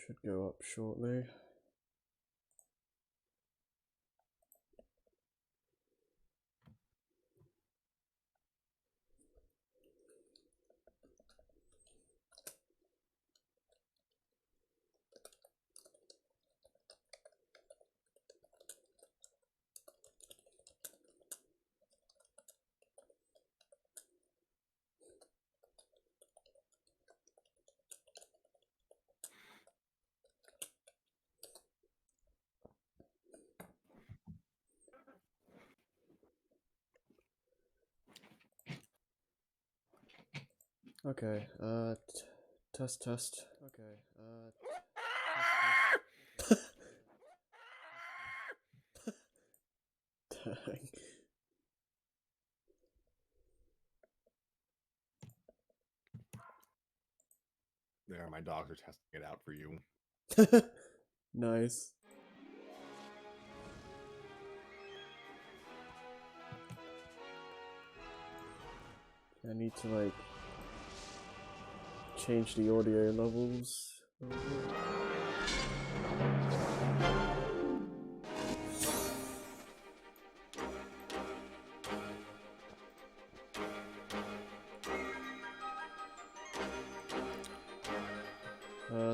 Should go up shortly. Okay, test. Okay, test. Dang. There, my dogs are testing it out for you. Nice. I need to, like, change the audio levels.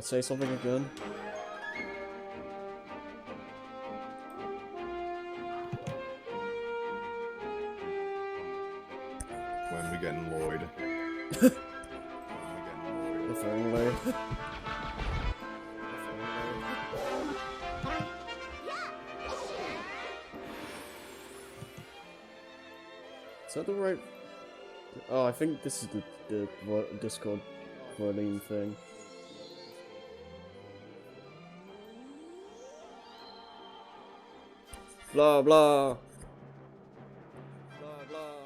Say something again. When we get in Lloyd. If only. Is that the right... Oh, I think this is the Discord volume thing. Blah blah. Blah blah.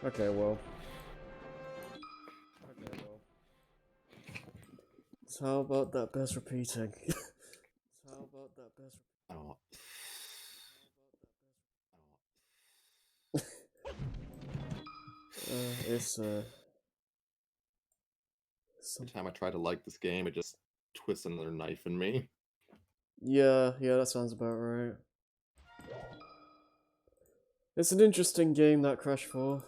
Okay, well. So how about that best repeating? How about that best it's Every time I try to like this game, it just twists another knife in me. Yeah, that sounds about right. It's an interesting game, that Crash 4.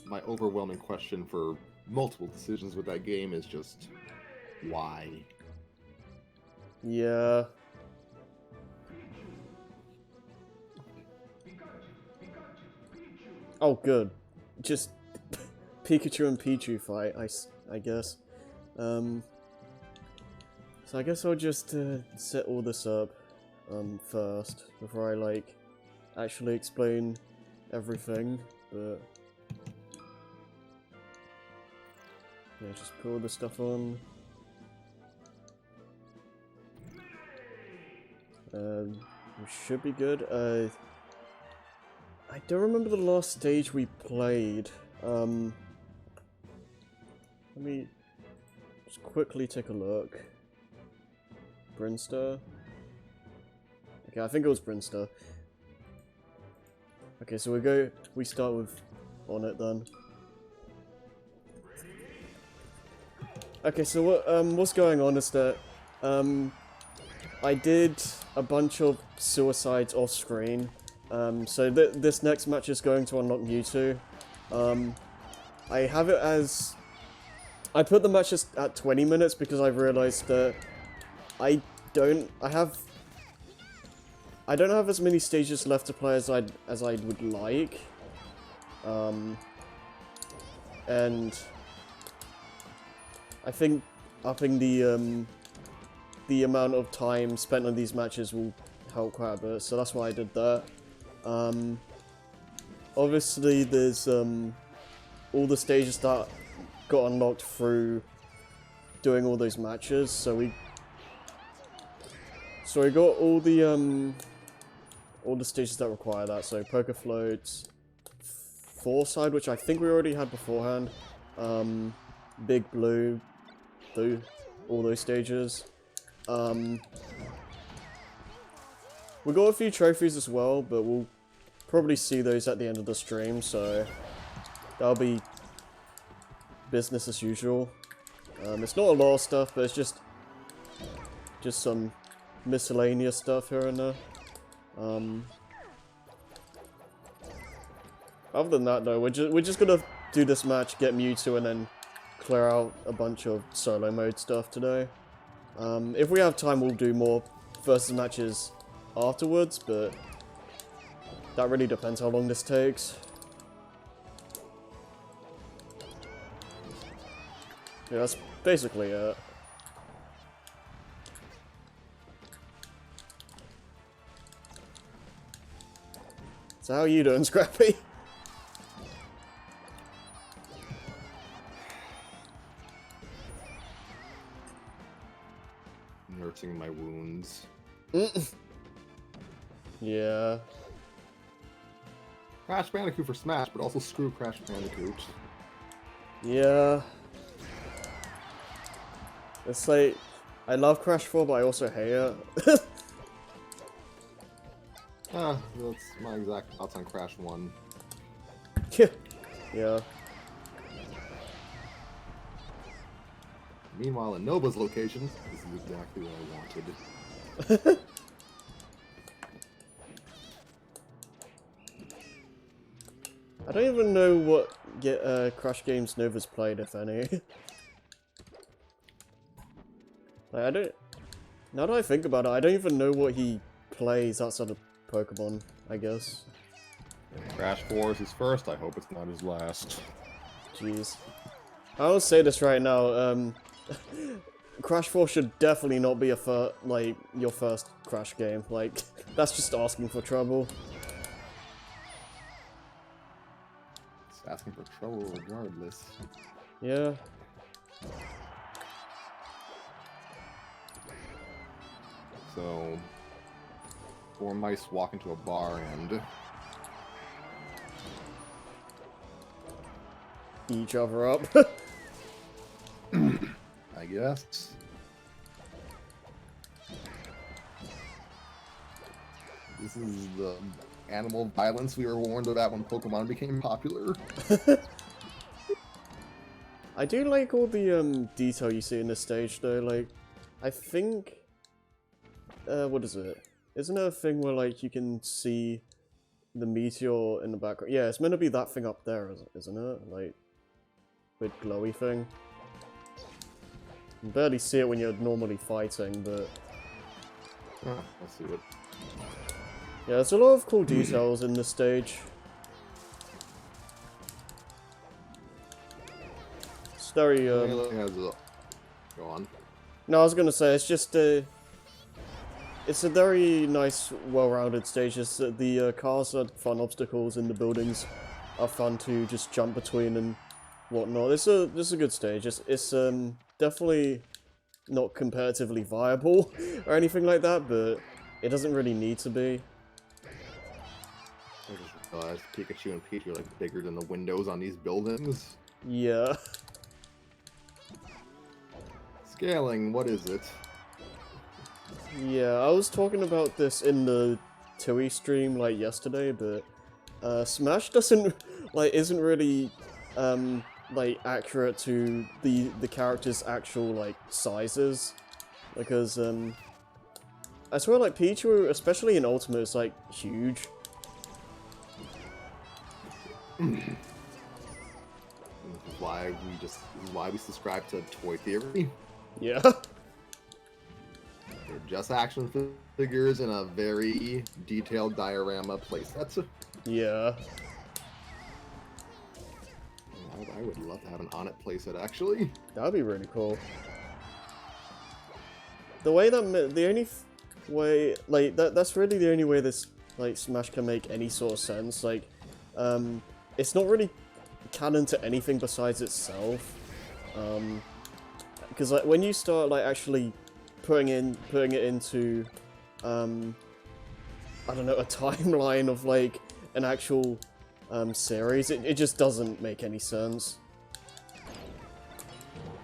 My overwhelming question for multiple decisions with that game is just, why? Yeah. Oh, good. Just Pikachu and Pichu fight, I guess. So I guess I'll just set all this up first before I like actually explain everything. But yeah, just put all the stuff on. We should be good. I don't remember the last stage we played. Let me just quickly take a look. Brinster? Okay, I think it was Brinster. Okay, so we start with on it then. Okay, so what's going on is that I did a bunch of suicides off screen. So this next match is going to unlock Mewtwo. I have it as... I put the match at 20 minutes because I realized that I don't have as many stages left to play as I would like. And I think upping the amount of time spent on these matches will help quite a bit, so that's why I did that. Obviously there's all the stages that got unlocked through doing all those matches, so we got all the stages that require that, so Poker Floats, Foresight, which I think we already had beforehand, Big Blue, all those stages. We got a few trophies as well, but we'll probably see those at the end of the stream, so that'll be business as usual. It's not a lot of stuff, but it's just some miscellaneous stuff here and there. Other than that, though, we're just gonna do this match, get Mewtwo, and then clear out a bunch of solo mode stuff today. If we have time, we'll do more versus matches afterwards, but that really depends how long this takes. Yeah, that's basically it. So how are you doing, Scrappy? Nursing my wounds. Yeah. Crash Bandicoot for Smash, but also screw Crash Bandicoot. Yeah. It's like, I love Crash 4, but I also hate it. That's my exact thoughts on Crash 1. Yeah. Meanwhile, in Nova's location, this is exactly what I wanted. I don't even know what Crash games Nova's played, if any. Like, I don't... Now that I think about it, I don't even know what he plays outside of Pokemon, I guess. Crash 4 is his first, I hope it's not his last. Jeez. I'll say this right now, Crash 4 should definitely not be your first Crash game. Like, that's just asking for trouble. It's asking for trouble regardless. Yeah. So, 4 mice walk into a bar and Beat each other up. I guess. This is the animal violence we were warned about when Pokemon became popular. I do like all the detail you see in this stage though, like, I think, what is it? Isn't there a thing where like you can see the meteor in the background? Yeah, it's meant to be that thing up there, isn't it? Like, with glowy thing. You can barely see it when you're normally fighting, but... Oh, I see it. Yeah, there's a lot of cool details in this stage. It's very, Go on. No, I was gonna say, it's just it's a very nice, well-rounded stage. It's, the cars are fun obstacles and the buildings are fun to just jump between and whatnot. This is a good stage. It's definitely not competitively viable or anything like that, but it doesn't really need to be. I just realized Pikachu and Peach are like bigger than the windows on these buildings. Yeah. Scaling, what is it? Yeah, I was talking about this in the Tui stream like yesterday, but Smash isn't really like accurate to the character's actual like sizes, because I swear like Pichu, especially in Ultimate, is like huge. This is why we subscribe to Toy Theory. Yeah. They're just action figures in a very detailed diorama playset. Yeah. I would love to have an on-it playset, actually. That'd be really cool. The way that the only way like that's really the only way this like Smash can make any sort of sense. Like, it's not really canon to anything besides itself. Because like when you start like actually putting it into I don't know, a timeline of like an actual series, it just doesn't make any sense.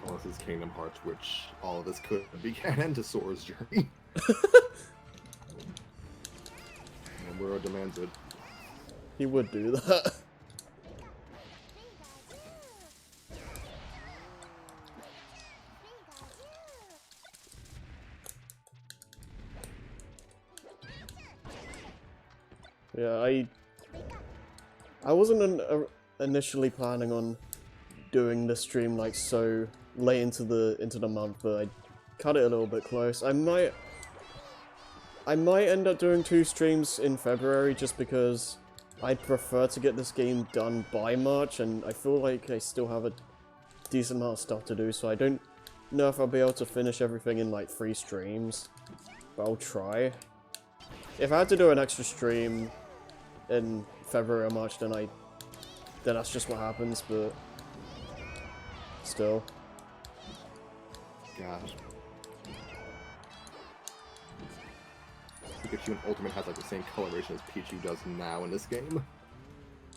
Unless it's Kingdom Hearts, which all of this could be canon to Sora's journey. And World demands it. he would do that. Yeah, I wasn't initially planning on doing this stream like so late into the month, but I cut it a little bit close. I might end up doing 2 streams in February just because I'd prefer to get this game done by March, and I feel like I still have a decent amount of stuff to do, so I don't know if I'll be able to finish everything in like 3 streams, but I'll try. If I had to do an extra stream in February or March, then that's just what happens, but still. Gosh. Pikachu in Ultimate has like the same coloration as Pichu does now in this game.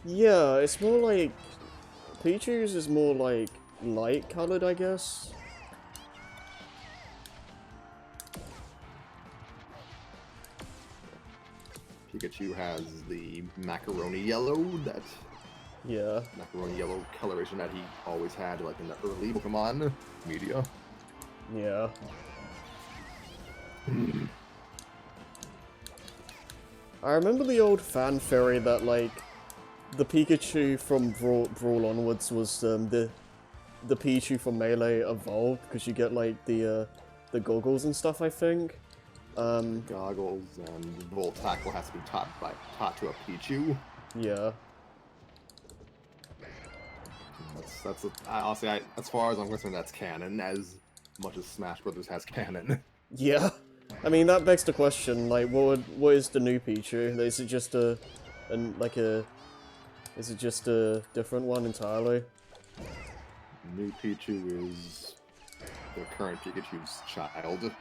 Yeah, it's more like Pichu's is more like light colored, I guess. Pikachu has the macaroni yellow Yeah. macaroni yellow coloration that he always had like in the early Pokemon media. Yeah. I remember the old fan theory that like the Pikachu from Brawl onwards was the Pichu from Melee evolved because you get like the goggles and stuff, I think. Goggles and Volt Tackle has to be taught to a Pichu. Yeah. Honestly, as far as I'm concerned, that's canon, as much as Smash Brothers has canon. Yeah. I mean, that begs the question, like, what is the new Pichu? Is it just is it just a different one entirely? New Pichu is the current Pikachu's child,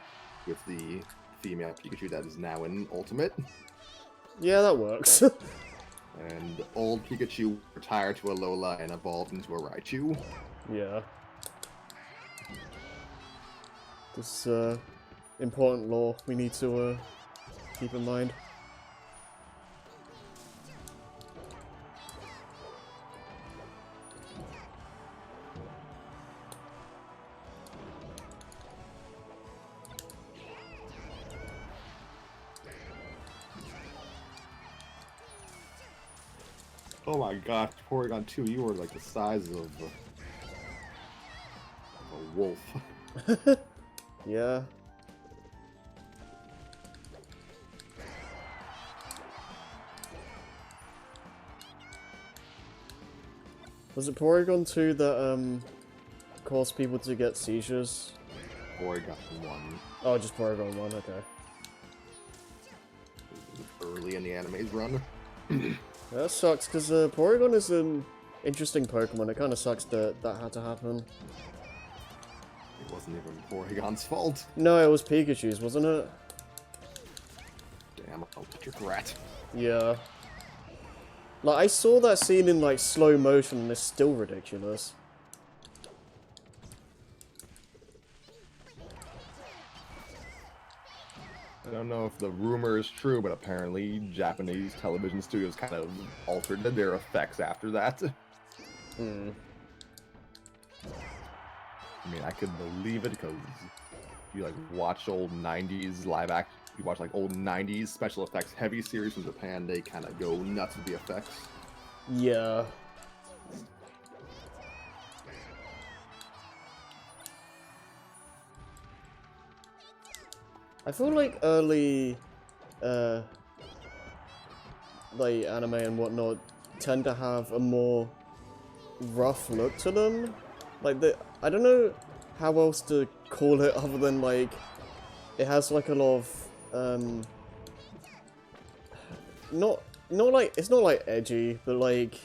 with the female Pikachu that is now in Ultimate. Yeah, that works. And old Pikachu retired to Alola and evolved into a Raichu. Yeah. This, important lore we need to, keep in mind. Oh my gosh, Porygon 2, you were like the size of a wolf. Yeah. Was it Porygon 2 that, caused people to get seizures? Porygon 1. Oh, just Porygon 1, okay. Early in the anime's run. That sucks, because Porygon is an interesting Pokemon. It kind of sucks that that had to happen. It wasn't even Porygon's fault. No, it was Pikachu's, wasn't it? Damn, I'll put your rat. Yeah. Like, I saw that scene in, like, slow motion, and it's still ridiculous. I don't know if the rumor is true, but apparently Japanese television studios kind of altered their effects after that. Hmm. I mean, I could believe it because if you like watch old 90s you watch like old 90s special effects heavy series from Japan, they kind of go nuts with the effects. Yeah. I feel like early, like, anime and whatnot tend to have a more rough look to them. Like, I don't know how else to call it other than, like, it has, like, a lot of, it's not, like, edgy, but, like...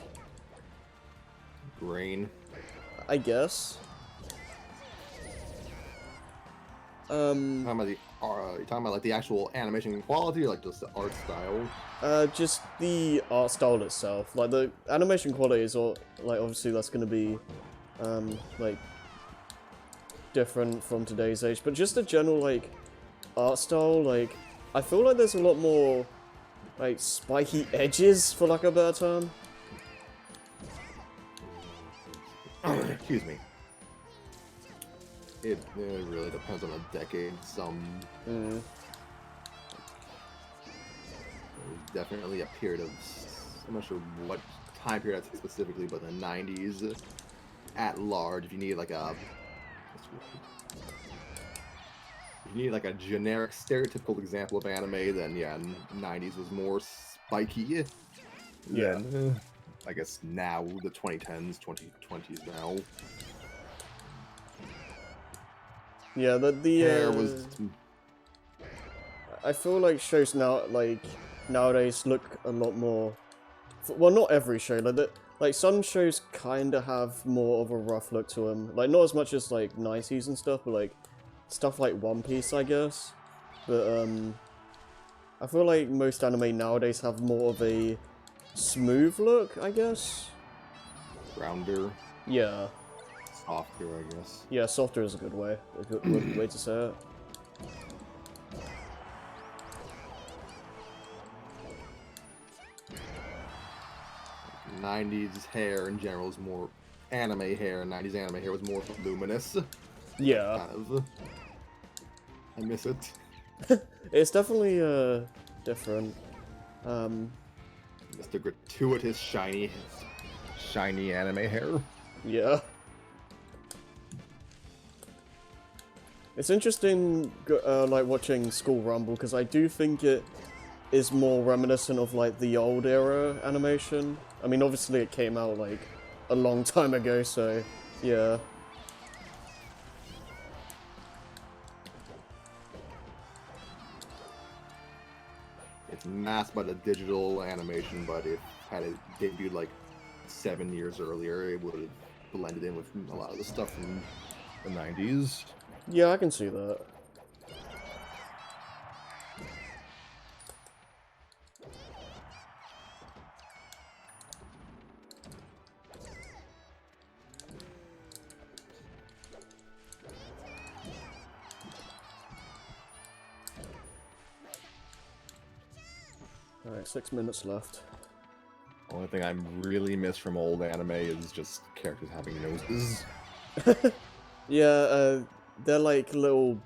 Grain. I guess. You talking about like the actual animation quality, or like just the art style? Just the art style itself. Like, the animation quality is all, like, obviously that's gonna be, like, different from today's age, but just the general, like, art style, like, I feel like there's a lot more, like spiky edges, for lack of a better term. Excuse me. It really depends on the decade. There's definitely a period of, I'm not sure what time period I'd say specifically, but the 90s at large, if you need like a generic stereotypical example of anime, then yeah, 90s was more spiky. Yeah. Then I guess now the 2010s, 2020s now. Yeah, Hair was I feel like shows now, like, nowadays look a lot more... Well, not every show, like some shows kind of have more of a rough look to them. Like, not as much as, like, 90s and stuff, but, like, stuff like One Piece, I guess. But, I feel like most anime nowadays have more of a smooth look, I guess? rounder, Yeah. softer, I guess. Yeah, softer is a good way to say it. '90s hair in general is more anime hair. '90s anime hair was more luminous. Yeah. Kind of. I miss it. It's definitely, different. Mr. Gratuitous shiny anime hair. Yeah. It's interesting, like, watching School Rumble, because I do think it is more reminiscent of, like, the old era animation. I mean, obviously it came out, like, a long time ago, so, yeah. It's masked by the digital animation, but if had it debuted like 7 years earlier, it would have blended in with a lot of the stuff from the '90s. Yeah, I can see that. Alright, 6 minutes left. Only thing I really miss from old anime is just characters having noses. Yeah, they're like little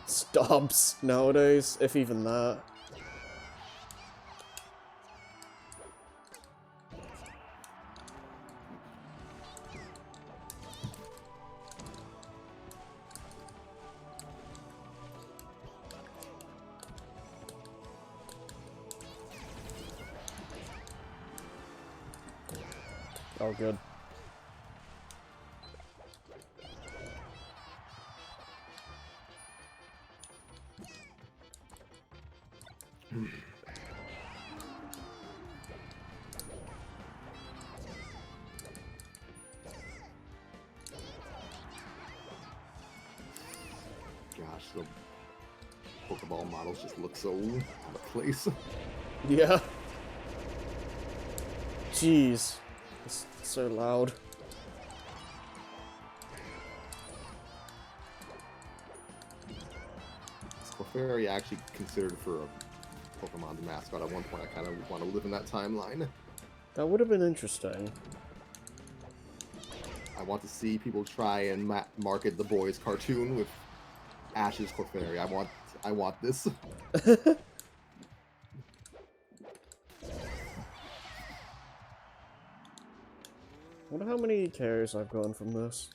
stubs nowadays, if even that. Oh, good. Gosh, the Pokeball models just look so out of place. Yeah. Jeez. It's so loud. Is Clefairy actually considered for a Pokemon mascot? At one point, I kind of want to live in that timeline. That would have been interesting. I want to see people try and market the boys cartoon with Ash's Clefairy. I want this. Wonder how many carries I've gotten from this.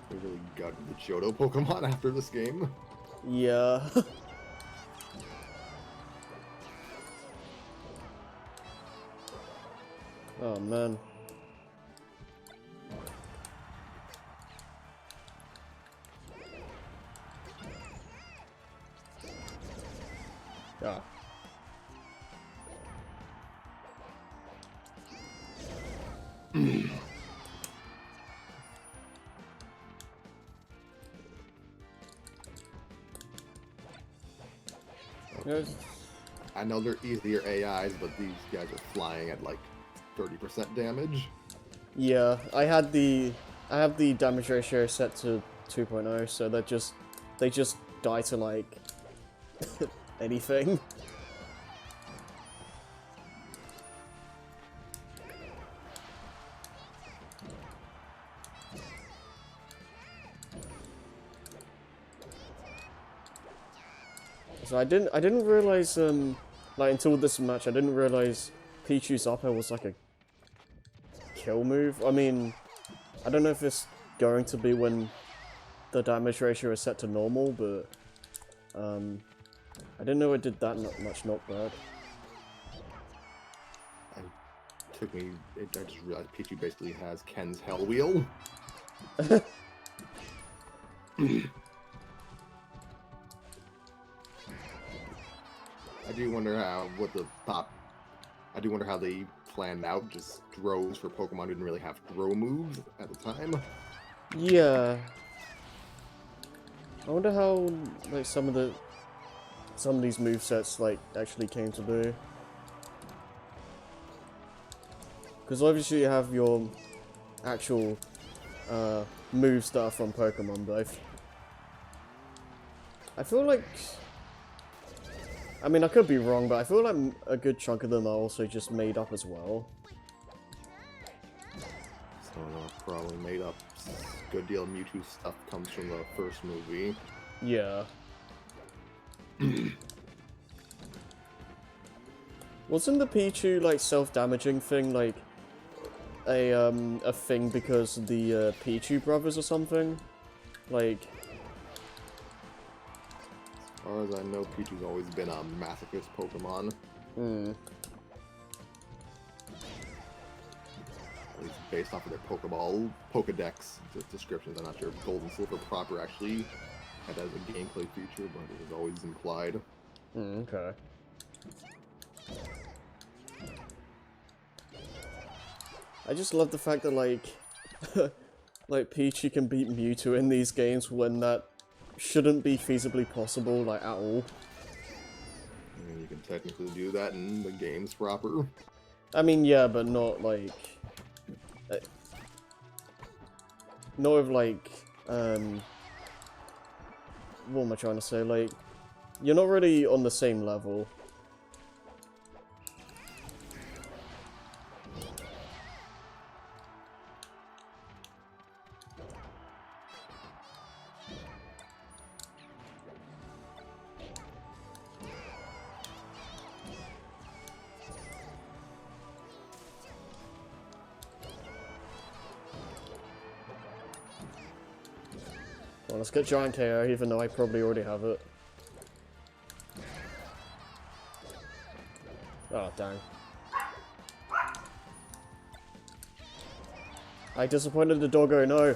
They really gutted the Johto Pokemon after this game. Yeah. Oh man. Ah. Yes. I know they're easier AIs, but these guys are flying at like 30% damage. Yeah, I have the damage ratio set to 2.0, so they just die to like anything. So I didn't realize like until this match I didn't realize Pichu's up air was like a kill move. I mean, I don't know if it's going to be when the damage ratio is set to normal, but I didn't know it did that much knockback. I just realized Pichu basically has Ken's Hell Wheel. I do wonder how they planned out just throws for Pokemon who didn't really have throw moves at the time. Yeah. I wonder how like some of these movesets like actually came to be. Because obviously you have your actual moves that are from Pokemon, but I feel like, I mean I could be wrong, but I feel like a good chunk of them are also just made up as well. So probably made up. Good deal of Mewtwo stuff comes from the first movie. Yeah. Wasn't the Pichu like self-damaging thing like a thing because of the Pichu brothers or something? Like, as far as I know, Pichu's always been a masochist Pokemon. At least based off of their Pokedex descriptions. I'm not sure if Gold and Silver proper actually had that as a gameplay feature, but it was always implied. Okay. I just love the fact that like like Pichu can beat Mewtwo in these games when that shouldn't be feasibly possible like at all. I mean, you can technically do that in the games proper. I mean, yeah, but not like not with like what am I trying to say? Like, you're not really on the same level. Well, let's get Giant KO, even though I probably already have it. Oh, dang. I disappointed the doggo, no!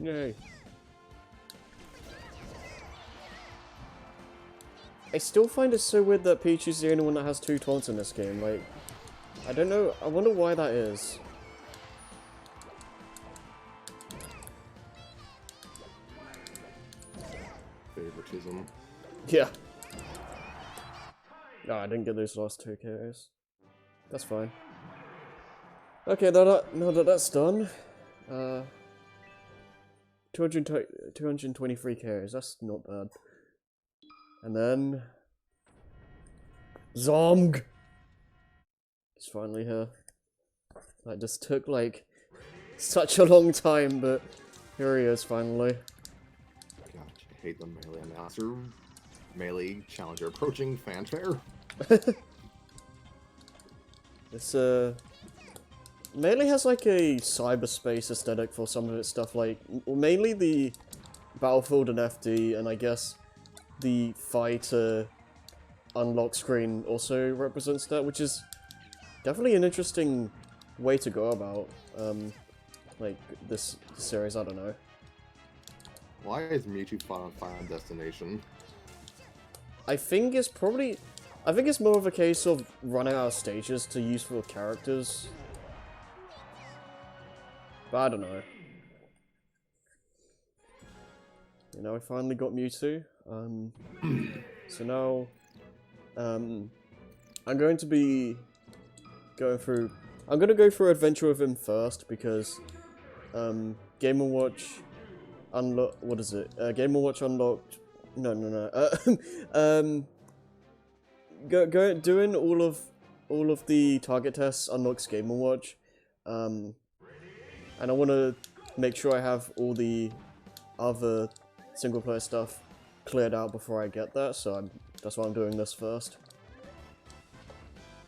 Yay. I still find it so weird that Pichu's the only one that has 2 taunts in this game, like... I don't know, I wonder why that is. Favoritism. Yeah. No, I didn't get those last 2 KOs. That's fine. Okay, now that that's done, 223 KOs, that's not bad. And then... Zomg! He's finally here. That just took, like, such a long time, but here he is, finally. God, I hate the melee announcer. Melee challenger approaching fanfare. This, Melee has, like, a cyberspace aesthetic for some of its stuff, like, mainly the Battlefield and FD, and I guess the fighter unlock screen also represents that, which is definitely an interesting way to go about, like, this series, I don't know. Why is Mewtwo Final Destination? I think it's probably... I think it's more of a case of running out of stages to use for characters. But I don't know. You know, I finally got Mewtwo. So now... I'm going to be going through... I'm going to go through Adventure with him first, because... Game & Watch... what is it? Game & Watch unlocked... No. Doing all of the target tests unlocks Game & Watch. And I want to make sure I have all the other single player stuff cleared out before I get that, so that's why I'm doing this first.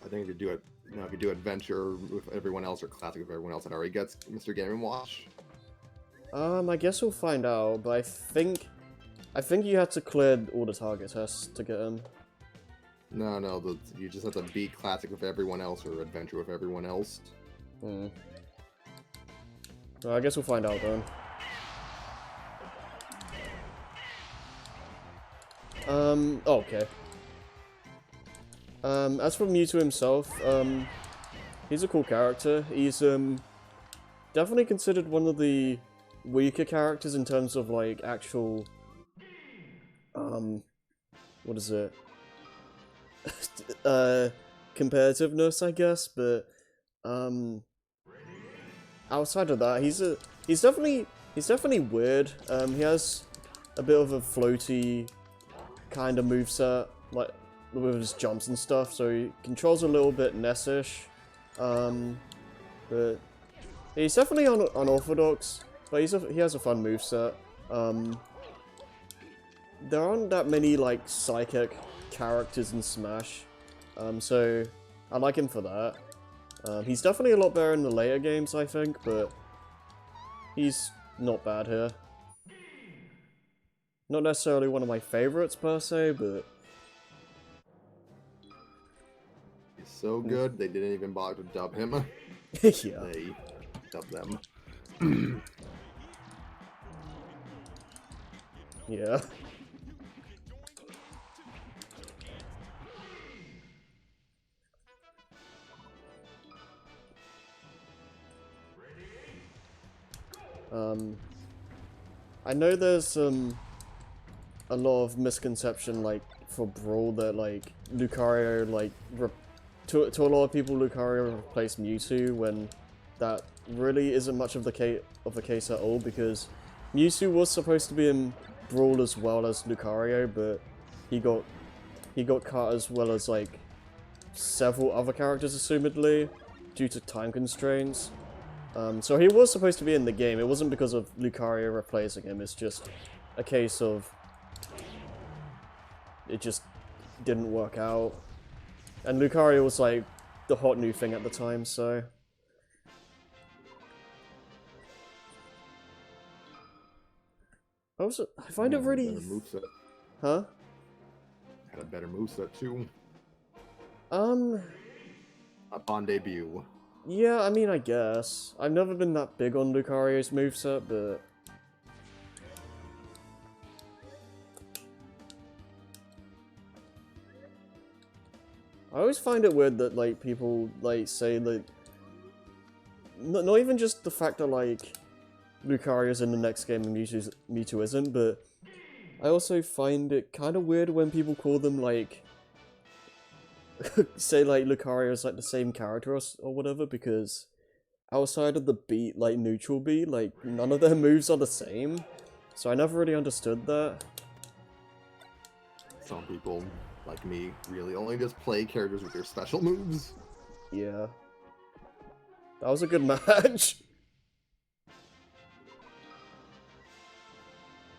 I think if you do it, if you do adventure with everyone else or classic with everyone else, that already gets Mr. Game & Watch. I guess we'll find out, but I think you have to clear all the target tests to get him. No, you just have to beat classic with everyone else or adventure with everyone else. Well, I guess we'll find out then. Okay. As for Mewtwo himself, he's a cool character. He's, definitely considered one of the weaker characters in terms of, like, actual, what is it? Competitiveness, I guess, but, outside of that, he's definitely weird. He has a bit of a floaty kind of moveset, like, with his jumps and stuff, so he controls a little bit Ness-ish, but he's definitely unorthodox, but he has a fun moveset. There aren't that many, like, psychic characters in Smash, so I like him for that. He's definitely a lot better in the later games, I think, but he's not bad here. Not necessarily one of my favorites per se, but he's so good, they didn't even bother to dub him. yeah. They dubbed them. Yeah. I know there's a lot of misconception, like, for Brawl that, like, Lucario, like, to a lot of people Lucario replaced Mewtwo, when that really isn't much of the case at all, because Mewtwo was supposed to be in Brawl as well as Lucario, but he got cut as well as, like, several other characters, assumedly, due to time constraints. So he was supposed to be in the game. It wasn't because of Lucario replacing him, it's just a case of it just didn't work out. And Lucario was like the hot new thing at the time, so... I find it really... Huh? Had a better moveset too. Upon debut. Yeah, I mean, I guess. I've never been that big on Lucario's moveset, but... I always find it weird that, like, people, like, say, like... Not even just the fact that, like, Lucario's in the next game and Mewtwo isn't, but... I also find it kind of weird when people call them, like... say, like, Lucario's, like, the same character or whatever, because... outside of the beat, like, neutral beat, like, none of their moves are the same. So I never really understood that. Some people, like me, really only just play characters with their special moves. Yeah. That was a good match.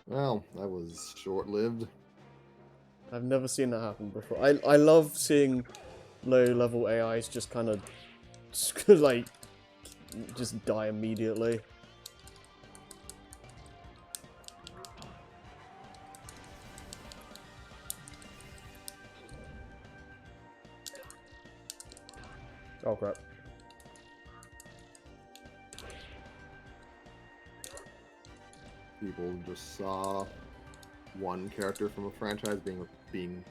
Well, that was short-lived. I've never seen that happen before. I love seeing low-level AIs just kind of, like, just die immediately. Oh crap. People just saw one character from a franchise being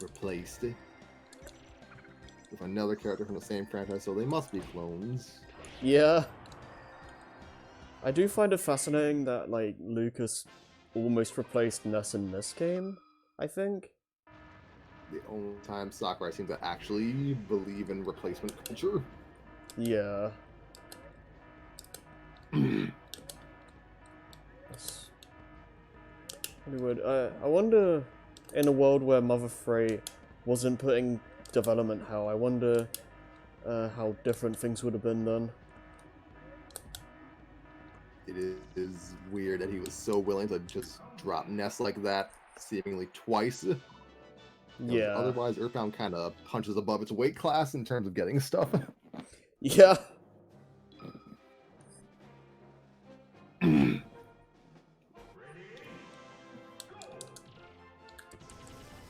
replaced with another character from the same franchise, so they must be clones. Yeah. I do find it fascinating that, like, Lucas almost replaced Ness in this game, I think. The only time Sakurai seems to actually believe in replacement culture. Yeah. Anyway, I wonder, in a world where Mother Freight wasn't putting development hell, I wonder how different things would have been then. It is weird that he was so willing to just drop Ness like that, seemingly twice. Yeah. Otherwise, Earthbound kind of punches above its weight class in terms of getting stuff. Yeah.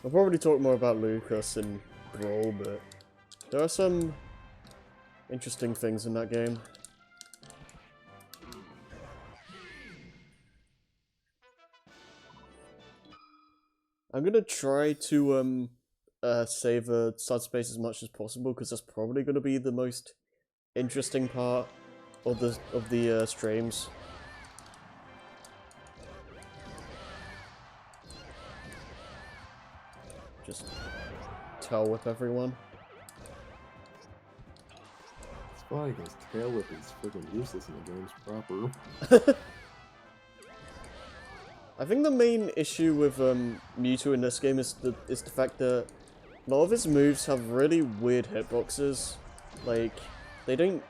I'll probably talk more about Lucas and Brawl, but there are some interesting things in that game. I'm gonna try to savor subspace as much as possible because that's probably gonna be the most interesting part of the streams. Just tail whip everyone. It's funny because tail whip is freaking useless in the games proper. I think the main issue with Mewtwo in this game is the fact that a lot of his moves have really weird hitboxes. Like, they don't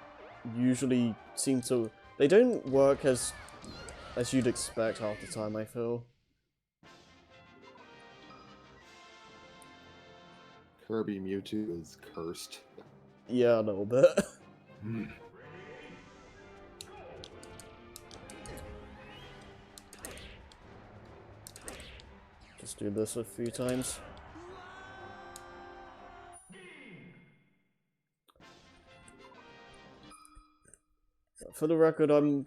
usually seem to... They don't work as you'd expect half the time, I feel. Kirby Mewtwo is cursed. Yeah, a little bit. Just do this a few times. For the record, I'm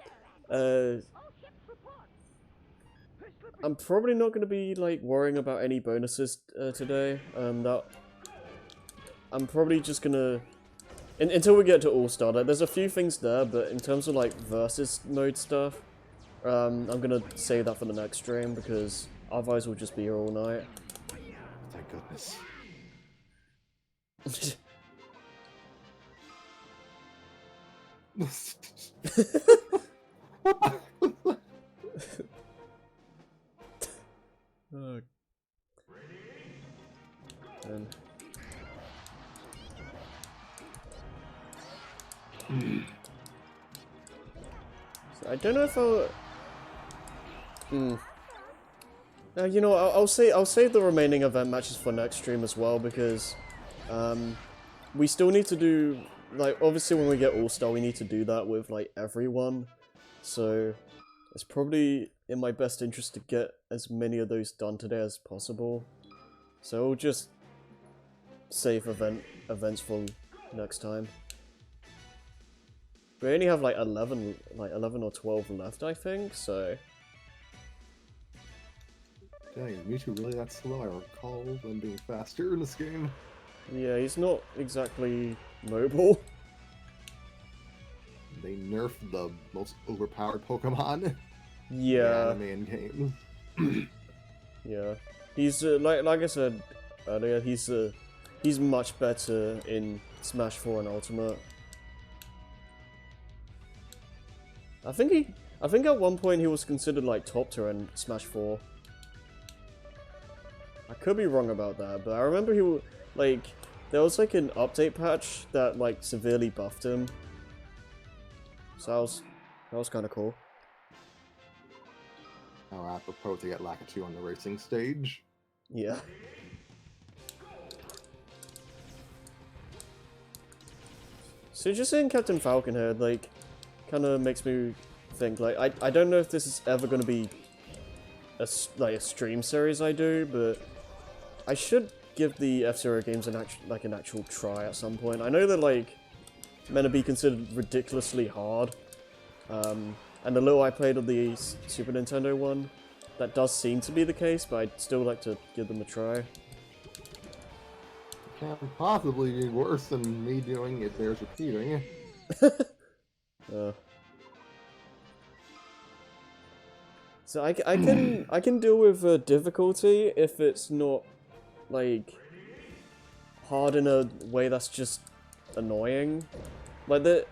probably not going to be like worrying about any bonuses today. I'm probably just gonna until we get to All-Star. Like, there's a few things there, but in terms of like versus mode stuff, I'm gonna save that for the next stream because otherwise we'll just be here all night. Thank goodness. Oh. And so I don't know if I'll. You know, I'll save the remaining event matches for next stream as well because we still need to do, like, obviously when we get All-Star we need to do that with like everyone, so it's probably in my best interest to get as many of those done today as possible. So we'll just save events for next time. We only have like 11 or 12 left, I think, so... Dang, is Mewtwo really that slow? I recall them being faster in this game. Yeah, he's not exactly mobile. They nerfed the most overpowered Pokemon Yeah. in anime and games. Yeah. He's, like I said earlier, he's much better in Smash 4 and Ultimate. I think at one point he was considered like top tier in Smash 4. I could be wrong about that, but I remember there was like an update patch that like severely buffed him. So that was kind of cool. How apropos to get Lakitu on the racing stage. Yeah. So just seeing Captain Falcon here, like, kind of makes me think, like, I don't know if this is ever going to be a stream series I do, but I should give the F-Zero games an actual try at some point. I know they're, like, meant to be considered ridiculously hard, and the little I played on the Super Nintendo one, that does seem to be the case, but I'd still like to give them a try. can't possibly be worse than me doing It Bears Repeating. So I can deal with difficulty if it's not like hard in a way that's just annoying. Like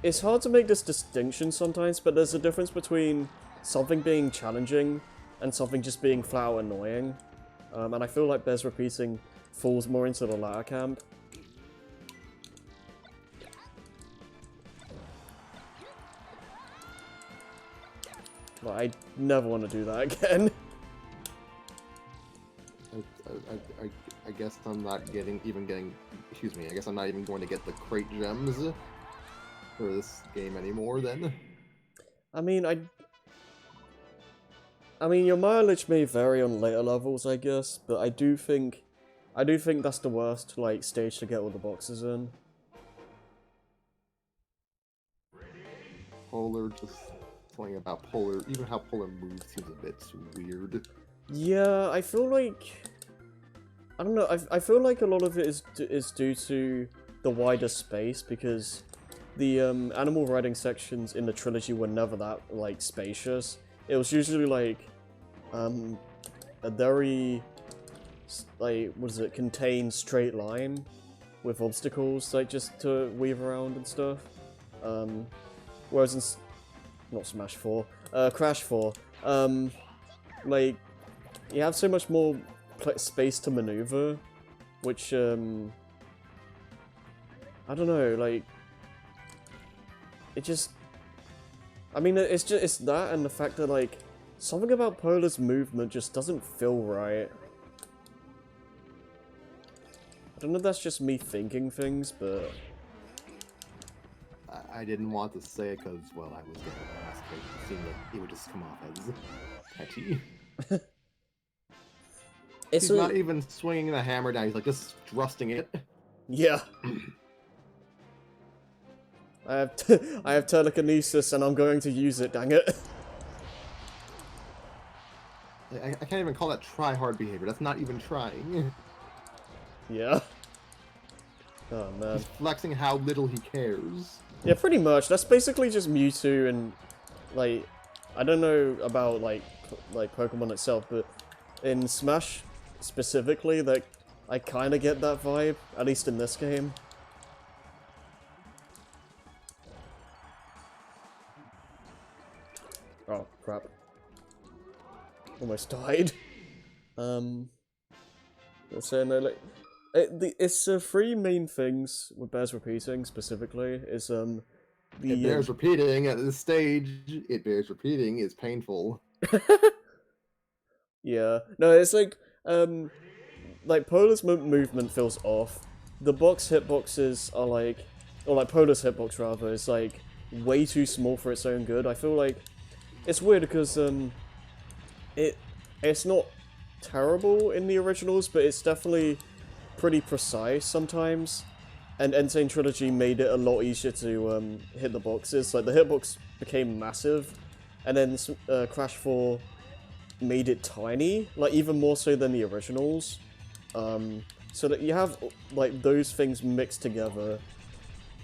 it's hard to make this distinction sometimes, but there's a difference between something being challenging and something just being flat out annoying. And I feel like Bears Repeating falls more into the latter camp. Like, I never want to do that again. I guess I'm not getting. Excuse me. I guess I'm not even going to get the crate gems for this game anymore. Then. I mean, your mileage may vary on later levels, I guess, but I do think that's the worst like stage to get all the boxes in. Polar, just something about Polar. Even how Polar moves seems a bit weird. Yeah, I feel like I don't know. I feel like a lot of it is due to the wider space because the animal riding sections in the trilogy were never that like spacious. It was usually like a very like contained straight line with obstacles like just to weave around and stuff. Whereas in not Smash 4, Crash 4, like you have so much more space to maneuver, which I don't know, like it just. I mean, it's that and the fact that like something about Polar's movement just doesn't feel right. I don't know if that's just me thinking things, but I didn't want to say it because, well, I was getting frustrated seeing that it would just come off as petty. He's not even swinging the hammer down, he's like just thrusting it. Yeah. I have telekinesis and I'm going to use it, dang it. I can't even call that try-hard behavior, that's not even trying. Yeah. Oh man. He's flexing how little he cares. Yeah, pretty much. That's basically just Mewtwo and, like, I don't know about, like Pokemon itself, but in Smash specifically, like, I kind of get that vibe, at least in this game. Oh, crap. Almost died. Let's say, no, like, it's three main things with Bears Repeating specifically. Is it bears repeating at this stage. It bears repeating is painful. Yeah, no, it's like Polar's movement feels off. The box hitboxes are like, or like Polar's hitbox rather, is like way too small for its own good. I feel like it's weird because it's not terrible in the originals, but it's definitely pretty precise sometimes. And Insane Trilogy made it a lot easier to hit the boxes. Like the hitbox became massive, and then Crash 4 made it tiny, like even more so than the originals. So that you have like those things mixed together.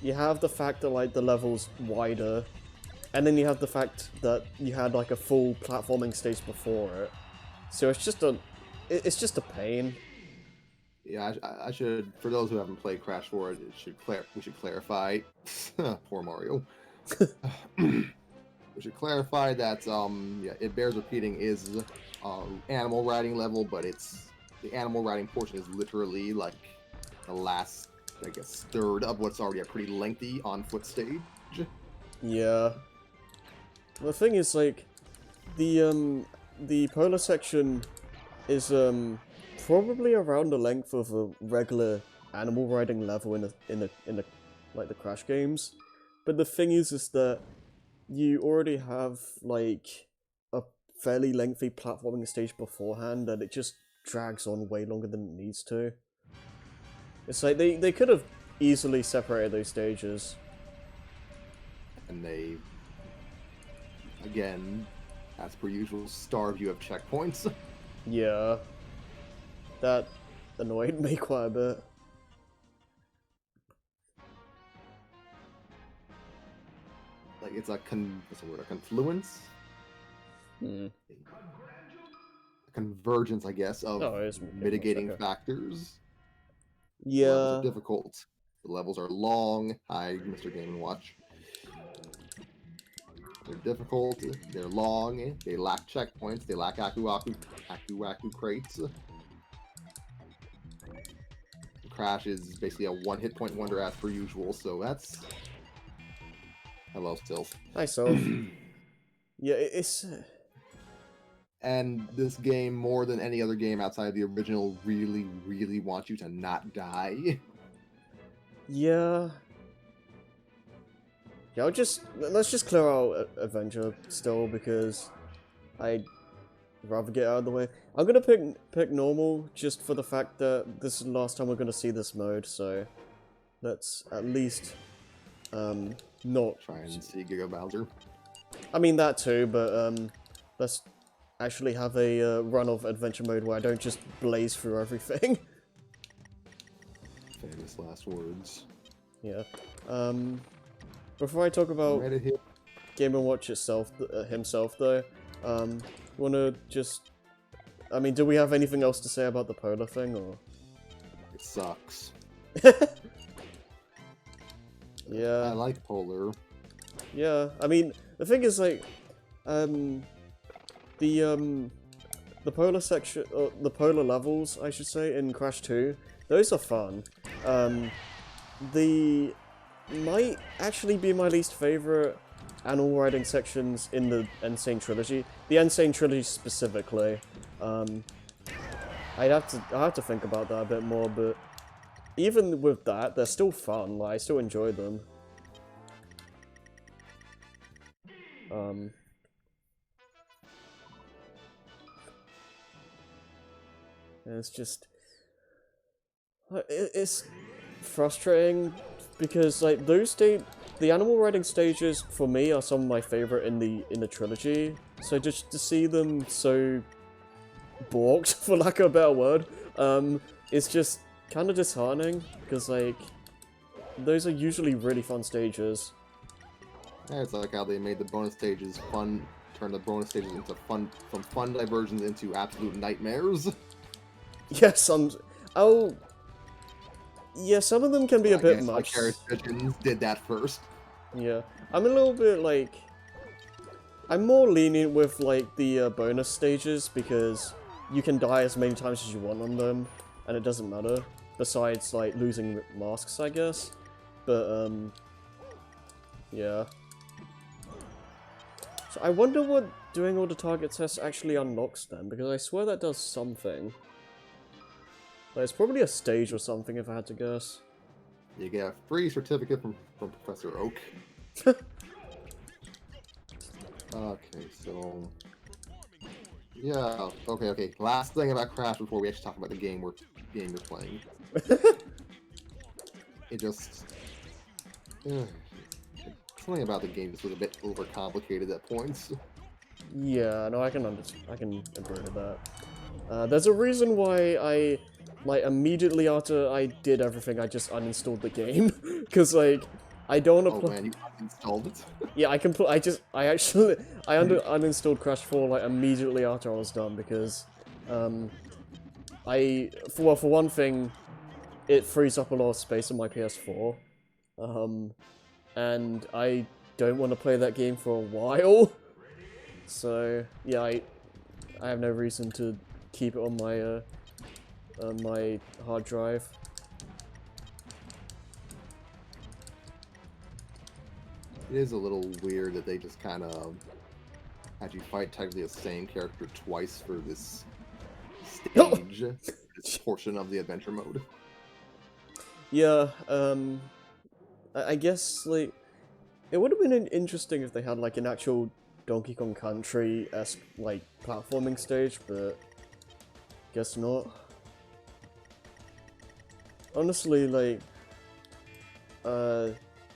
You have the fact that like the level's wider, and then you have the fact that you had like a full platforming stage before it. So it's just a pain. Yeah, I should. For those who haven't played Crash 4, we should clarify. Poor Mario. We should clarify that yeah, It Bears Repeating is animal riding level, but the animal riding portion is literally like the last, I guess, third of what's already a pretty lengthy on-foot stage. Yeah. The thing is, like, the Polar section is probably around the length of a regular animal riding level in the like the Crash games, but the thing is that you already have like a fairly lengthy platforming stage beforehand, and it just drags on way longer than it needs to. It's like they could have easily separated those stages. And they, again, as per usual, starve you of checkpoints. Yeah. That annoyed me quite a bit. Like it's a what's the word? A confluence, Hmm. a convergence, I guess, of Oh, it's mitigating okay. factors. The levels Yeah. are difficult. The levels are long. Hi, Mr. Game & Watch. They're difficult. They're long. They lack checkpoints. They lack Aku crates. Crash is basically a one-hit point wonder as per usual. So that's hello, Stills. Hi, Soph. Yeah, it's. And this game, more than any other game outside of the original, really, really wants you to not die. Yeah. Yeah, let's just clear out Avenger still because I'd rather get out of the way. I'm gonna pick normal just for the fact that this is the last time we're gonna see this mode, so let's at least not Try and see Giga Bowser. I mean that too, but let's actually have a run of adventure mode where I don't just blaze through everything. Famous last words. Yeah. Before I talk about Right here. Game & Watch itself, himself though, wanna just... I mean, do we have anything else to say about the polar thing, or...? It sucks. Yeah. I like Polar. Yeah, I mean, the thing is, like, the polar section, or the polar levels, I should say, in Crash 2, those are fun. The might actually be my least favorite animal riding sections in the Insane Trilogy. The Insane Trilogy specifically. I'll have to think about that a bit more, but even with that, they're still fun. Like, I still enjoy them. It's just... It's frustrating because, like, the animal riding stages for me are some of my favorite in the trilogy. So just to see them so balked, for lack of a better word, it's just kind of disheartening because, like, those are usually really fun stages. Yeah, it's like how they made the bonus stages fun, turned the bonus stages into fun, from fun diversions into absolute nightmares. Yes, oh, yeah, some of them can be a bit guess much. Vicarious Visions did that first. Yeah, I'm a little bit like... I'm more lenient with, like, the bonus stages because you can die as many times as you want on them, and it doesn't matter. Besides, like, losing masks, I guess. But, yeah. So I wonder what doing all the target tests actually unlocks then, because I swear that does something. Like, it's probably a stage or something, if I had to guess. You get a free certificate from Professor Oak. Okay, so... Yeah, okay. Last thing about Crash before we actually talk about the game you're playing. It just... something about the game just was a bit overcomplicated at points. Yeah, no, I can agree with that. There's a reason why I, like, immediately after I did everything, I just uninstalled the game. Because, like, I don't want to play... Oh man, you uninstalled it? Yeah, I uninstalled Crash 4, like, immediately after I was done, because, for one thing, it frees up a lot of space on my PS4. And I don't want to play that game for a while. So, yeah, I have no reason to keep it on my hard drive. It is a little weird that they just kind of had you fight technically the same character twice for this stage, this portion of the adventure mode. Yeah, I guess, like, it would have been interesting if they had, like, an actual Donkey Kong Country-esque, like, platforming stage, but guess not. Honestly, like,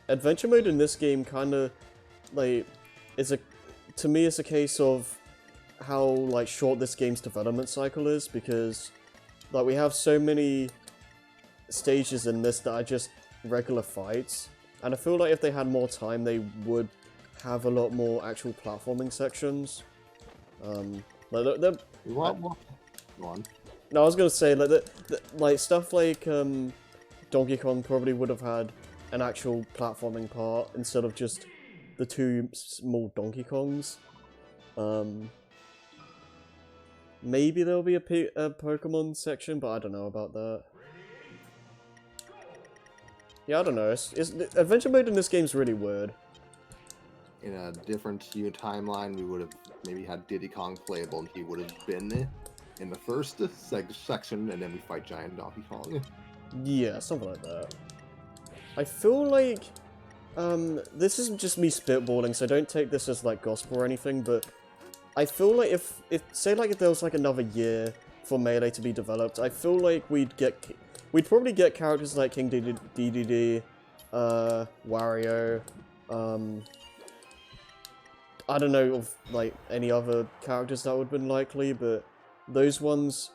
adventure mode in this game kind of, like, to me, it's a case of how, like, short this game's development cycle is, because like we have so many stages in this that are just regular fights, and I feel like if they had more time, they would have a lot more actual platforming sections. Like What? Go on. no, I was gonna say like like stuff like Donkey Kong probably would have had an actual platforming part instead of just the two small Donkey Kongs. Maybe there'll be a Pokemon section, but I don't know about that. Yeah, I don't know. Adventure mode in this game's really weird. In a different timeline, we would have maybe had Diddy Kong playable, and he would have been in the first section, and then we fight Giant Donkey Kong. Yeah, something like that. I feel like this is just me spitballing, so don't take this as like gospel or anything, but I feel like if say like if there was like another year for Melee to be developed, I feel like we'd probably get characters like King DDD, Wario, I don't know of like any other characters that would have been likely, but those ones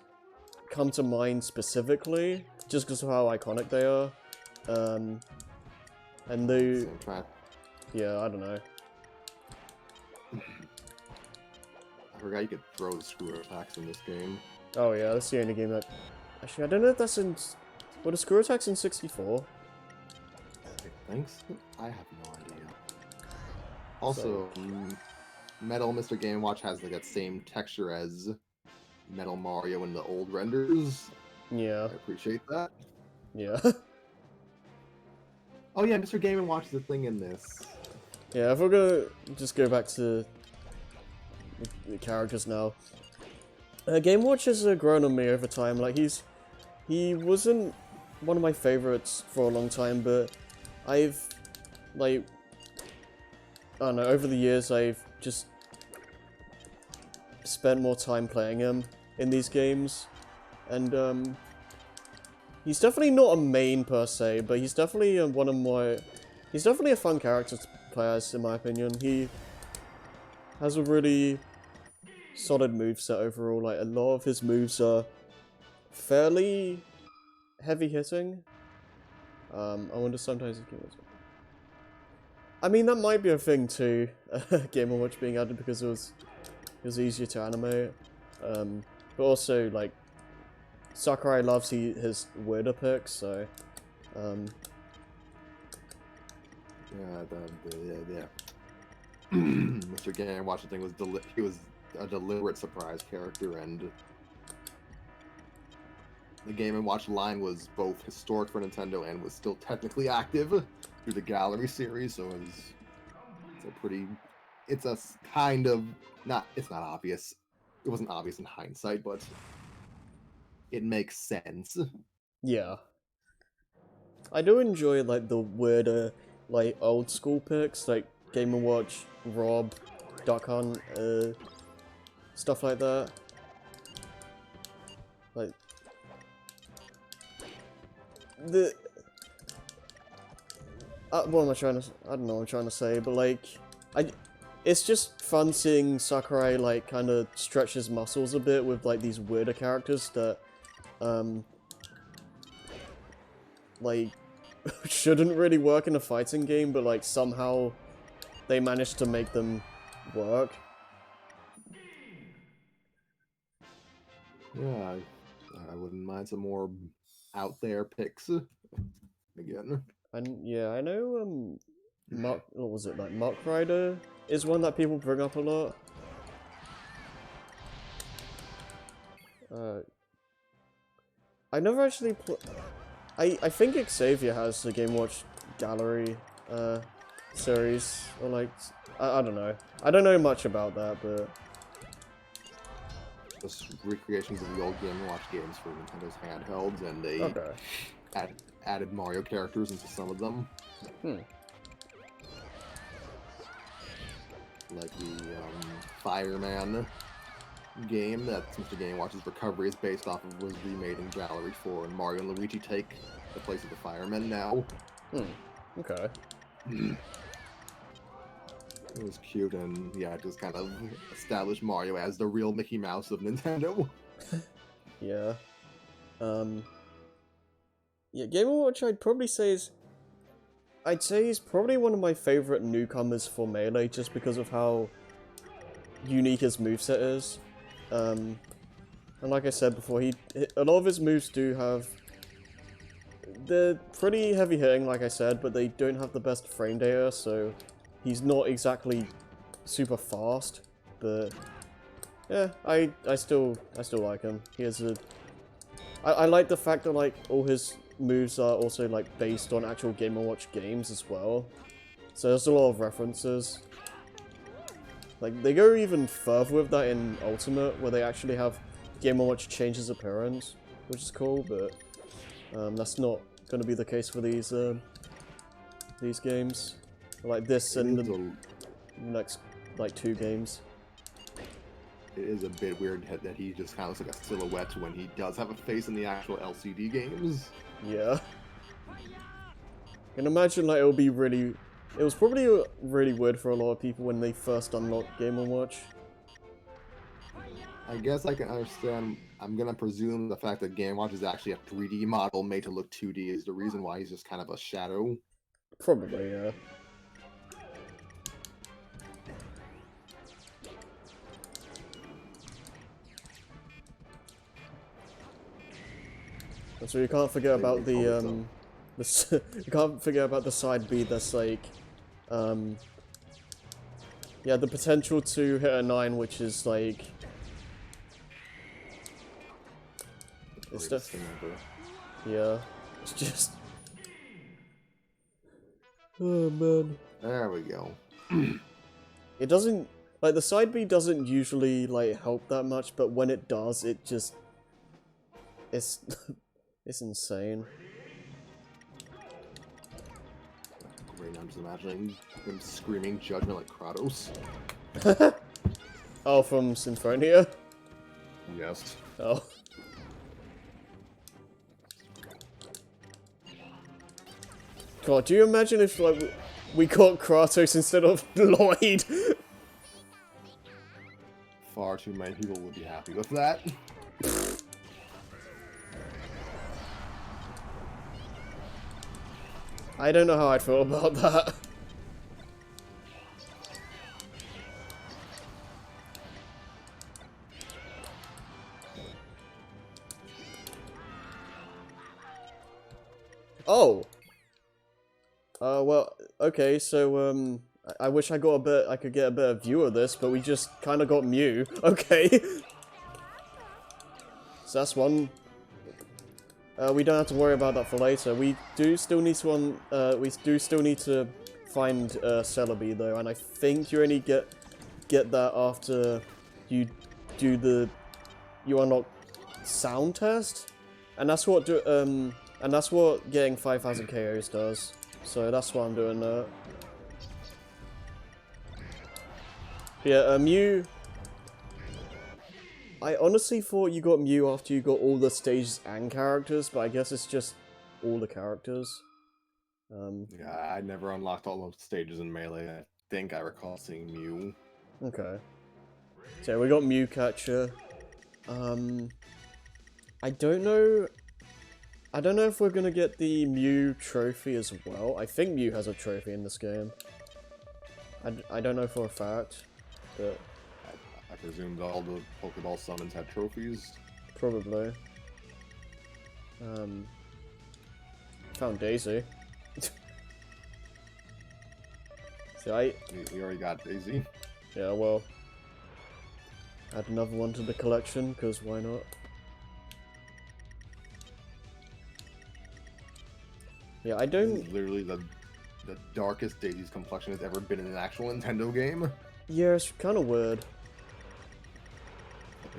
come to mind specifically just because of how iconic they are. And they, yeah, I don't know. I forgot you could throw the screw attacks in this game. Oh yeah, that's the only game that... Actually, I don't know if that's in... Were the screw attacks in 64? I think so. I have no idea. Also, Metal Mr. Game Watch has like that same texture as Metal Mario in the old renders. Yeah. I appreciate that. Yeah. Oh yeah, Mr. Game & Watch is a thing in this. Yeah, if we're gonna just go back to the characters now. Game Watch has grown on me over time. Like, he wasn't one of my favorites for a long time, but I've, like, I don't know, over the years I've just spent more time playing him in these games, and he's definitely not a main per se, but he's definitely he's definitely a fun character to play as, in my opinion. He has a really solid moveset overall. Like, a lot of his moves are fairly heavy hitting. I wonder sometimes if I mean, that might be a thing too, Game & Watch being added because it was easier to animate. But also, like, Sakurai loves his weirder picks, so yeah. Mr. Game Watch thing was he was a deliberate surprise character, and the Game & Watch line was both historic for Nintendo and was still technically active through the Gallery series, so it's a kind of, it's not obvious. It wasn't obvious in hindsight, but it makes sense. yeah. I do enjoy, like, the weirder, like, old school picks, like Game & Watch, Rob, Duck Hunt, stuff like that. Like, what am I trying to... I don't know what I'm trying to say, but, like, it's just fun seeing Sakurai, like, kind of stretch his muscles a bit with, like, these weirder characters that, like, shouldn't really work in a fighting game, but, like, somehow they managed to make them work. Yeah, I wouldn't mind some more out there picks again. And yeah, I know what was it, like Mark Rider is one that people bring up a lot. I never actually I think Xavier has the Game Watch Gallery series, or like I don't know. I don't know much about that, but Just recreations of the old Game & Watch games for Nintendo's handhelds, and they added Mario characters into some of them. Like the Fireman game that Mr. Game Watch's Recovery is based off of was remade in Gallery 4, and Mario and Luigi take the place of the Firemen now. Okay. It was cute, and yeah, just kind of established Mario as the real Mickey Mouse of Nintendo. Yeah. Yeah, Game & Watch I'd probably say is... I'd say he's probably one of my favorite newcomers for Melee, just because of how unique his moveset is. And like I said before, a lot of his moves do have... They're pretty heavy hitting, like I said, but they don't have the best frame data, so he's not exactly super fast. But yeah, I still like him. He has a... I like the fact that like all his moves are also like based on actual Game & Watch games as well. So there's a lot of references. Like they go even further with that in Ultimate, where they actually have Game & Watch change his appearance, which is cool. But that's not going to be the case for these games, like this and the next like 2 games. It is a bit weird that he just kind of looks like a silhouette when he does have a face in the actual LCD games. Yeah. I can imagine like it was probably really weird for a lot of people when they first unlocked Game & Watch. I guess I can understand. I'm gonna presume the fact that Game Watch is actually a 3D model made to look 2D is the reason why he's just kind of a shadow. Probably, yeah. So you can't forget about the you can't forget about the side B that's like yeah, the potential to hit a 9, which is like it's yeah, it's just oh man. There we go. It doesn't like the side B doesn't usually like help that much, but when it does, it just it's it's insane. Great, I'm just imagining him screaming judgment like Kratos. Oh, from Symphonia? Yes. Oh. God, do you imagine if like we caught Kratos instead of Lloyd? Far too many people would be happy with that. I don't know how I'd feel about that. Oh. Well, okay, so, I wish I could get a better view of this, but we just kind of got Mew. Okay. So that's one. We don't have to worry about that for later. We do still need to find Celebi though, and I think you only get that after you unlock sound test, and that's what getting 5,000 KOs does. So that's why I'm doing that. Yeah, Mew. I honestly thought you got Mew after you got all the stages and characters, but I guess it's just all the characters. Yeah, I never unlocked all those stages in Melee. I think I recall seeing Mew. Okay. So we got Mew Catcher. I don't know if we're gonna get the Mew trophy as well. I think Mew has a trophy in this game. I don't know for a fact, but I presumed all the Pokeball summons had trophies. probably. Found Daisy. So We already got Daisy. yeah, well, add another one to the collection, because why not? Yeah, I This don't... is literally the darkest Daisy's complexion has ever been in an actual Nintendo game. Yeah, it's kind of weird.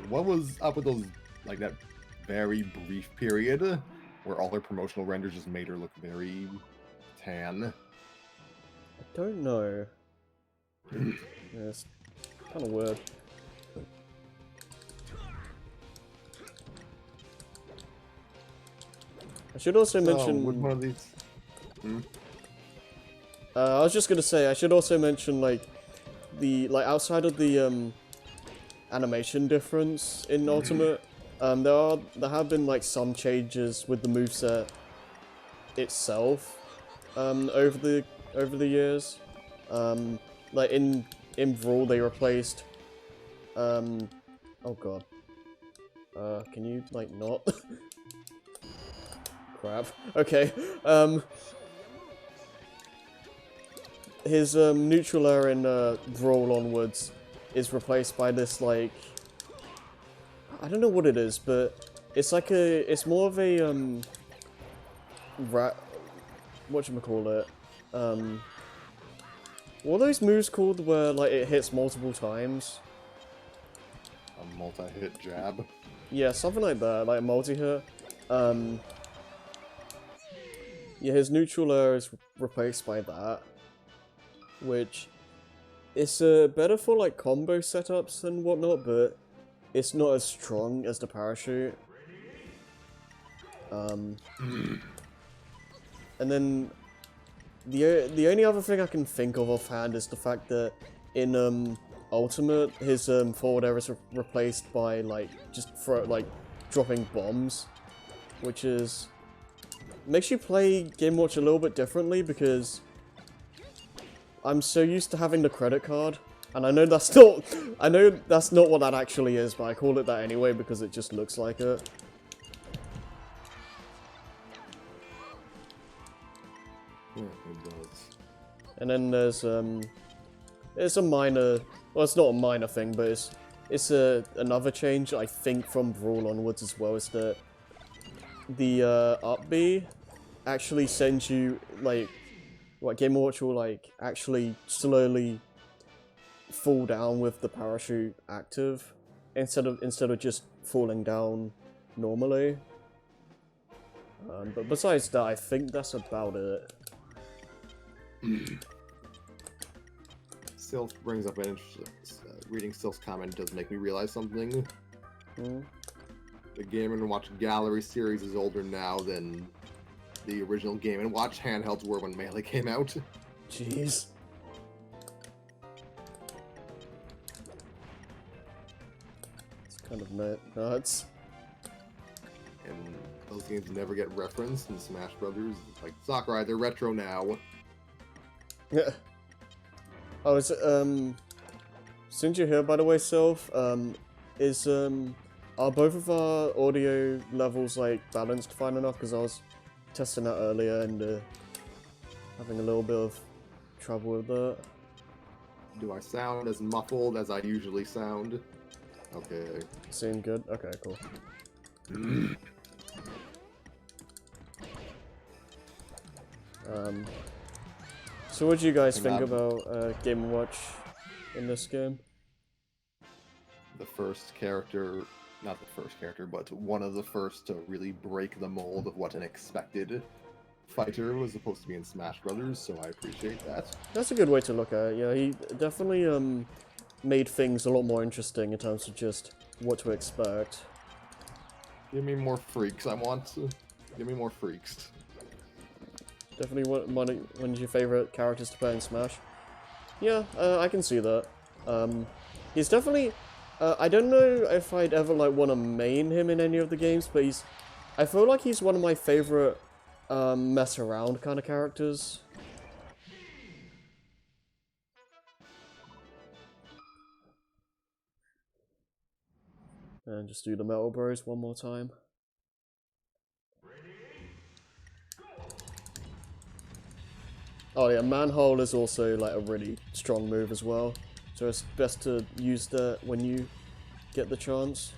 What was up with those, like, that very brief period where all their promotional renders just made her look very tan? I don't know. Yeah, it's kind of weird. I should also mention... Which one of these? I was just gonna say, I should also mention, like, outside of the, animation difference in Ultimate, There have been like some changes with the moveset itself over the years. Like in Brawl they replaced oh god. Can you like not? Crap. Okay. His neutral air in Brawl onwards is replaced by this like, I don't know what it is, but it's like it's more of a whatchamacallit, what are those moves called where like it hits multiple times? A multi-hit jab. Yeah, something like that, like a multi-hit. Yeah, his neutral air is replaced by that, which is better for like combo setups and whatnot, but it's not as strong as the parachute. And then the only other thing I can think of offhand is the fact that in Ultimate, his forward air is replaced by like just dropping bombs, which makes you play Game & Watch a little bit differently because I'm so used to having the credit card, and I know that's not what that actually is, but I call it that anyway because it just looks like it. Yeah, it does. And then there's a minor, well, it's not a minor thing, but it's another change I think from Brawl onwards as well, is that the up B actually sends you like, what, Game & Watch will like actually slowly fall down with the parachute active instead of just falling down normally. But besides that, I think that's about it. Sylph brings up an interesting. Reading Sylph's comment does make me realize something. The Game & Watch Gallery series is older now than the original Game & Watch handhelds were when Melee came out. Jeez. It's kind of nuts. And those games never get referenced in Smash Brothers. Like, Sakurai, they're retro now. Yeah. Oh, since you're here, by the way, Sylph, are both of our audio levels, like, balanced fine enough? Because I was testing that earlier and having a little bit of trouble with that. Do I sound as muffled as I usually sound? Okay. Seem good? Okay, cool. So what do you guys think about Game & Watch in this game? The first character, not the first character, but one of the first to really break the mold of what an expected fighter was supposed to be in Smash Brothers, so I appreciate that. That's a good way to look at it, yeah. He definitely made things a lot more interesting in terms of just what to expect. Give me more freaks, give me more freaks. Definitely one of your favorite characters to play in Smash. Yeah, I can see that. He's definitely... I don't know if I'd ever like want to main him in any of the games, but I feel like he's one of my favorite mess around kind of characters. And just do the Metal Bros one more time. Oh yeah, Manhole is also like a really strong move as well, so it's best to use that when you get the chance.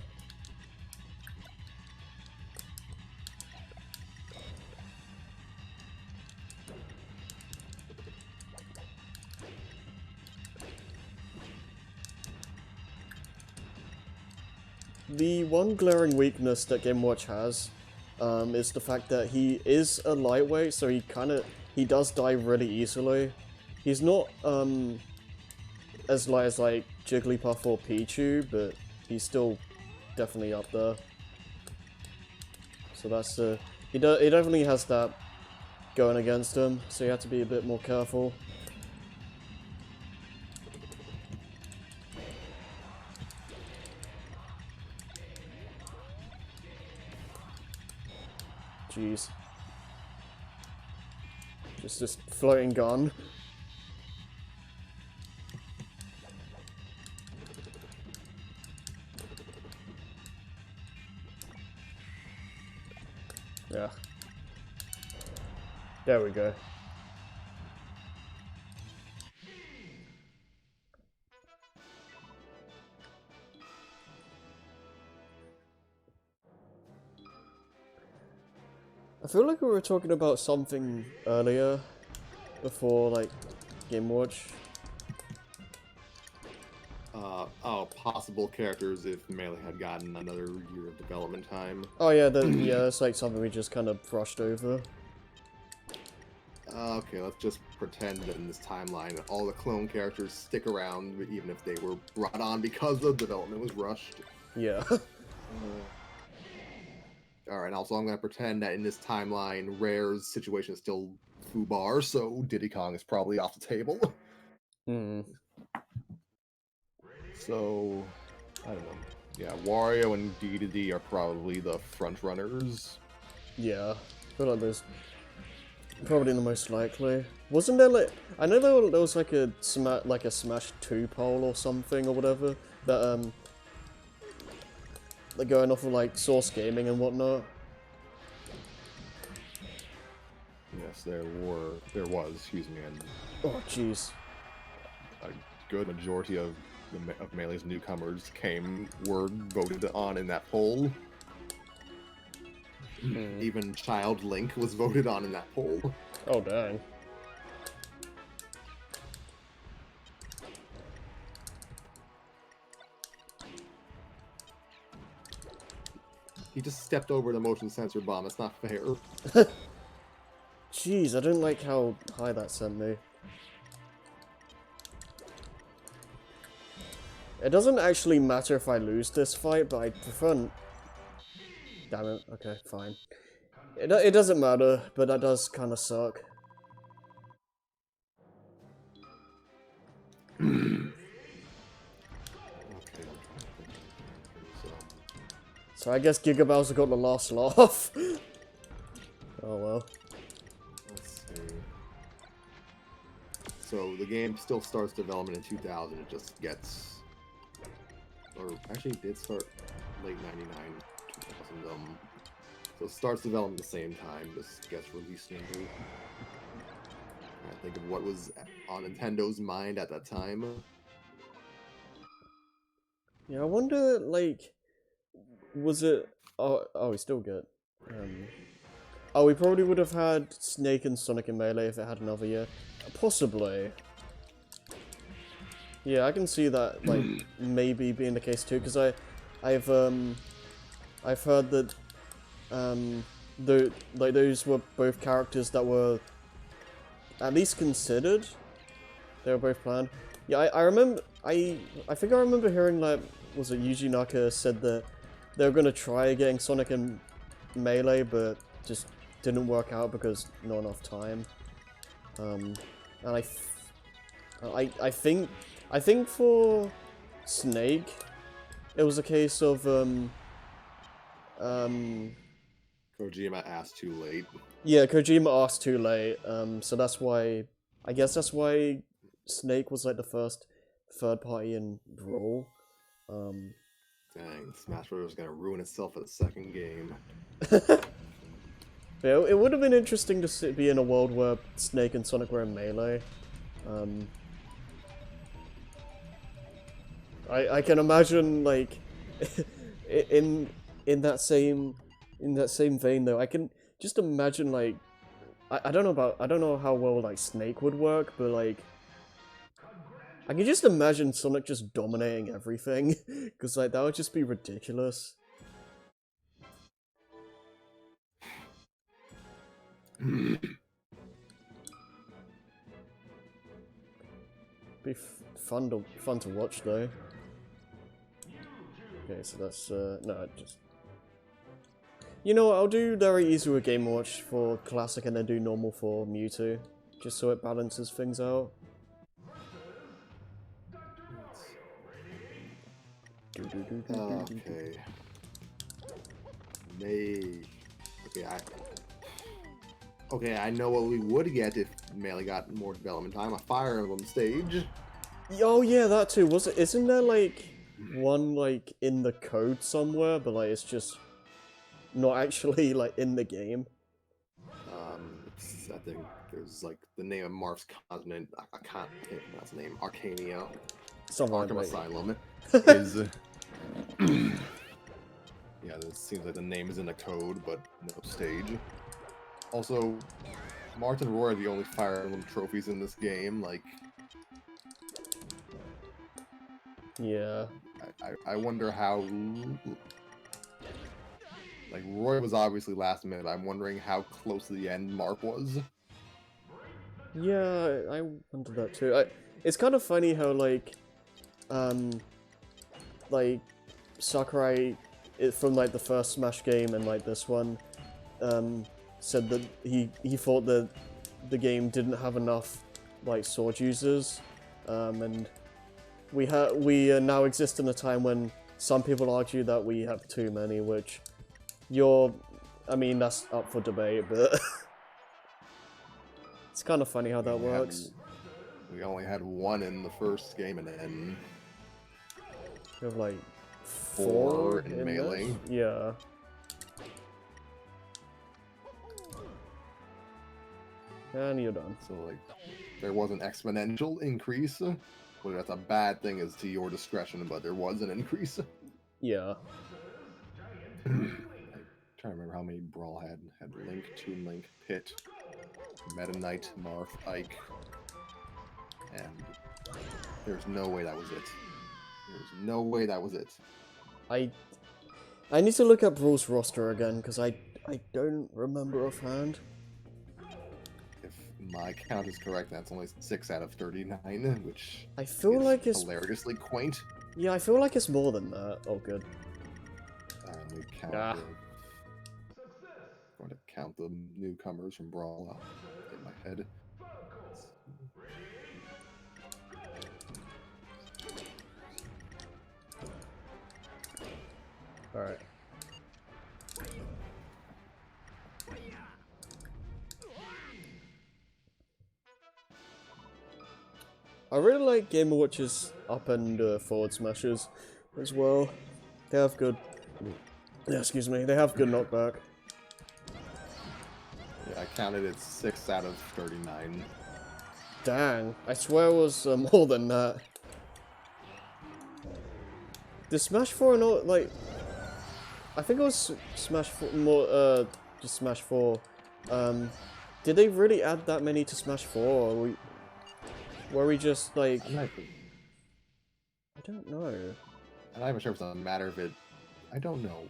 The one glaring weakness that Game & Watch has is the fact that he is a lightweight, so he does die really easily. He's not as light as like Jigglypuff or Pichu, but he's still definitely up there. So that's he definitely has that going against him, so you have to be a bit more careful. jeez. Just this floating gun. Yeah. There we go. I feel like we were talking about something earlier, before, like, Game Watch. Possible characters if Melee had gotten another year of development time. Oh yeah, yeah, that's like something we just kind of brushed over. Okay, let's just pretend that in this timeline, all the clone characters stick around, even if they were brought on because the development was rushed. Yeah. Alright, also I'm going to pretend that in this timeline, Rare's situation is still foobar, so Diddy Kong is probably off the table. Hmm. So, I don't know. Yeah, Wario and Dedede are probably the front runners. Yeah. I feel like there's probably the most likely. Wasn't there like I know there was like a Smash 2 poll or something or whatever that they're going off of like Source Gaming and whatnot. Yes, there was, excuse me, and Oh jeez. a good majority of Melee's newcomers were voted on in that poll. Even Child Link was voted on in that poll. Oh dang. He just stepped over the motion sensor bomb. It's not fair. Jeez, I don't like how high that sent me. It doesn't actually matter if I lose this fight, but I prefer... Damn it, okay, fine. It doesn't matter, but that does kind of suck. So I guess Giga Bowser got the last laugh. Oh well. Let's see. So the game still starts development in 2000. It just gets, or actually it did start late 99, 2000. So it starts development at the same time. Just gets released in. I think of what was on Nintendo's mind at that time. Yeah, I wonder, like, was it... Oh, we still good. Oh, we probably would have had Snake and Sonic in Melee if it had another year. Possibly. Yeah, I can see that, like, maybe being the case too, because I've heard that, those were both characters that were at least considered. They were both planned. Yeah, I remember, I think I remember hearing, like, was it Yuji Naka said that they were going to try getting Sonic in Melee, but just didn't work out because not enough time. And I think for Snake, it was a case of Kojima asked too late. yeah, Kojima asked too late. So that's why I guess that's why Snake was like the first third party in Brawl. Dang, Smash Bros. Was gonna ruin itself for the second game. Yeah, it would have been interesting to be in a world where Snake and Sonic were in Melee. I can imagine, like, in that same vein though, I can just imagine, like, I don't know how well like Snake would work, but like I can just imagine Sonic just dominating everything, because like that would just be ridiculous. Be fun to watch though. Okay, so that's no, just you know what, I'll do very easy with Game Watch for Classic and then do normal for Mewtwo, just so it balances things out. Okay. Okay, Okay, I know what we would get if Melee got more development time. A Fire Emblem stage. Oh yeah, that too. Was it? Isn't there like one like in the code somewhere, but like it's just not actually like in the game? I think there's like the name of Marth's continent. I can't pronounce the name. Arcania. Something like Arkham that. Asylum is. Yeah, this seems like the name is in the code, but no stage. Also, Marth and Roy are the only Fire Emblem trophies in this game. Like, Yeah. I wonder how. Like, Roy was obviously last minute. I'm wondering how close to the end Marth was. Yeah, I wonder that too. It's kind of funny how um, like Sakurai, from like the first Smash game and like this one, said that he thought that the game didn't have enough like sword users, and we now exist in a time when some people argue that we have too many, which I mean that's up for debate, but it's kind of funny how that works. We only had one in the first game, and then You have like four in Melee. this? Yeah. And you're done. So like, there was an exponential increase. Whether that's a bad thing is to your discretion, but there was an increase. Yeah. I'm trying to remember how many Brawl had Link, Toon Link, Pit, Meta Knight, Marth, Ike, and there's no way that was it. There's no way that was it. I need to look up Brawl's roster again because I don't remember offhand. If my count is correct, that's only 6 out of 39, which I feel like it's hilariously quaint. Yeah, I feel like it's more than that. Oh, good. We count going to count the newcomers from Brawl in my head. All right. I really like Game & Watch's up and forward smashes as well. They have good. Yeah, excuse me. They have good knockback. Yeah, I counted it 6 out of 39. Dang, I swear it was more than that. Did Smash 4 not like? I think it was Smash 4 more. Just Smash 4. Did they really add that many to Smash 4, or were we just like? I don't know. I'm not even sure if it's a matter of it. I don't know.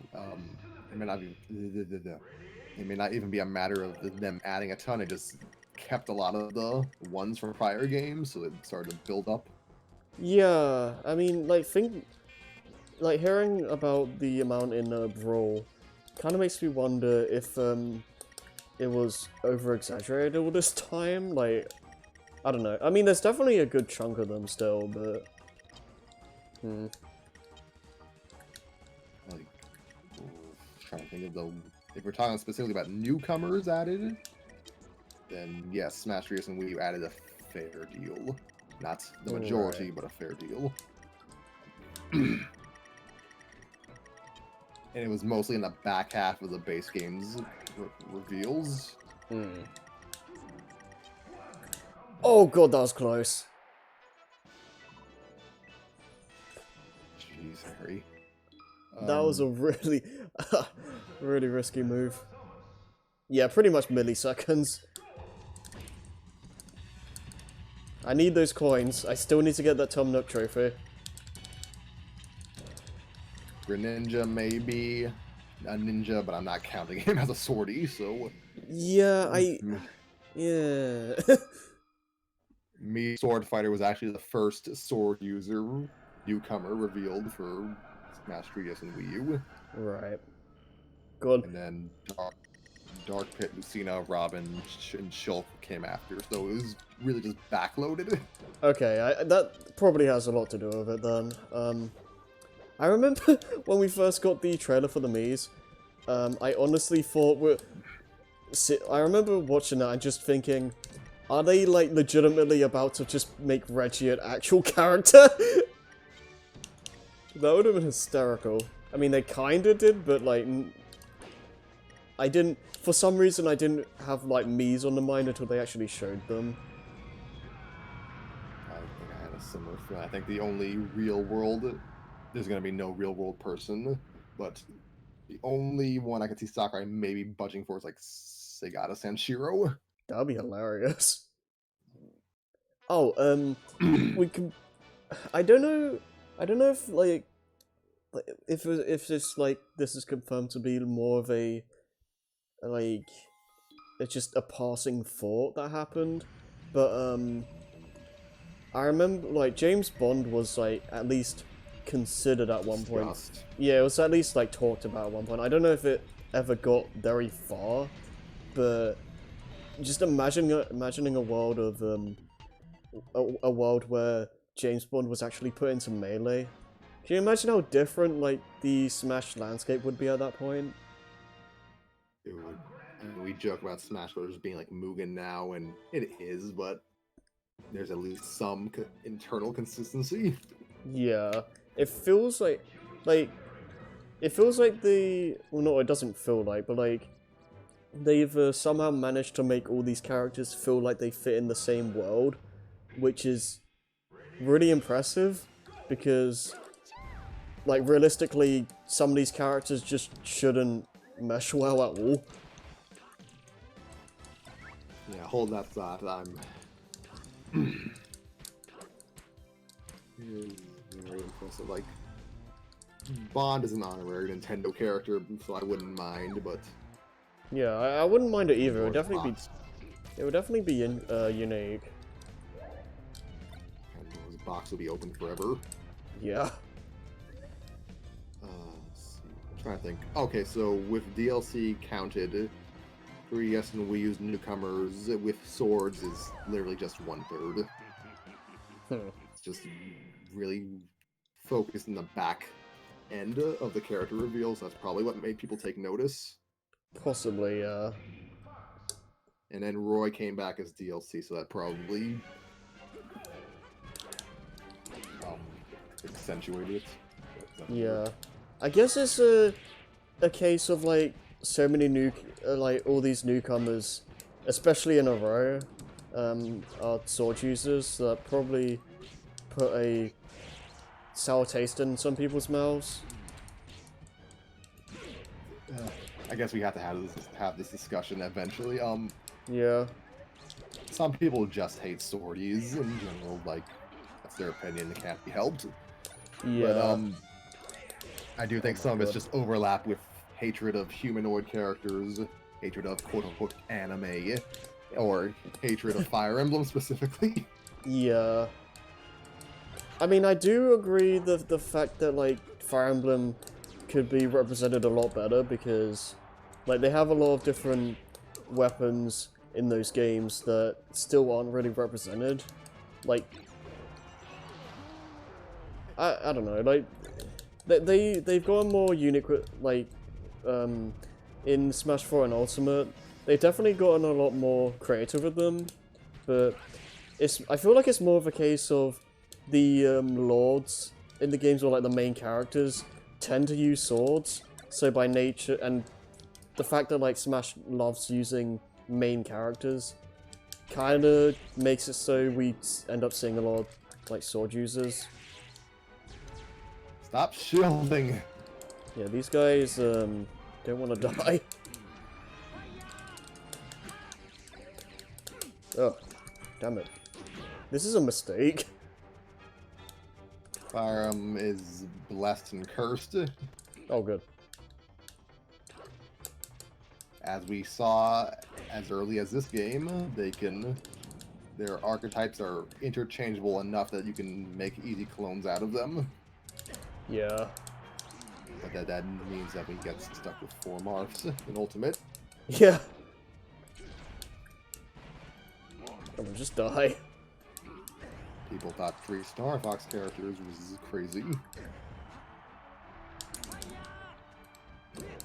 It may not be. It may not even be a matter of them adding a ton. It just kept a lot of the ones from prior games, so it started to build up. Yeah, I mean, like hearing about the amount in Brawl kind of makes me wonder if it was over exaggerated all this time. Like, I don't know. I mean, there's definitely a good chunk of them still, but Like, trying to think of the. If we're talking specifically about newcomers added, then yes, Smash 3DS and Wii U added a fair deal. Not the majority, but a fair deal. And it was mostly in the back half of the base game's reveals. Oh god, that was close. Jeez, Harry. That was a really, really risky move. Yeah, pretty much milliseconds. I need those coins. I still need to get that Tom Nook trophy. Greninja may be a ninja, but I'm not counting him as a swordie, so... Yeah, yeah. Me, Sword Fighter, was actually the first sword user newcomer revealed for Smash 3DS and Wii U. Right. Good. And then Dark Pit, Lucina, Robin, and Shulk came after, so it was really just backloaded. Okay, that probably has a lot to do with it then. I remember when we first got the trailer for the Mii's, I honestly thought I remember watching that and just thinking, are they like legitimately about to just make Reggie an actual character? That would have been hysterical. I mean, they kinda did, but like, I didn't. For some reason, I didn't have like Mii's on the mind until they actually showed them. I think I had a similar feeling. I think the only real world, there's gonna be no real world person, but the only one I could see Sakurai maybe budging for is like Segata Sanshiro. That'd be hilarious. Oh, we can. I don't know. I don't know if like if it's like this is confirmed to be more of a like it's just a passing thought that happened, but I remember like James Bond was like at least considered at one point. Discussed. Yeah, it was at least like talked about at one point. I don't know if it ever got very far, but just imagining a world of a world where James Bond was actually put into Melee. Can you imagine how different like the Smash landscape would be at that point? It would. I mean, we joke about Smash Bros. Being like Mugen now, and it is, but there's at least some internal consistency. Yeah, it feels like it feels like the well, no, it doesn't feel like, but like they've somehow managed to make all these characters feel like they fit in the same world, which is really impressive because like realistically some of these characters just shouldn't mesh well at all. Yeah, hold that thought. Very impressive. Like, Bond is an honorary Nintendo character, so I wouldn't mind, but Yeah, I wouldn't mind it either. Pandora's It would definitely be unique. Pandora's box will be open forever. Yeah. Let's see. I'm trying to think. Okay, so with DLC counted, 3DS and Wii U's newcomers with swords is literally just 1/3. It's just really focused in the back end of the character reveals. That's probably what made people take notice. Possibly, yeah. And then Roy came back as DLC, so that probably accentuated it. Yeah. I guess it's a case of like so many like all these newcomers, especially in a row, are sword users that probably put a sour taste in some people's mouths. I guess we have to have this discussion eventually. Yeah. Some people just hate swordies in general. Like, that's their opinion. It can't be helped. Yeah. But I do think some of it's just overlap with hatred of humanoid characters, hatred of quote-unquote anime, or hatred of Fire Emblem specifically. Yeah. I mean, I do agree the fact that like Fire Emblem could be represented a lot better because like they have a lot of different weapons in those games that still aren't really represented. Like I don't know, like they've got a more unique like in Smash 4 and Ultimate. They've definitely gotten a lot more creative with them, but I feel like it's more of a case of the lords in the games, or like the main characters, tend to use swords. So by nature, and the fact that like Smash loves using main characters, kind of makes it so we end up seeing a lot of like sword users. Stop shielding. Yeah, these guys don't want to die. Oh, damn it! This is a mistake. Fire Emblem is blessed and cursed. Oh, good. As we saw as early as this game, their archetypes are interchangeable enough that you can make easy clones out of them. Yeah. But that means that we get stuck with 4 morphs in Ultimate. Yeah. I'm gonna just die. People thought 3 Star Fox characters was crazy.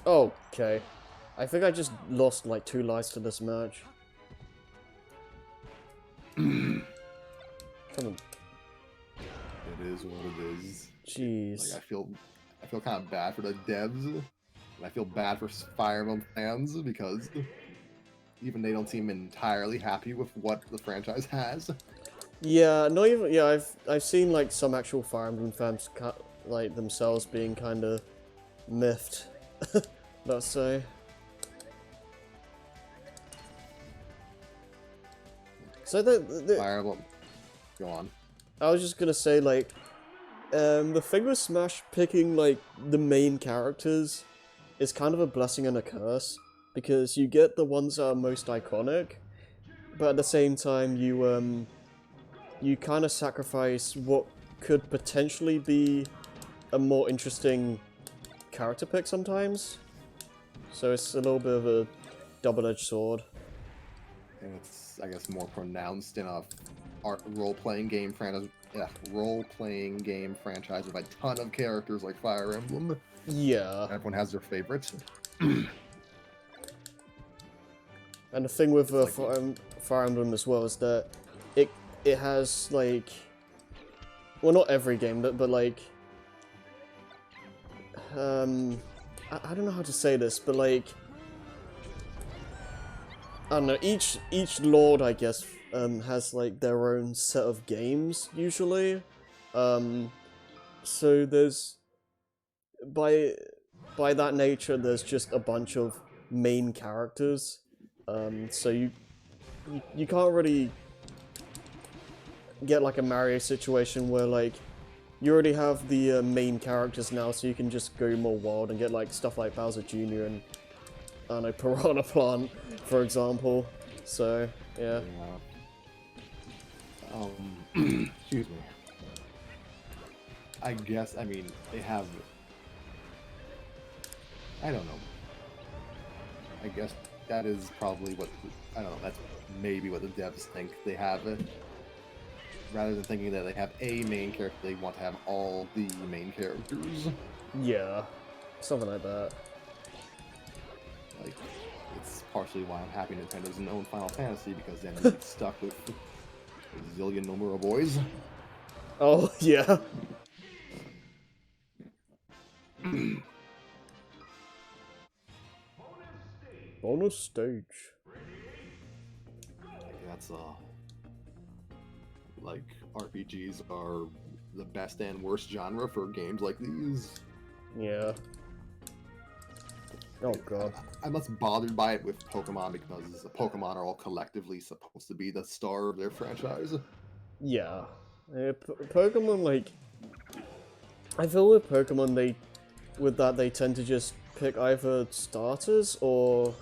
Okay. I think I just lost like 2 lives to this match. Come on. It is what it is. Jeez. Like I feel kind of bad for the devs, and I feel bad for Fire Emblem fans because even they don't seem entirely happy with what the franchise has. Yeah, not even. Yeah, I've seen like some actual Fire Emblem fans like themselves being kind of miffed. Let's say. So the Fire Emblem, go on. I was just gonna say like, the thing with Smash picking like the main characters is kind of a blessing and a curse because you get the ones that are most iconic, but at the same time you kind of sacrifice what could potentially be a more interesting character pick sometimes. So it's a little bit of a double-edged sword. And it's, I guess, more pronounced in a role-playing game franchise. Yeah, role-playing game franchise with a ton of characters like Fire Emblem. Yeah. Everyone has their favorites. And the thing with Like Fire Emblem as well is that it has like, well, not every game, but like, I don't know how to say this, but like, I don't know, each lord, I guess, has like their own set of games usually. So there's by that nature, there's just a bunch of main characters. So you can't really get like a Mario situation where like you already have the main characters now, so you can just go more wild and get like stuff like Bowser Jr. and I don't know, Piranha Plant, for example. So yeah. Excuse me. I guess, I mean, they have, I don't know. I guess that is probably what, I don't know, that's maybe what the devs think they have. Rather than thinking that they have a main character, they want to have all the main characters. Yeah, something like that. Like, it's partially why I'm happy Nintendo doesn't own Final Fantasy, because then you get stuck with a zillion number of boys. Oh, yeah. Bonus stage. That's like RPGs are the best and worst genre for games like these. Yeah. Oh god. I'm less bothered by it with Pokemon because the Pokemon are all collectively supposed to be the star of their franchise. Yeah. Pokemon, like, I feel with Pokemon, they tend to just pick either starters or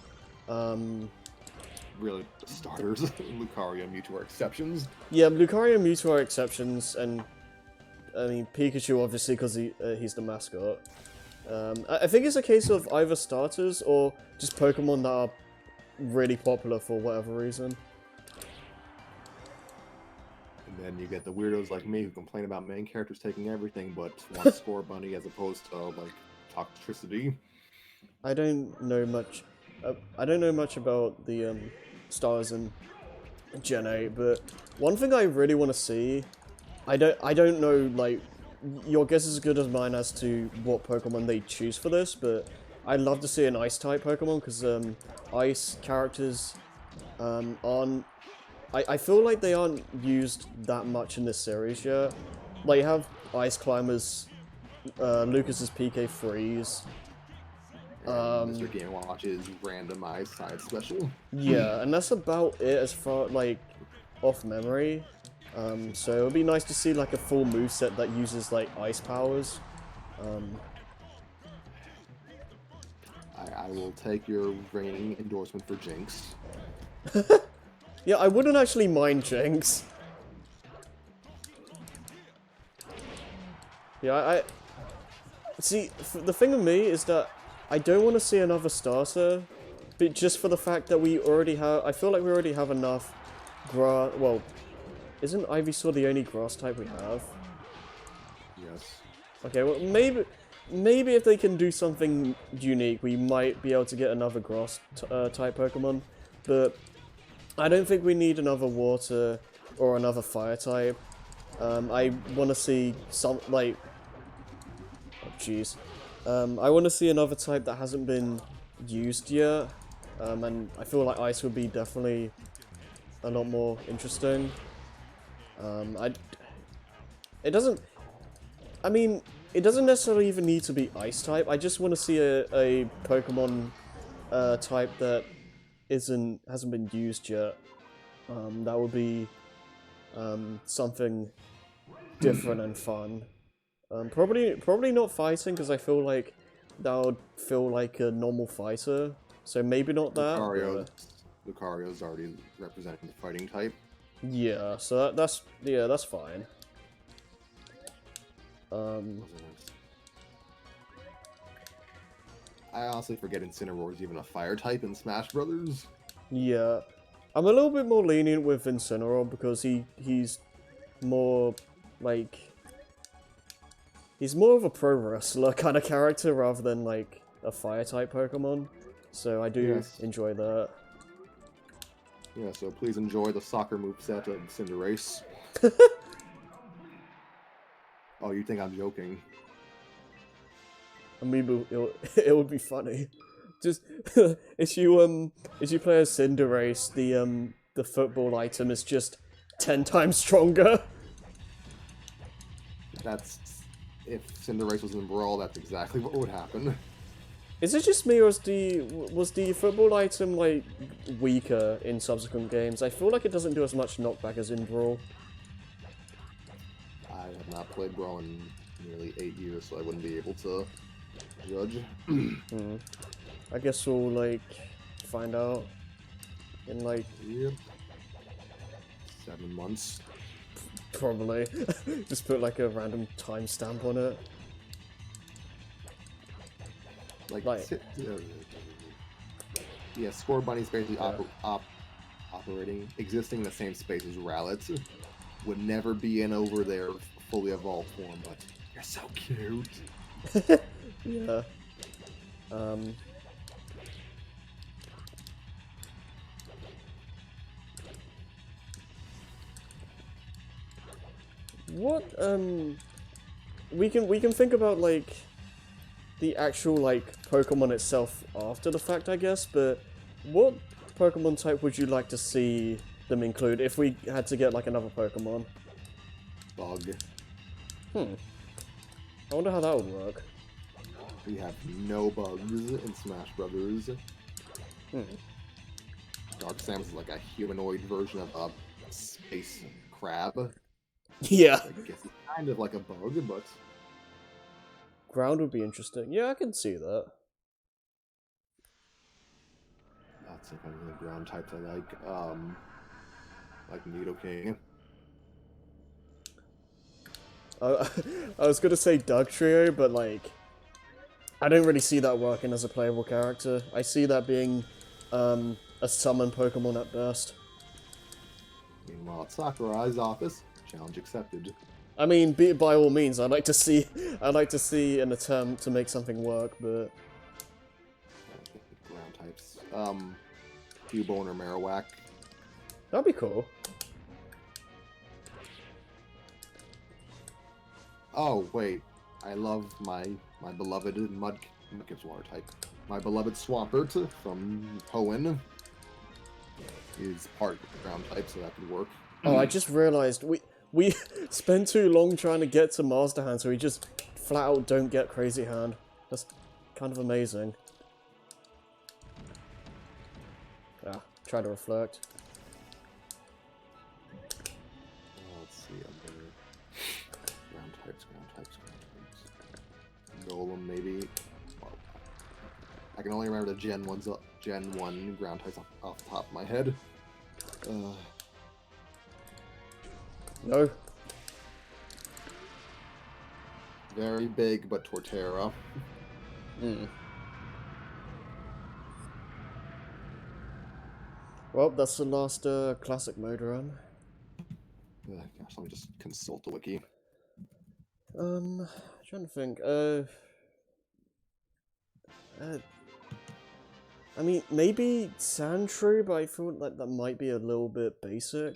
Really, starters. Lucario and Mewtwo are exceptions. yeah, Lucario and Mewtwo are exceptions, and I mean Pikachu obviously because he's the mascot. I think it's a case of either starters or just Pokemon that are really popular for whatever reason. And then you get the weirdos like me who complain about main characters taking everything but want Score Bunny as opposed to like Toxtricity. I don't know much. I don't know much about the stars in Gen 8, but one thing I really want to see, I don't know, like, your guess is as good as mine as to what Pokemon they choose for this, but I'd love to see an Ice-type Pokemon, because Ice characters aren't... I feel like they aren't used that much in this series yet. Like, you have Ice Climbers, Lucas's PK Freeze... Mr. Game Watch's randomized side special. Yeah, and that's about it as far, like, off memory. So it would be nice to see, like, a full moveset that uses, like, ice powers. I will take your ringing endorsement for Jinx. Yeah, I wouldn't actually mind Jinx. Yeah, I... See, the thing with me is that I don't want to see another starter, but just for the fact that we already have... I feel like we already have enough grass... Well, isn't Ivysaur the only grass type we have? Yes. Okay, well, maybe... maybe if they can do something unique, we might be able to get another grass type Pokemon, but I don't think we need another water or another fire type. I want to see some, like, oh jeez. I want to see another type that hasn't been used yet, and I feel like ice would be definitely a lot more interesting. It doesn't, I mean, it doesn't necessarily even need to be ice type. I just want to see a Pokemon type that hasn't been used yet. That would be something different and fun. Probably not fighting, because I feel like that would feel like a normal fighter. So maybe not that. Lucario's already representing the fighting type. Yeah, so that's fine. I honestly forget Incineroar is even a fire type in Smash Brothers. Yeah, I'm a little bit more lenient with Incineroar because he's more like he's more of a pro wrestler kind of character rather than like a fire type Pokemon. So I do enjoy that. Yeah, so please enjoy the soccer moveset of Cinderace. Oh, you think I'm joking? I mean, it would be funny. Just if you play as Cinderace, the football item is just 10 times stronger. That's if Cinderace was in Brawl, that's exactly what would happen. Is it just me, or was the football item like weaker in subsequent games? I feel like it doesn't do as much knockback as in Brawl. I have not played Brawl in nearly 8 years, so I wouldn't be able to judge. I guess we'll like find out in like 7 months. Probably. Just put like a random timestamp on it. Yeah, Score Bunny's basically operating, existing in the same space as Rowlet. Would never be in over their fully evolved form, but you're so cute. Yeah. What we can think about like the actual like Pokemon itself after the fact, I guess, but what Pokemon type would you like to see them include if we had to get like another Pokemon? Bug. I wonder how that would work. We have no bugs in Smash Brothers. Dark Samus is like a humanoid version of a space crab. Yeah. I guess it's kind of like a bug, but Ground would be interesting. Yeah, I can see that. that's like one of the ground types I like Nidoking. I was gonna say Dugtrio, but like, I don't really see that working as a playable character. I see that being a summon Pokemon at best. Meanwhile, at Sakurai's office, challenge accepted. I mean, by all means, I'd like to see an attempt to make something work, but ground types. Cubone or Marowak. that'd be cool. Oh wait, I love my beloved Mudkip's water type. My beloved Swampert from Hoenn is part ground type, so that could work. Oh, I just realized we spent too long trying to get to Master Hand, so we just flat out don't get Crazy Hand. That's kind of amazing. Ah, try to reflect. Let's see other ground types. Golem maybe. Well, I can only remember the Gen 1 ground types off the top of my head. No. Very big, but Torterra. Well, that's the last classic mode run. Gosh, let me just consult the wiki. Trying to think. I mean, maybe Sandshrew, but I feel like that might be a little bit basic.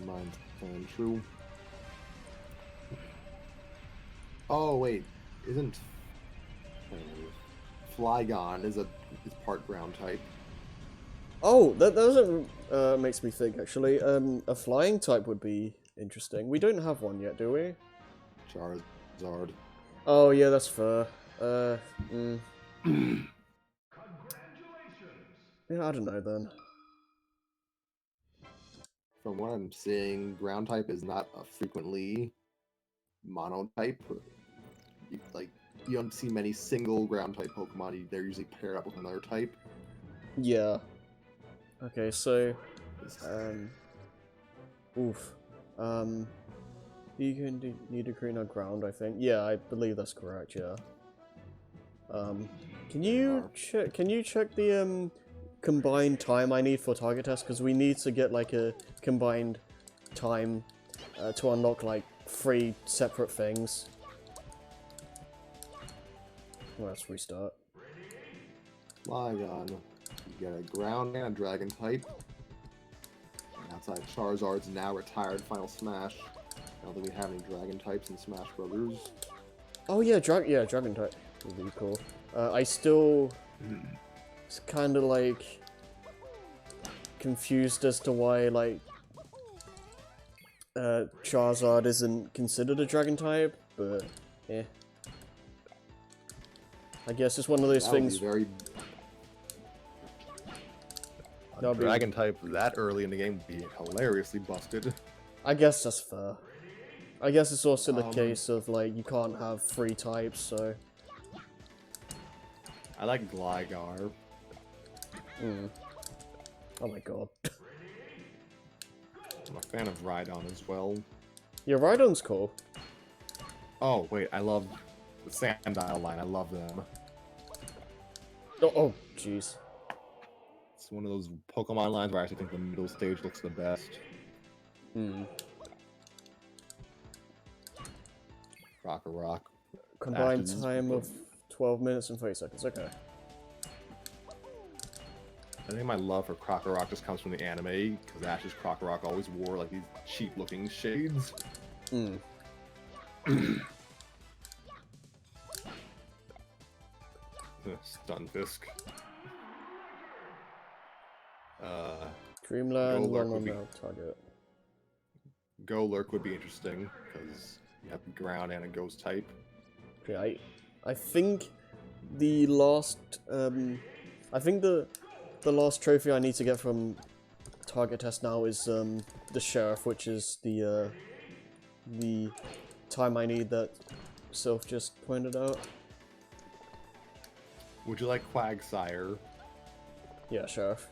Mine's true. Oh wait, isn't Flygon is part ground type? Oh, that doesn't makes me think actually. A flying type would be interesting. We don't have one yet, do we? Charizard. Oh yeah, that's fair. Yeah, I don't know then. From what I'm seeing, ground type is not a frequently monotype. Like, you don't see many single ground type Pokemon. They're usually paired up with another type. Yeah. Okay, so oof. You can need a green on ground, I think. Yeah, I believe that's correct. Yeah. Can you check the combined time I need for target test? Because we need to get like a combined time to unlock like 3 separate things. Well, let's restart. Flygon. You get a ground and a dragon type. And outside Charizard's now retired Final Smash. I don't think we have any dragon types in Smash Brothers. Oh yeah, dragon type would be cool. I still it's kind of like confused as to why like Charizard isn't considered a dragon type, but yeah. I guess it's one of those things. Very dragon type that early in the game would be hilariously busted. I guess that's fair. I guess it's also the case of like you can't have 3 types, so. I like Gligar. Oh my god. I'm a fan of Rhydon as well. Yeah, Rhydon's cool. Oh wait, I love the Sandile line. I love them. Oh, jeez. It's one of those Pokemon lines where I actually think the middle stage looks the best. Rock. Combined time of 12 minutes and 30 seconds. Okay. I think my love for Krokorok just comes from the anime, because Ash's Krokorok always wore like these cheap-looking shades. Stunfisk. Dreamland, long on target. Golurk would be interesting, because you have ground and a ghost type. Okay, I think the last I think the last trophy I need to get from target test now is the sheriff, which is the time I need that Sylph just pointed out. Would you like Quagsire? Yeah, sheriff.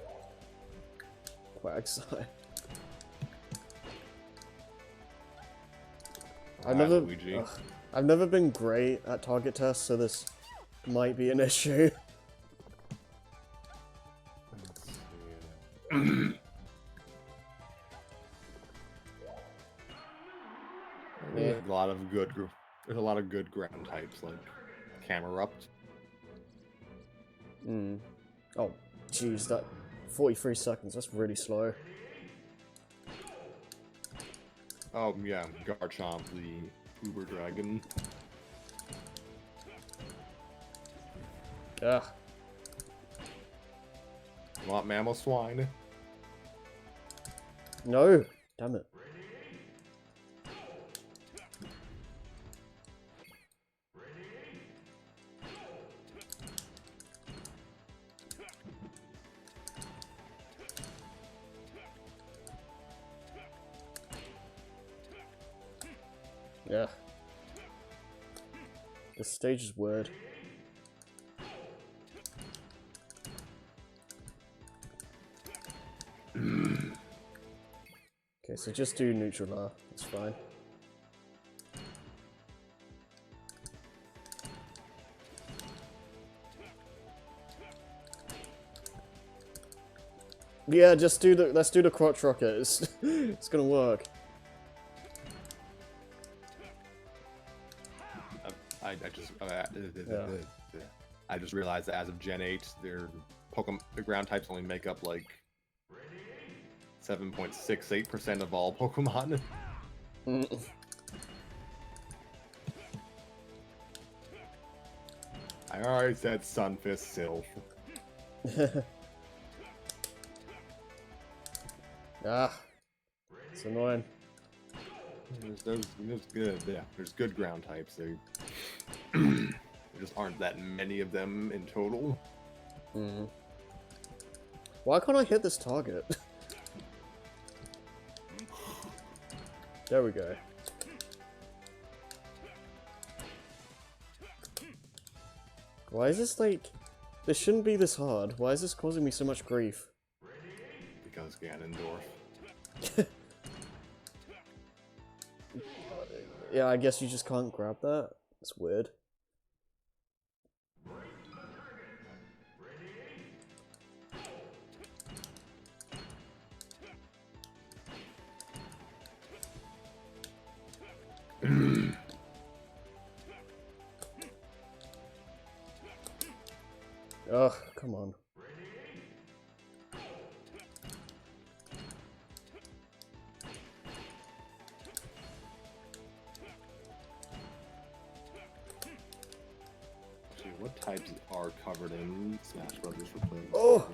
Quagsire. I've never been great at target tests, so this might be an issue. There's a lot of good ground types like Camerupt. Oh, jeez, that 43 seconds. That's really slow. Oh yeah, Garchomp, the Uber Dragon. Ugh. You want Mamoswine? No, damn it. Yeah. This stage is weird. Okay, so just do neutral R. That's fine. Yeah, just do the let's do the crotch rocket. It's gonna work. I just realized that as of Gen 8, their ground types only make up like 7.68% of all Pokemon. I already said Sunfist Sylph. Ah, it's annoying. There's good ground types. There just aren't that many of them in total. Why can't I hit this target? There we go. Why is this like... This shouldn't be this hard. Why is this causing me so much grief? Because Ganondorf. Yeah, I guess you just can't grab that. It's weird. Ugh, come on. What types are covered in Smash Brothers replayable? Oh!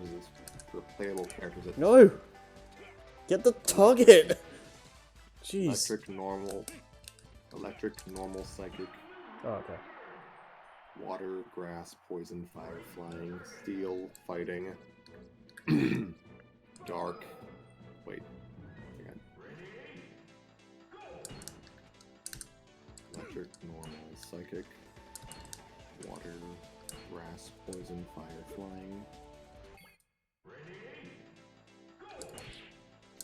Replayable characters that No! Get the target! Jeez. electric, normal, psychic, Oh, okay. water, grass, poison, fire, flying, steel, fighting, dark. Wait. Hang on. Electric, normal, psychic, water, grass, poison, fire, flying,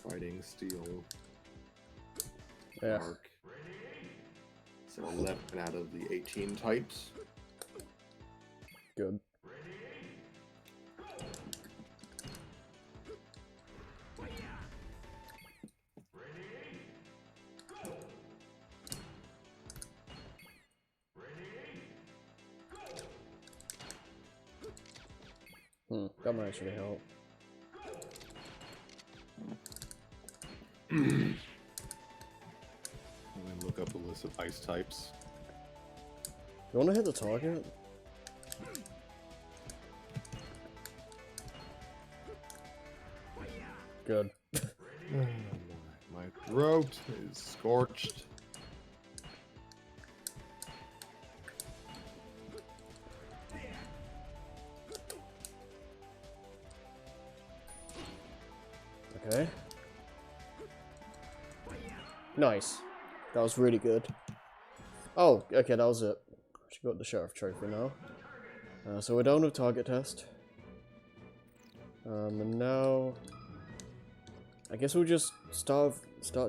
fighting, steel, Yeah. dark. So 11 out of the 18 types. Good. That might actually help. Let me look up a list of ice types. You wanna hit the target? Good. My throat is scorched. Okay. Nice. That was really good. Oh, okay, that was it. She got the Sheriff Trophy now. So we're done with target test. And now... I guess we'll just start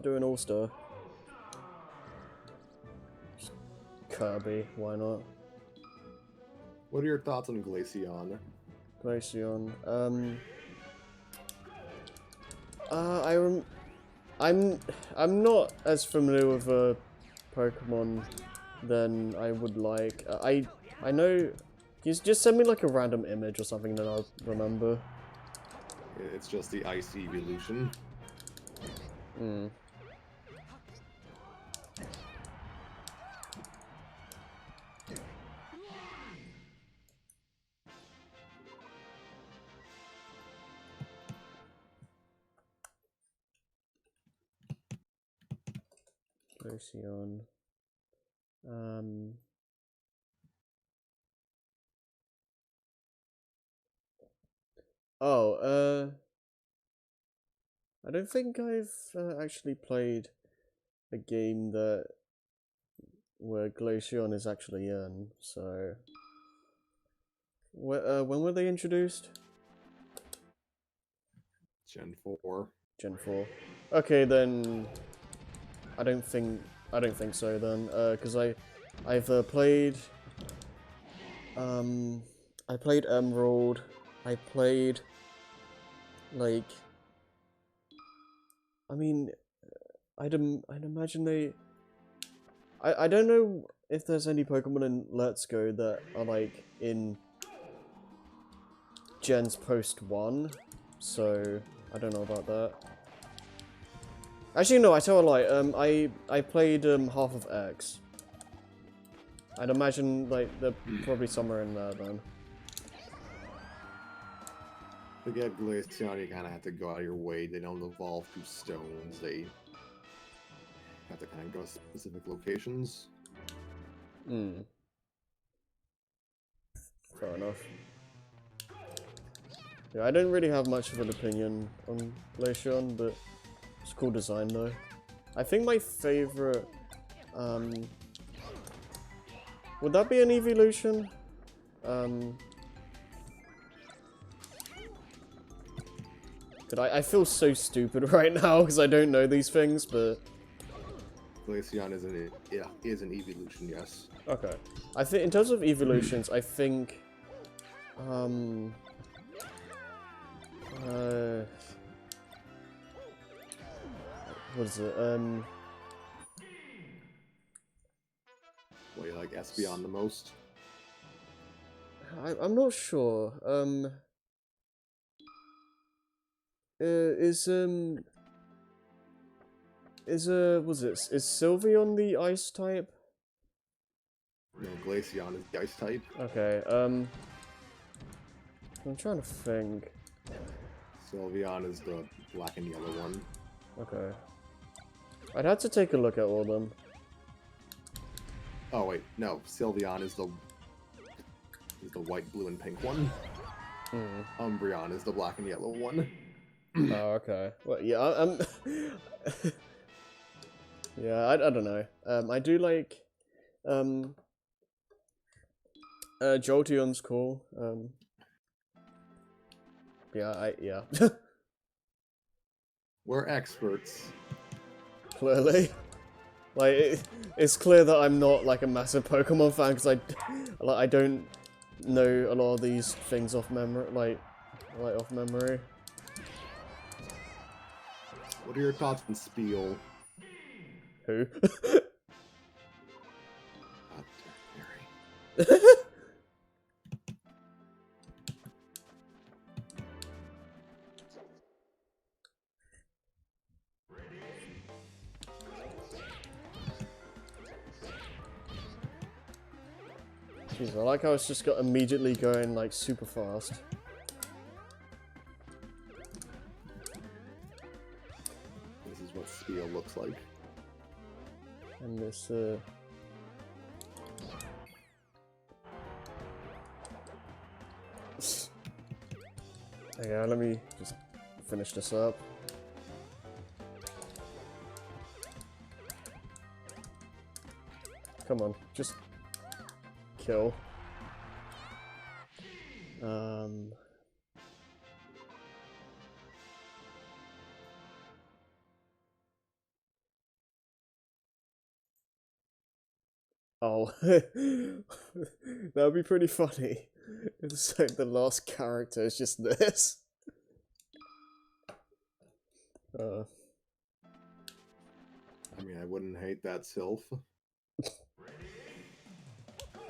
doing All-Star. Kirby, why not? What are your thoughts on Glaceon? Glaceon. I'm not as familiar with Pokemon than I would like. I know. Just send me like a random image or something that I'll remember. It's just the ice evolution. Glaceon. Oh, I don't think I've actually played a game where Glaceon is actually in, so... when were they introduced? Gen 4. Gen 4. Okay, then... I don't think so then, because I've played... I played Emerald, I played... Like... I mean... I'd imagine they... I don't know if there's any Pokemon in Let's Go that are like in Gens post 1, so I don't know about that. Actually, no, I tell a lie. I played half of X. I'd imagine like they're probably somewhere in there then. To get Glaceon, you kind of have to go out of your way. They don't evolve through stones. They have to kind of go to specific locations. Hmm. Fair enough. Yeah, I don't really have much of an opinion on Glaceon, but it's a cool design though. I think my favorite, would that be an evolution? But I feel so stupid right now because I don't know these things, but... Glaceon is an evolution, yes. Okay. I think, in terms of evolutions, I think... what is it? What do you like Espeon the most? I'm not sure. Is Sylveon the ice type? No, Glaceon is the ice type. Okay, I'm trying to think. Sylveon is the black and yellow one. Okay. I'd have to take a look at all of them. Oh wait, no. Sylveon is the white, blue, and pink one. Umbreon is the black and yellow one. Oh, okay. Well, yeah, I'm... yeah, I don't know. I do like... Jolteon's cool. Yeah. We're experts. Clearly. Like, it's clear that I'm not, like, a massive Pokemon fan, because I don't know a lot of these things off memory, off memory. What are your thoughts on Spiel? Who? Jeez, I like how it's just got immediately going, like, super fast. This is what Spiel looks like. And this, yeah, let me just finish this up. Come on, just kill. Oh, that would be pretty funny. It's like the last character is just this. I mean, I wouldn't hate that Sylph.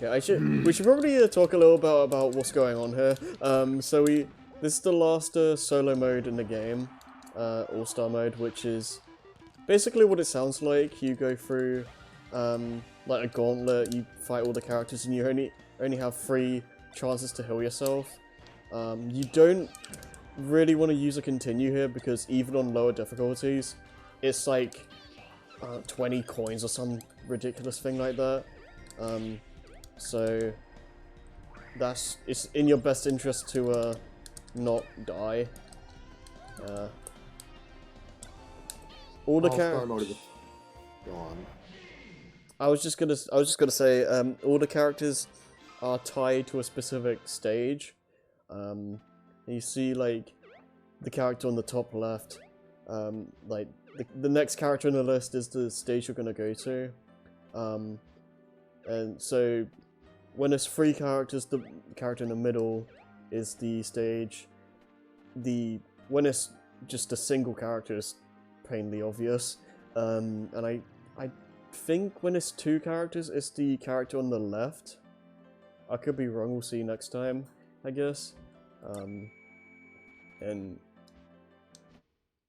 Yeah, we should probably talk a little about what's going on here. So this is the last solo mode in the game, All-Star mode, which is basically what it sounds like. You go through like a gauntlet, you fight all the characters, and you only have 3 chances to heal yourself. You don't really want to use a continue here because even on lower difficulties, it's like 20 coins or some ridiculous thing like that. So it's in your best interest to not die. All the characters. Go on. I was just gonna say all the characters are tied to a specific stage. You see like the character on the top left. Like the next character on the list is the stage you're gonna go to. And so when there's 3 characters, the character in the middle is the stage. When it's just a single character, it's plainly obvious. And think when it's 2 characters, it's the character on the left. I could be wrong, we'll see next time, I guess. And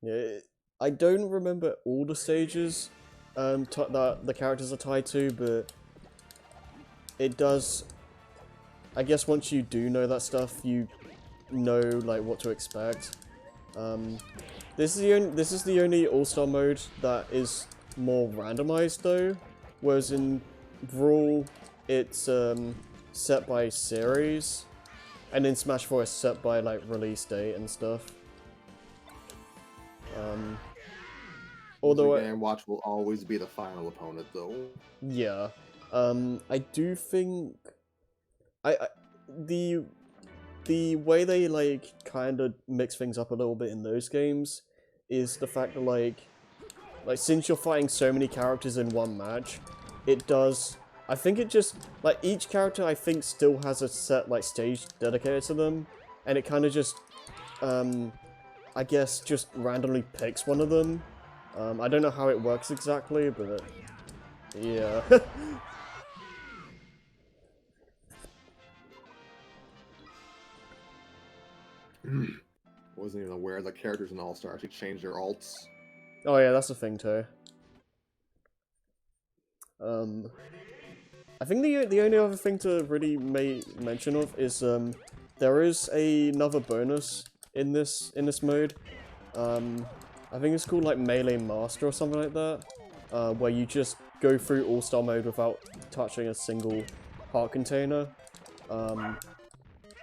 yeah, I don't remember all the stages that the characters are tied to, but it does. I guess once you do know that stuff, you know like what to expect. This is the only All-Star mode that is more randomized though, whereas in Brawl it's set by series, and in Smash 4 it's set by like release date and stuff. Although Game Watch will always be the final opponent, though. Yeah, I do think the way they like kind of mix things up a little bit in those games is the fact that like since you're fighting so many characters in one match, it does. I think it just like each character I think still has a set like stage dedicated to them, and it kind of just I guess just randomly picks one of them. I don't know how it works exactly, but yeah. Wasn't even aware the characters in All-Star actually changed their alts. Oh yeah, that's a thing too. I think the only other thing to really make mention of is there is another bonus in this mode. I think it's called like Melee Master or something like that, where you just go through All-Star mode without touching a single heart container.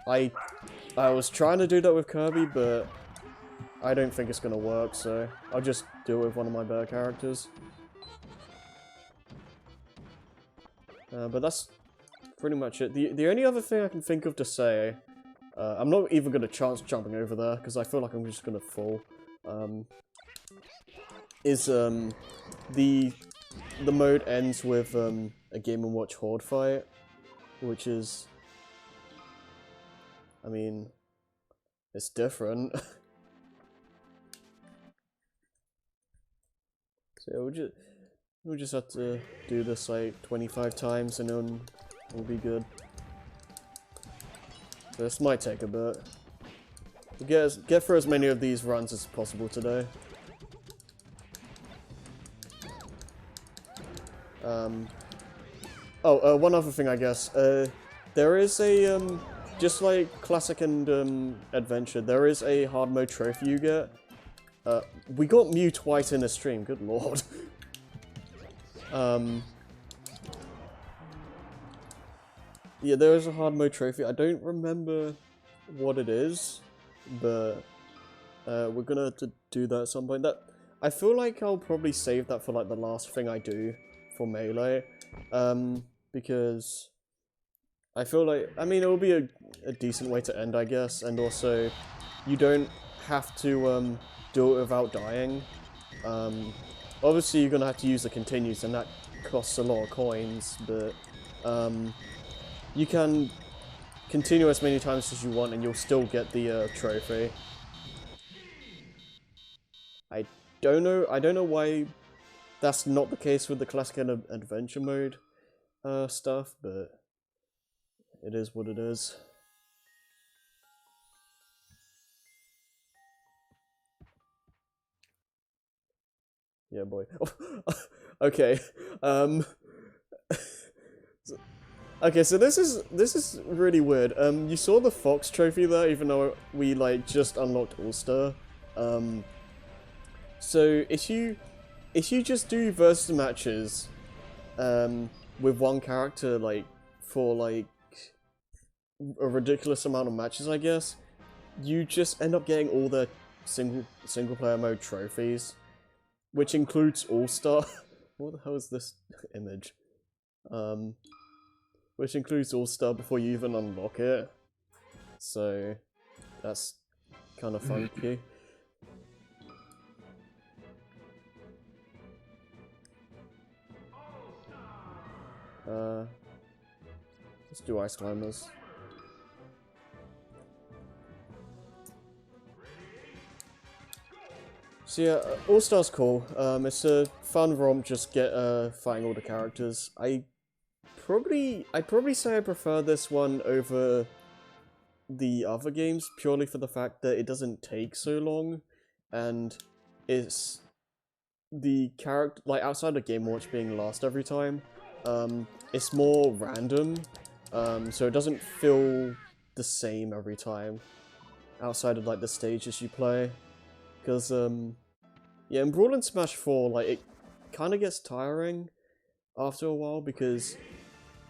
I was trying to do that with Kirby, but I don't think it's gonna work, so I'll just do it with one of my better characters. But that's pretty much it. The only other thing I can think of to say, I'm not even gonna chance jumping over there because I feel like I'm just gonna fall. Is the mode ends with a Game & Watch Horde fight, which is, I mean, it's different. So we'll just have to do this like 25 times and then we'll be good. This might take a bit. We'll get through as many of these runs as possible today. One other thing, I guess. There is a, just like Classic and Adventure, there is a hard mode trophy you get. We got Mew twice in a stream, good lord. Yeah, there is a hard mode trophy. I don't remember what it is, but we're gonna have to do that at some point. I feel like I'll probably save that for like the last thing I do for Melee, because I feel like, I mean, it'll be a decent way to end, I guess, and also you don't have to do it without dying. Obviously you're gonna have to use the continues, and that costs a lot of coins, but you can continue as many times as you want and you'll still get the trophy. I don't know why that's not the case with the Classic and Adventure mode stuff, but it is what it is. Yeah, boy. Okay. Okay, so this is really weird. You saw the Fox trophy there, even though we like just unlocked All-Star. So if you just do versus matches, with one character like for like a ridiculous amount of matches, I guess, you just end up getting all the single player mode trophies, which includes All-Star. What the hell is this image? Which includes All-Star before you even unlock it. So that's kind of funky. Let's do Ice Climbers. So yeah, All Stars cool. It's a fun romp. Just get fighting all the characters. I'd probably say I prefer this one over the other games purely for the fact that it doesn't take so long, and it's the character, like outside of Game Watch being lost every time, it's more random, so it doesn't feel the same every time outside of like the stages you play, because yeah, in Brawl and Smash 4, like it kind of gets tiring after a while because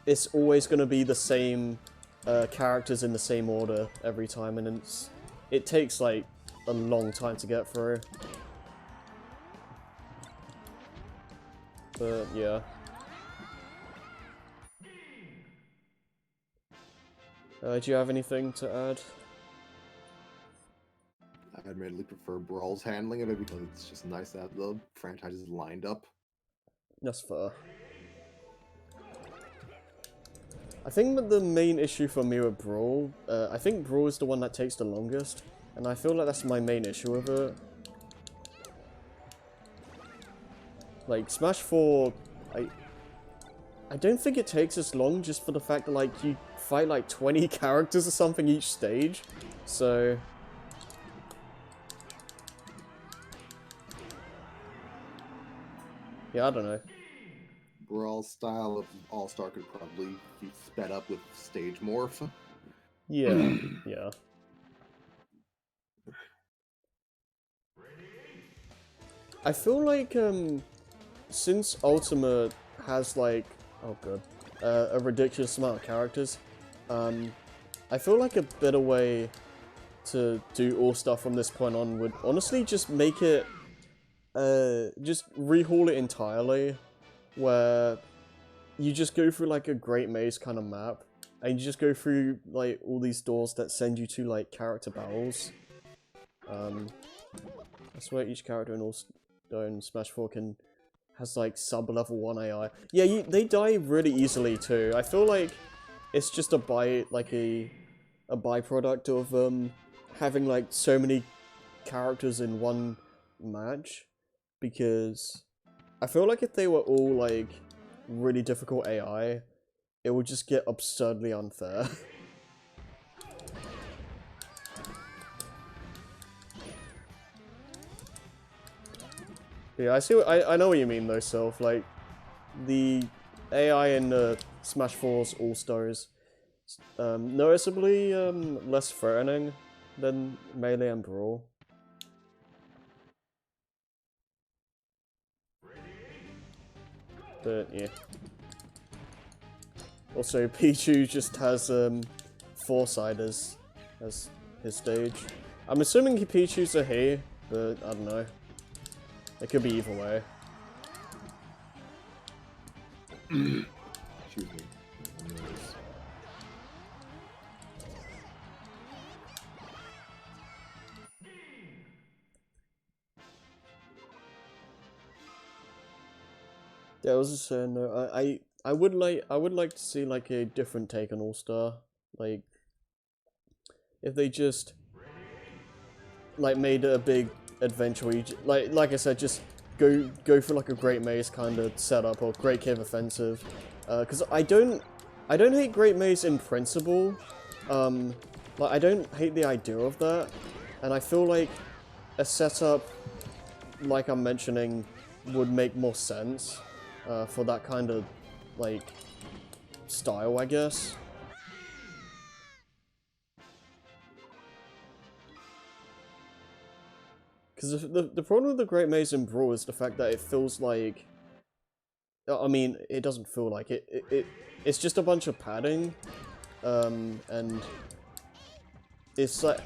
it's always going to be the same characters in the same order every time, and it takes like a long time to get through. But yeah. Do you have anything to add? I admittedly prefer Brawl's handling of it because it's just nice to have the franchises lined up. That's fair. I think that the main issue for me with Brawl, I think Brawl is the one that takes the longest, and I feel like that's my main issue with it. Like, Smash 4, I don't think it takes as long just for the fact that, like, you fight, like, 20 characters or something each stage, so... yeah, I don't know. Brawl's style of All-Star could probably be sped up with stage morph. Yeah, yeah. I feel like, since Ultimate has, like, oh god, a ridiculous amount of characters, I feel like a better way to do All-Star from this point on would honestly just make it, just rehaul it entirely, where you just go through, like, a Great Maze kind of map, and you just go through, like, all these doors that send you to, like, character battles. I swear each character in Smash 4 has like sub-level 1 AI. Yeah, they die really easily too. I feel like it's just a byproduct of having like so many characters in one match, because I feel like if they were all like really difficult AI, it would just get absurdly unfair. Yeah, I know what you mean though, Sylph. Like, the AI in Smash 4's All-Stars noticeably less threatening than Melee and Brawl. But yeah. Also, Pichu just has Foresight as his stage. I'm assuming Pichu's a he, but I don't know. It could be either way. Excuse me. Yeah, I was just saying though, I would like to see like a different take on All-Star. Like, if they just like made it a big adventure where you like I said, just go for like a Great Maze kind of setup or Great Cave Offensive. Because I don't hate Great Maze in principle. Like, I don't hate the idea of that, and I feel like a setup like I'm mentioning would make more sense for that kind of like style, I guess. Because the problem with the Great Maze in Brawl is the fact that it feels like... I mean, it doesn't feel like it. It's just a bunch of padding. And... it's like...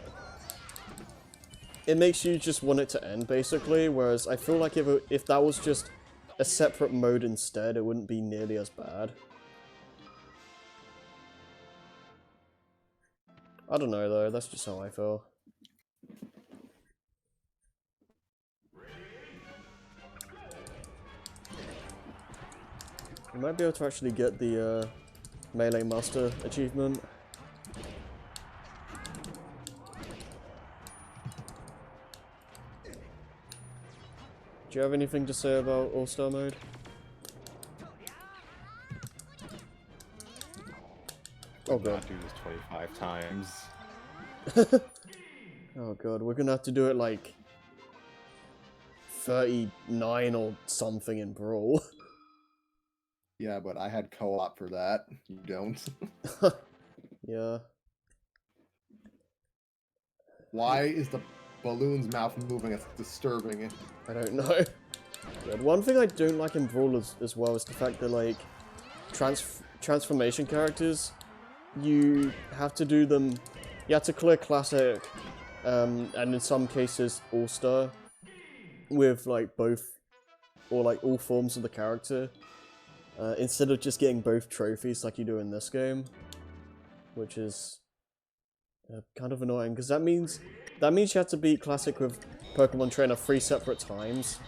it makes you just want it to end, basically. Whereas I feel like if that was just a separate mode instead, it wouldn't be nearly as bad. I don't know, though. That's just how I feel. You might be able to actually get the Melee Master achievement. Do you have anything to say about All-Star mode? Oh god. Not do this 25 times. Oh god, we're gonna have to do it like 39 or something in Brawl. Yeah, but I had co-op for that. You don't. Yeah. Why is the balloon's mouth moving? It's disturbing. I don't know. But one thing I don't like in Brawl as well is the fact that, like, transformation characters, you have to do them, you have to clear Classic, and in some cases All-Star, with, like, both, or, like, all forms of the character, instead of just getting both trophies like you do in this game, which is kind of annoying, because that means you have to beat Classic with Pokemon Trainer 3 separate times.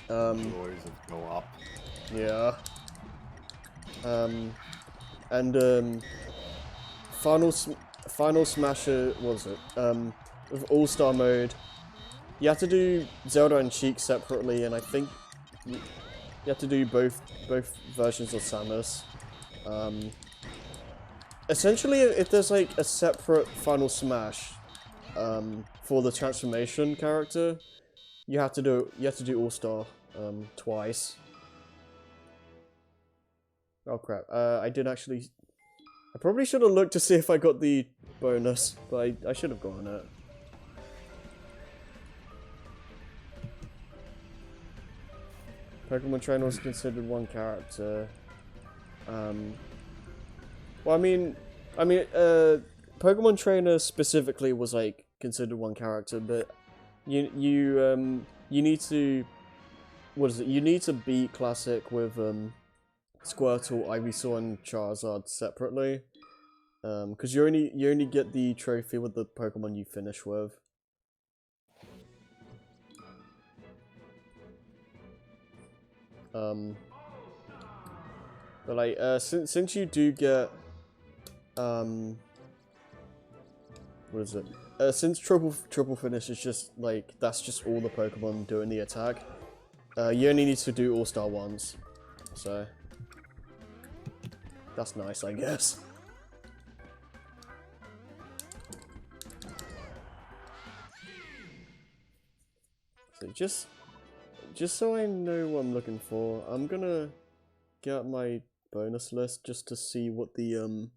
Joys of co-op. Yeah. And Final Smasher, what was it? With All-Star mode, you have to do Zelda and Sheik separately, and I think you have to do both versions of Samus. Essentially, if there's like a separate Final Smash for the transformation character, you have to do All-Star twice. Oh crap! I probably should have looked to see if I got the bonus, but I should have gotten it. Pokemon Trainer was considered one character. Well, I mean, Pokemon Trainer specifically was like considered one character, but you need to, what is it? You need to beat Classic with Squirtle, Ivysaur, and Charizard separately, because you only get the trophy with the Pokemon you finish with. But like, since you do get, what is it? Since triple finish is just like, that's just all the Pokemon doing the attack. You only need to do All-Star once, so that's nice, I guess. So just so I know what I'm looking for, I'm gonna get out my bonus list just to see what the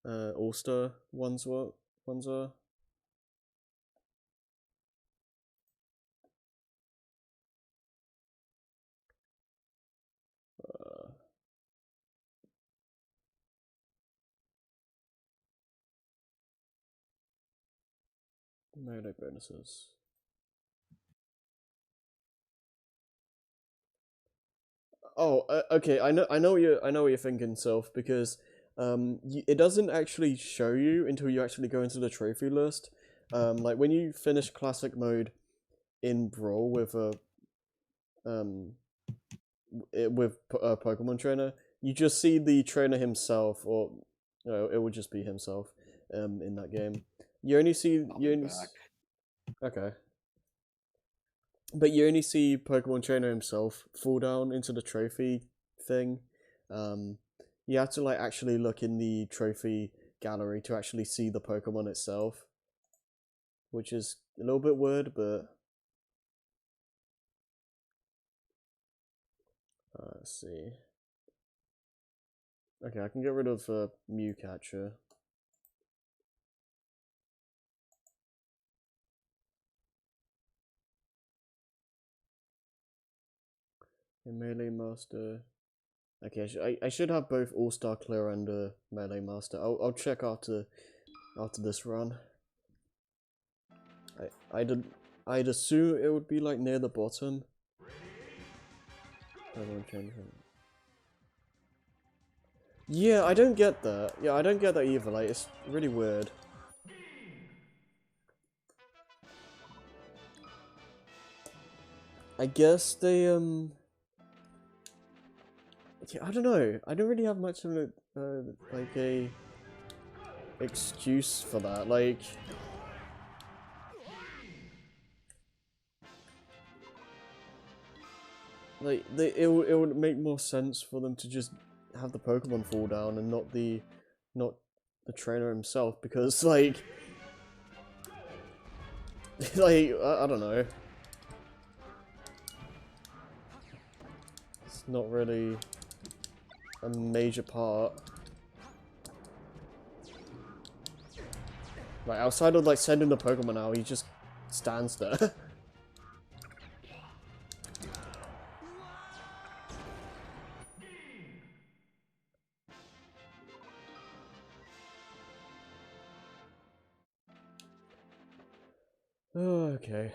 All-Star ones are. Melee bonuses. Oh, okay. I know what you're thinking, Soph, because it doesn't actually show you until you actually go into the trophy list. Like when you finish classic mode in Brawl with Pokemon Trainer, you just see the trainer himself, or no, it would just be himself in that game. You only see okay. But you only see Pokemon Trainer himself fall down into the trophy thing. You have to like actually look in the trophy gallery to actually see the Pokemon itself, which is a little bit weird, but let's see. Okay, I can get rid of Mew Catcher. Melee Master. Okay, I should have both All-Star Clear and Melee Master. I'll check after this run. I'd assume it would be like near the bottom. Yeah, I don't get that. Yeah, I don't get that either. Like, it's really weird. I guess they yeah, I don't know. I don't really have much of a like a excuse for that. Like, like it would make more sense for them to just have the Pokemon fall down and not the trainer himself, because like like I don't know. It's not really a major part. Like outside of like sending the Pokemon out, he just stands there. Okay.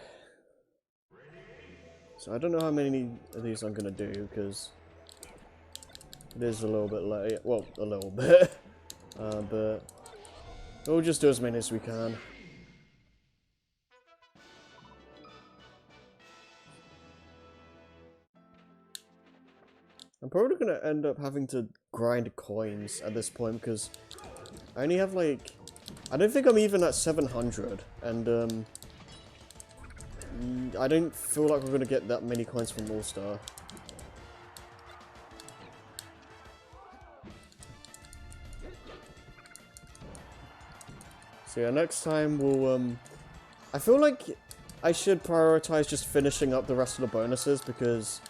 So I don't know how many of these I'm gonna do, because it is a little bit late. Well, a little bit. But we'll just do as many as we can. I'm probably gonna end up having to grind coins at this point, because I only have like... I don't think I'm even at 700, and I don't feel like we're gonna get that many coins from All-Star. So yeah, next time we'll, I feel like I should prioritize just finishing up the rest of the bonuses, because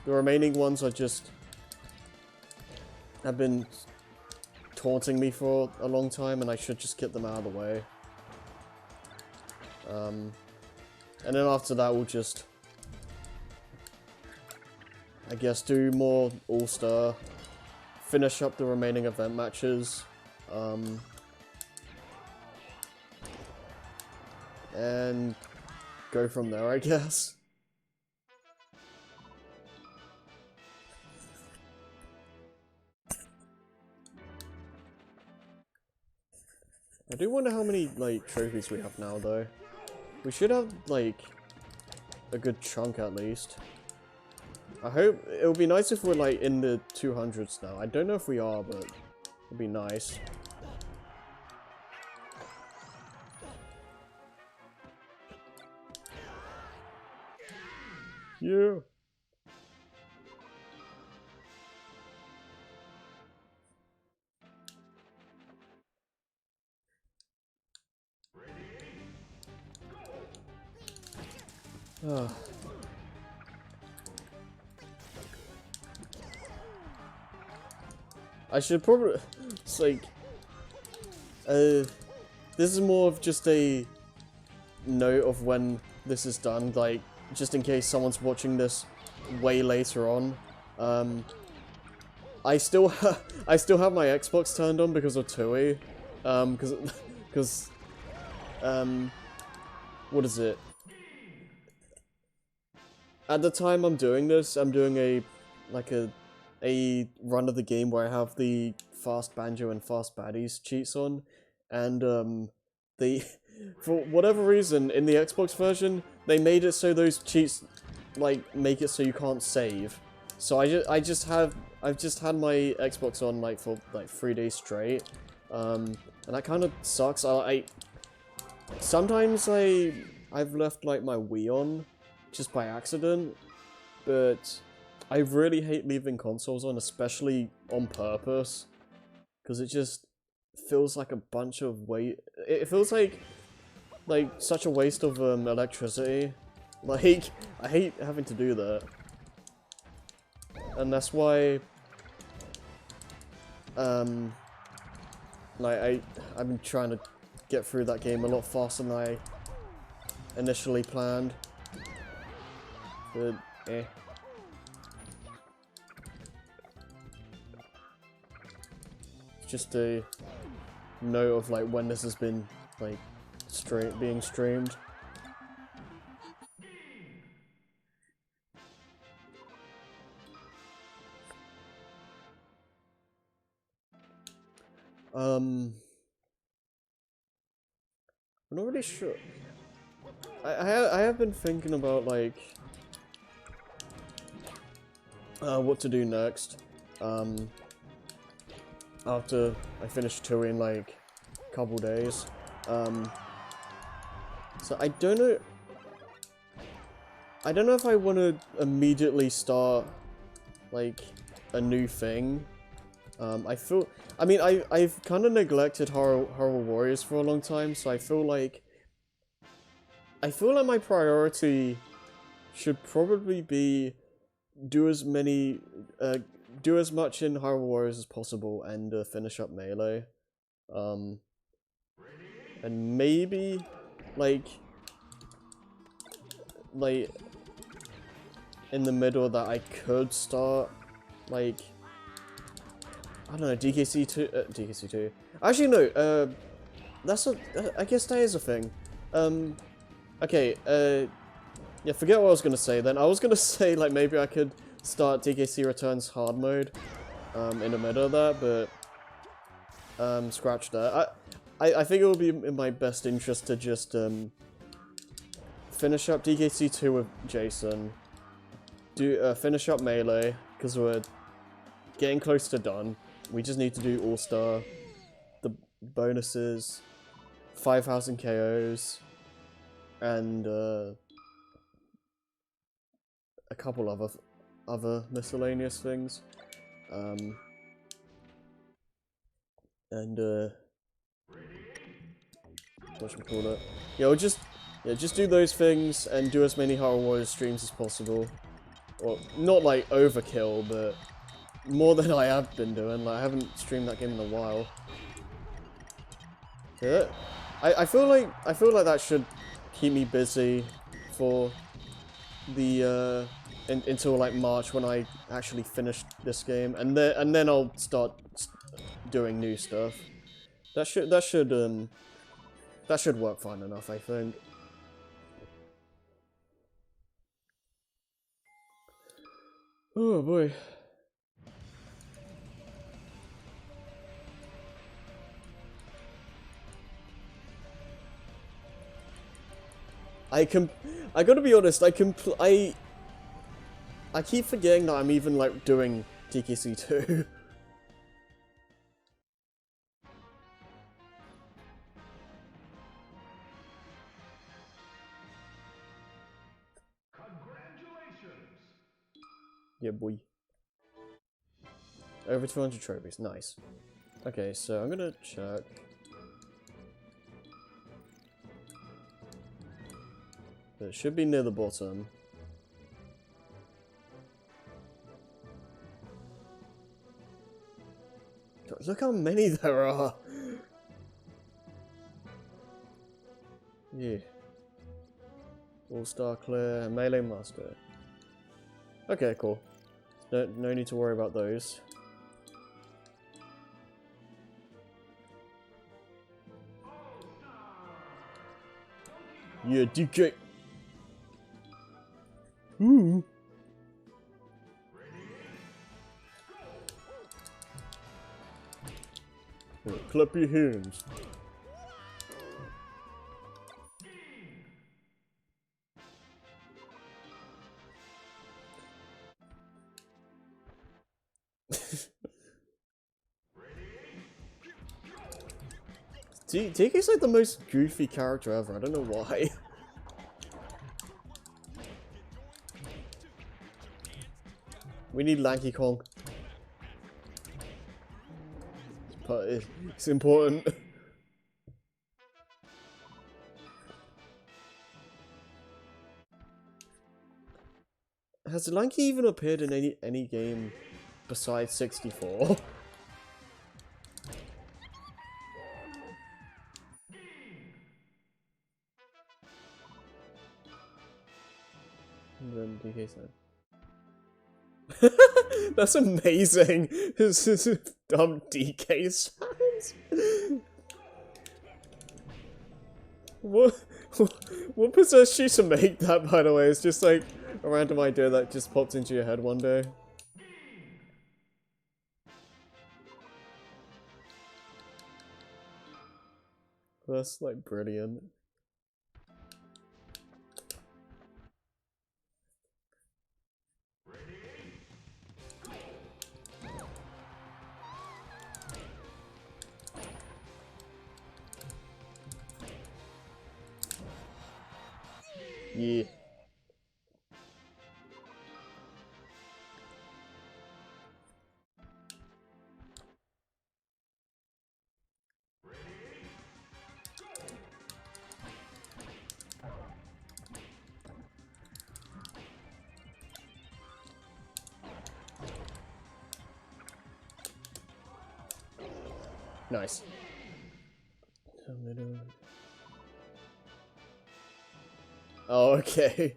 the remaining ones are just... have been taunting me for a long time, and I should just get them out of the way. And then after that we'll just... I guess do more All-Star, finish up the remaining event matches, and go from there, I guess. I do wonder how many, like, trophies we have now, though. We should have, like, a good chunk at least. I hope... it would be nice if we're, like, in the 200s now. I don't know if we are, but it would be nice. Yeah. I should probably... it's like... this is more of just a note of when this is done, like, just in case someone's watching this way later on. I still have my Xbox turned on because of TUI. Because what is it? At the time I'm doing this, I'm doing a run of the game where I have the fast banjo and fast baddies cheats on, and they, for whatever reason, in the Xbox version, they made it so those cheats, like, make it so you can't save. So I've just had my Xbox on, like, for like 3 days straight, and that kind of sucks. Sometimes I've left, like, my Wii on just by accident, but I really hate leaving consoles on, especially on purpose, because it just feels like a bunch of it feels like such a waste of electricity. Like, I hate having to do that, and that's why like I've been trying to get through that game a lot faster than I initially planned. But, eh. It's just a note of, like, when this has been, like, being streamed. I'm not really sure. I have been thinking about, like, what to do next, after I finish TUI in, like, a couple days, so I don't know, I don't know if I want to immediately start, like, a new thing. I mean, I've kind of neglected Horror Warriors for a long time, so I feel like my priority should probably be do as much in Horror Warriors as possible and finish up Melee. And maybe, like, in the middle of that I could start, like, I don't know, DKC2. Actually, no, I guess that is a thing. Okay, yeah, forget what I was gonna say then. I was gonna say, like, maybe I could start DKC Returns hard mode, in the middle of that, but, scratch that. I think it would be in my best interest to just, finish up DKC2 with Jason, finish up Melee, because we're getting close to done. We just need to do All-Star, the bonuses, 5,000 KOs, and a couple other miscellaneous things. Whatchamacallit? Yeah, we'll just do those things and do as many Horror Warriors streams as possible. Well, not like overkill, but more than I have been doing. Like, I haven't streamed that game in a while. Yeah. I feel like that should keep me busy for the until like March when I actually finish this game, and then I'll start doing new stuff. That should work fine enough, I think. Oh boy. I gotta be honest, I keep forgetting that I'm even, like, doing TKC2. Congratulations! Yeah, boy. Over 200 trophies, nice. Okay, so I'm gonna check. It should be near the bottom. Look how many there are! Yeah. All-Star Clear, Melee Master. Okay, cool. No need to worry about those. Yeah, DK! Ooh! Yeah, clap your hands. DK's like the most goofy character ever, I don't know why. We need Lanky Kong. But it's important. Has Lanky even appeared in any game besides 64? And then DK said. That's amazing. This is dumb DK sounds. What possessed you to make that, by the way? It's just like a random idea that just popped into your head one day. That's like brilliant. Yeah. Nice. Oh, okay.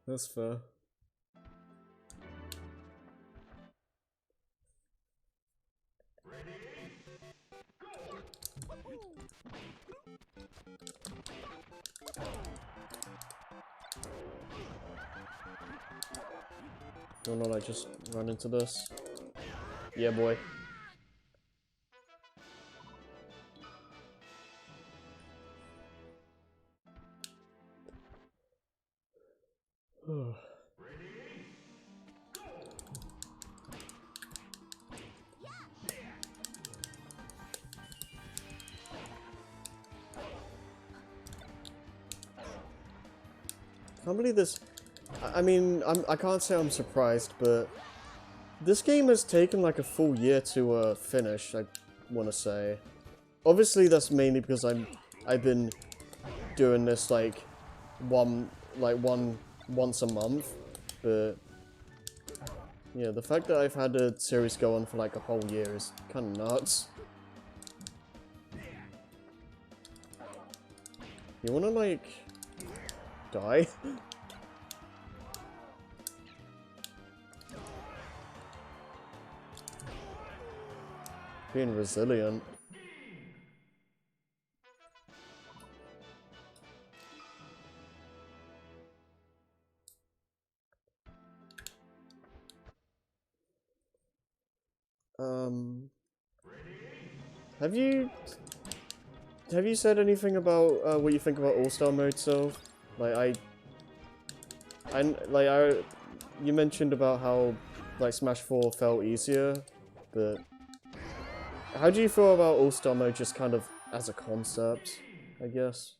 That's fair. Or not, I just run into this. Yeah, boy. Can't believe this. I mean, I can't say I'm surprised, but this game has taken like a full year to finish. I want to say. Obviously, that's mainly because I've been doing this like once a month, but yeah, the fact that I've had a series go on for like a whole year is kind of nuts. You wanna like die? Being resilient. Have you said anything about what you think about All-Star mode, so like you mentioned about how like Smash 4 felt easier, but how do you feel about All-Star mode just kind of as a concept, I guess?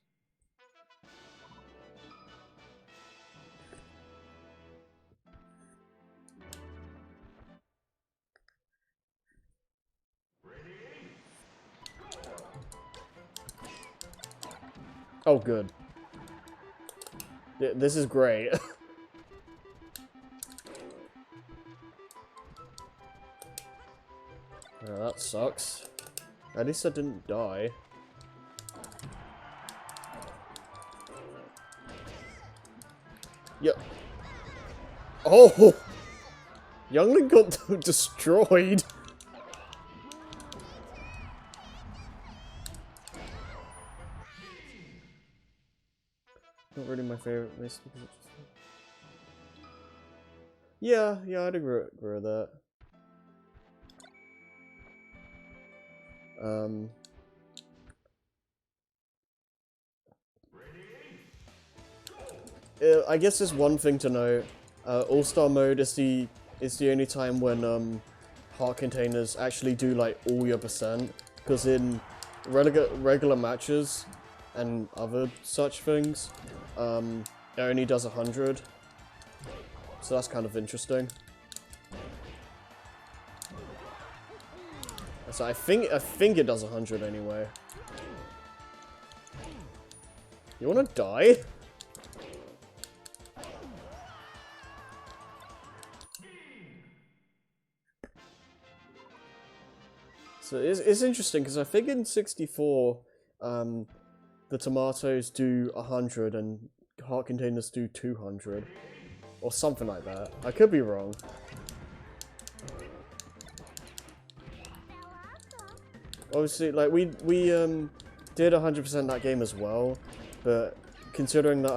Oh, good. This is great. Oh, that sucks. At least I didn't die. Yep. Oh! Youngling got destroyed. Not really my favorite race because it's just... Yeah, I'd agree with that. I guess there's one thing to note. All-Star mode is the only time when heart containers actually do like all your percent, because in regular matches and other such things, it only does 100. So that's kind of interesting. So I think it does 100 anyway. You wanna die? So it's interesting because I think in 64, the tomatoes do 100 and heart containers do 200, or something like that. I could be wrong. Obviously, like we did 100% that game as well, but considering that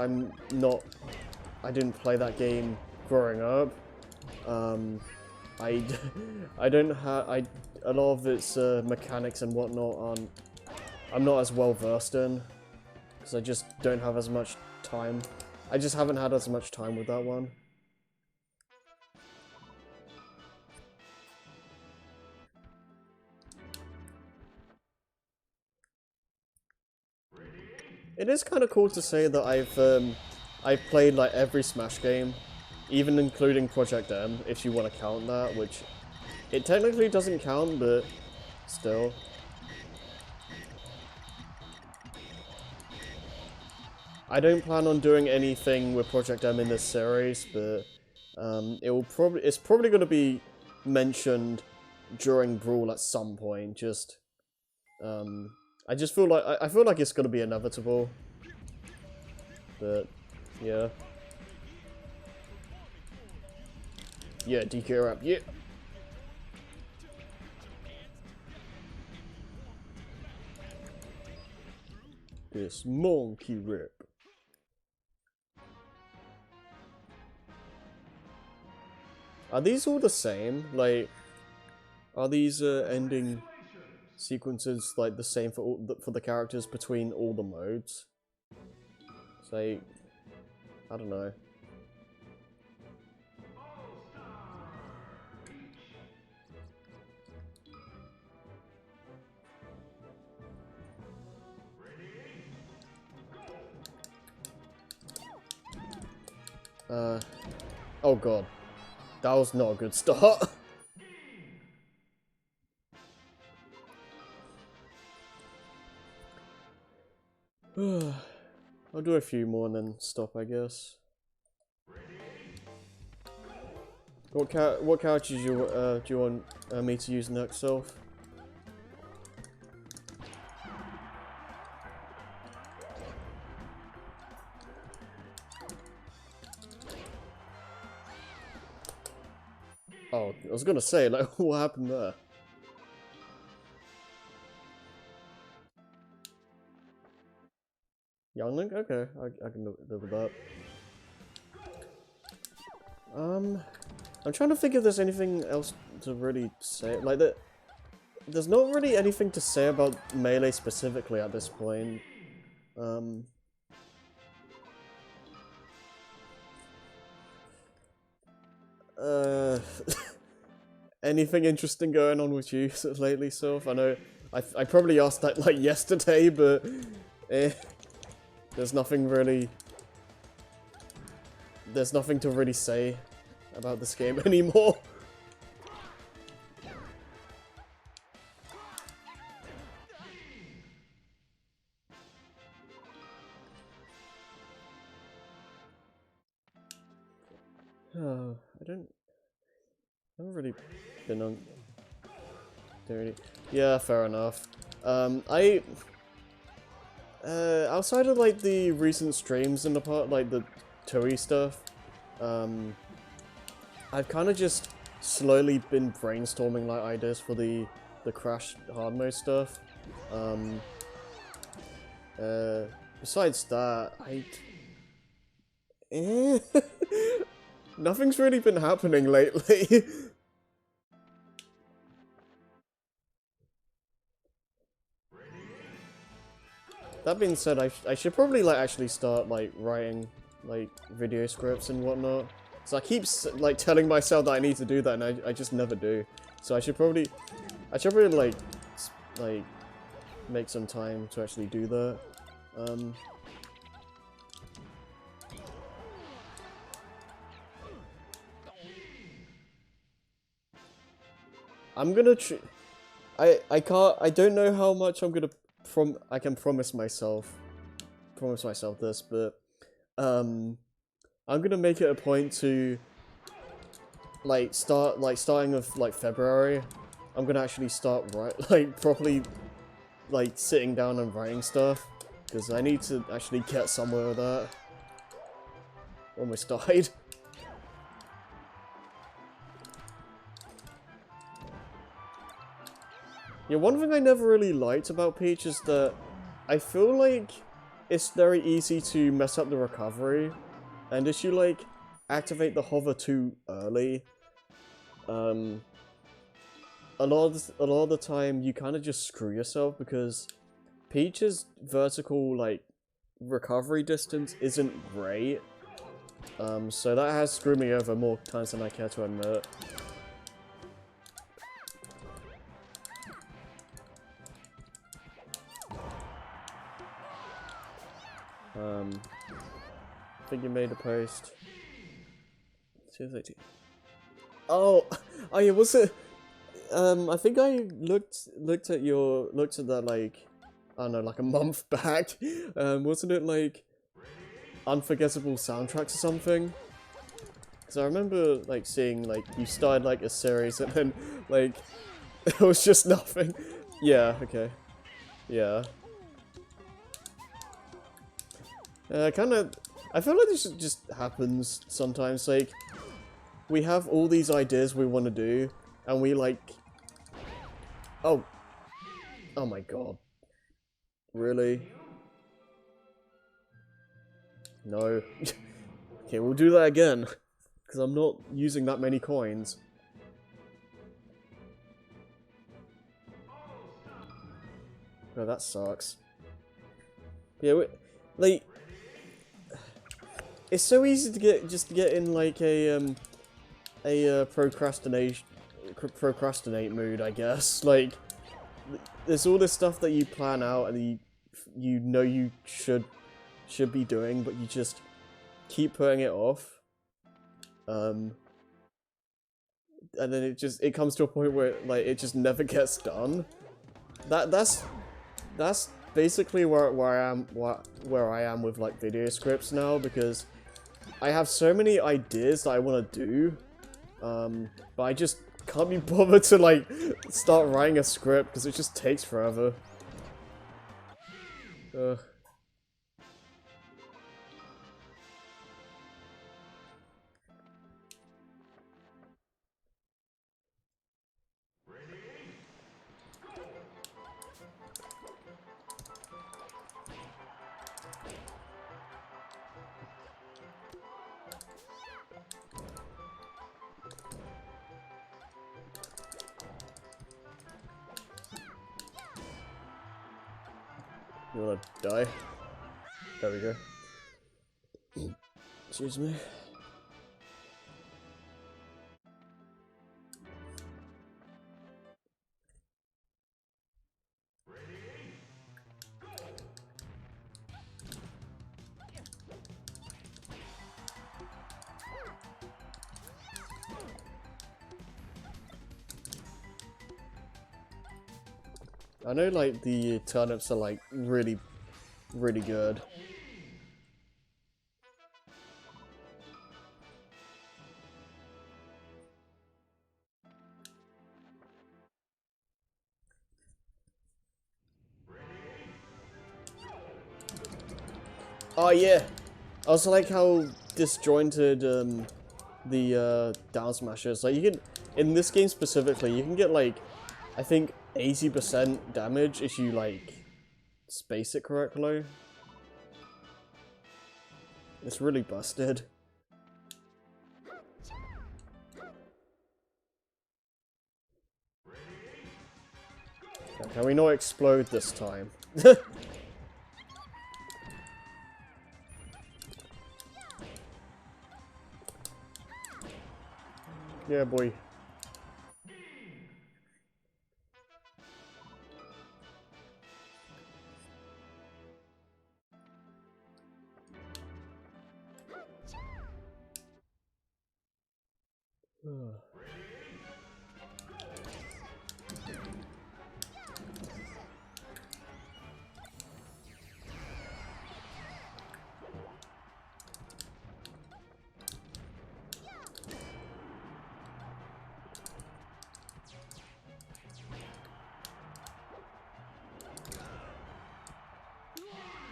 I didn't play that game growing up, I don't have a lot of its mechanics and whatnot I'm not as well versed in, because I just don't have as much time. I just haven't had as much time with that one. It is kind of cool to say that I've played like every Smash game, even including Project M, if you want to count that, which it technically doesn't count, but still. I don't plan on doing anything with Project M in this series, but it's probably going to be mentioned during Brawl at some point, just I just feel like I feel like it's gonna be inevitable. But yeah. Yeah, DK rap, yeah. This monkey rap. Are these all the same? Like, are these ending sequences like the same for for the characters between all the modes? It's like, I don't know. Oh god. That was not a good start. I'll do a few more and then stop, I guess. What characters do you want me to use next, Self? Oh, I was gonna say, like, what happened there? Young Link? Okay, I can live with that. I'm trying to think if there's anything else to really say. Like, there's not really anything to say about Melee specifically at this point. Anything interesting going on with you lately, Soph? I know I probably asked that like yesterday, but there's nothing really. There's nothing to really say about this game anymore. I haven't really been on. Yeah, fair enough. Outside of like the recent streams in the part, like the Toei stuff, I've kind of just slowly been brainstorming like ideas for the Crash hard mode stuff. Besides that, nothing's really been happening lately. That being said, I should probably like actually start like writing like video scripts and whatnot. So I keep like telling myself that I need to do that, and I just never do. So I should probably like make some time to actually do that. I'm gonna I don't know how much I'm gonna I can promise myself this, but I'm gonna make it a point to starting of like February, I'm gonna actually start properly like sitting down and writing stuff, because I need to actually get somewhere with that. Almost died. Yeah, one thing I never really liked about Peach is that I feel like it's very easy to mess up the recovery, and if you like activate the hover too early, a lot of the time you kind of just screw yourself, because Peach's vertical like recovery distance isn't great. So that has screwed me over more times than I care to admit. I think you made a post. 2:30. Oh yeah, was it? I think I looked at that like, I don't know, like a month back. Wasn't it like unforgettable soundtracks or something? Because I remember like seeing like you started like a series and then like it was just nothing. Yeah, okay. Yeah. I feel like this just happens sometimes. Like, we have all these ideas we want to do, and we like... Oh. Oh my god. Really? No. Okay, we'll do that again. Because I'm not using that many coins. Oh, that sucks. Yeah, like... It's so easy to get in like a procrastinate mood, I guess. Like, there's all this stuff that you plan out and you know you should be doing, but you just keep putting it off. And then it comes to a point where like it just never gets done. That's basically where I am with like video scripts now, because I have so many ideas that I want to do, but I just can't be bothered to like start writing a script because it just takes forever. You wanna die? There we go. Excuse me. I know, like, the turnips are, like, really, really good. Oh, yeah! I also like how disjointed, the, down smashers. Like, you can, in this game specifically, you can get, like, I think 80% damage if you, like, space it correctly. It's really busted. Can we not explode this time? Yeah, boy.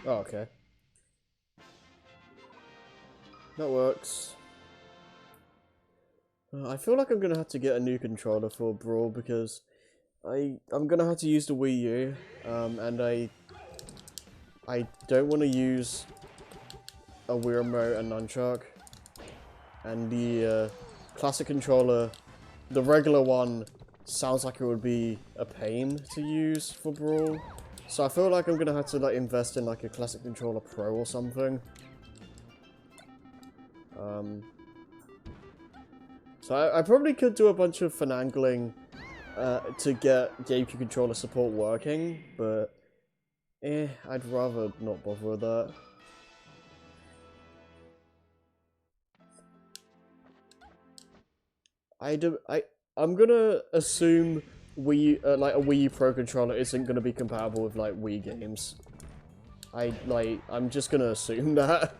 Oh, okay. That works. I feel like I'm gonna have to get a new controller for Brawl because I'm gonna have to use the Wii U, and I don't want to use a Wii remote and nunchuck, and the classic controller, the regular one, sounds like it would be a pain to use for Brawl. So I feel like I'm gonna have to like invest in like a classic controller Pro or something. So I probably could do a bunch of finagling to get GameCube controller support working, but I'd rather not bother with that. I'm gonna assume like a Wii U Pro controller isn't gonna be compatible with like Wii games. I'm just gonna assume that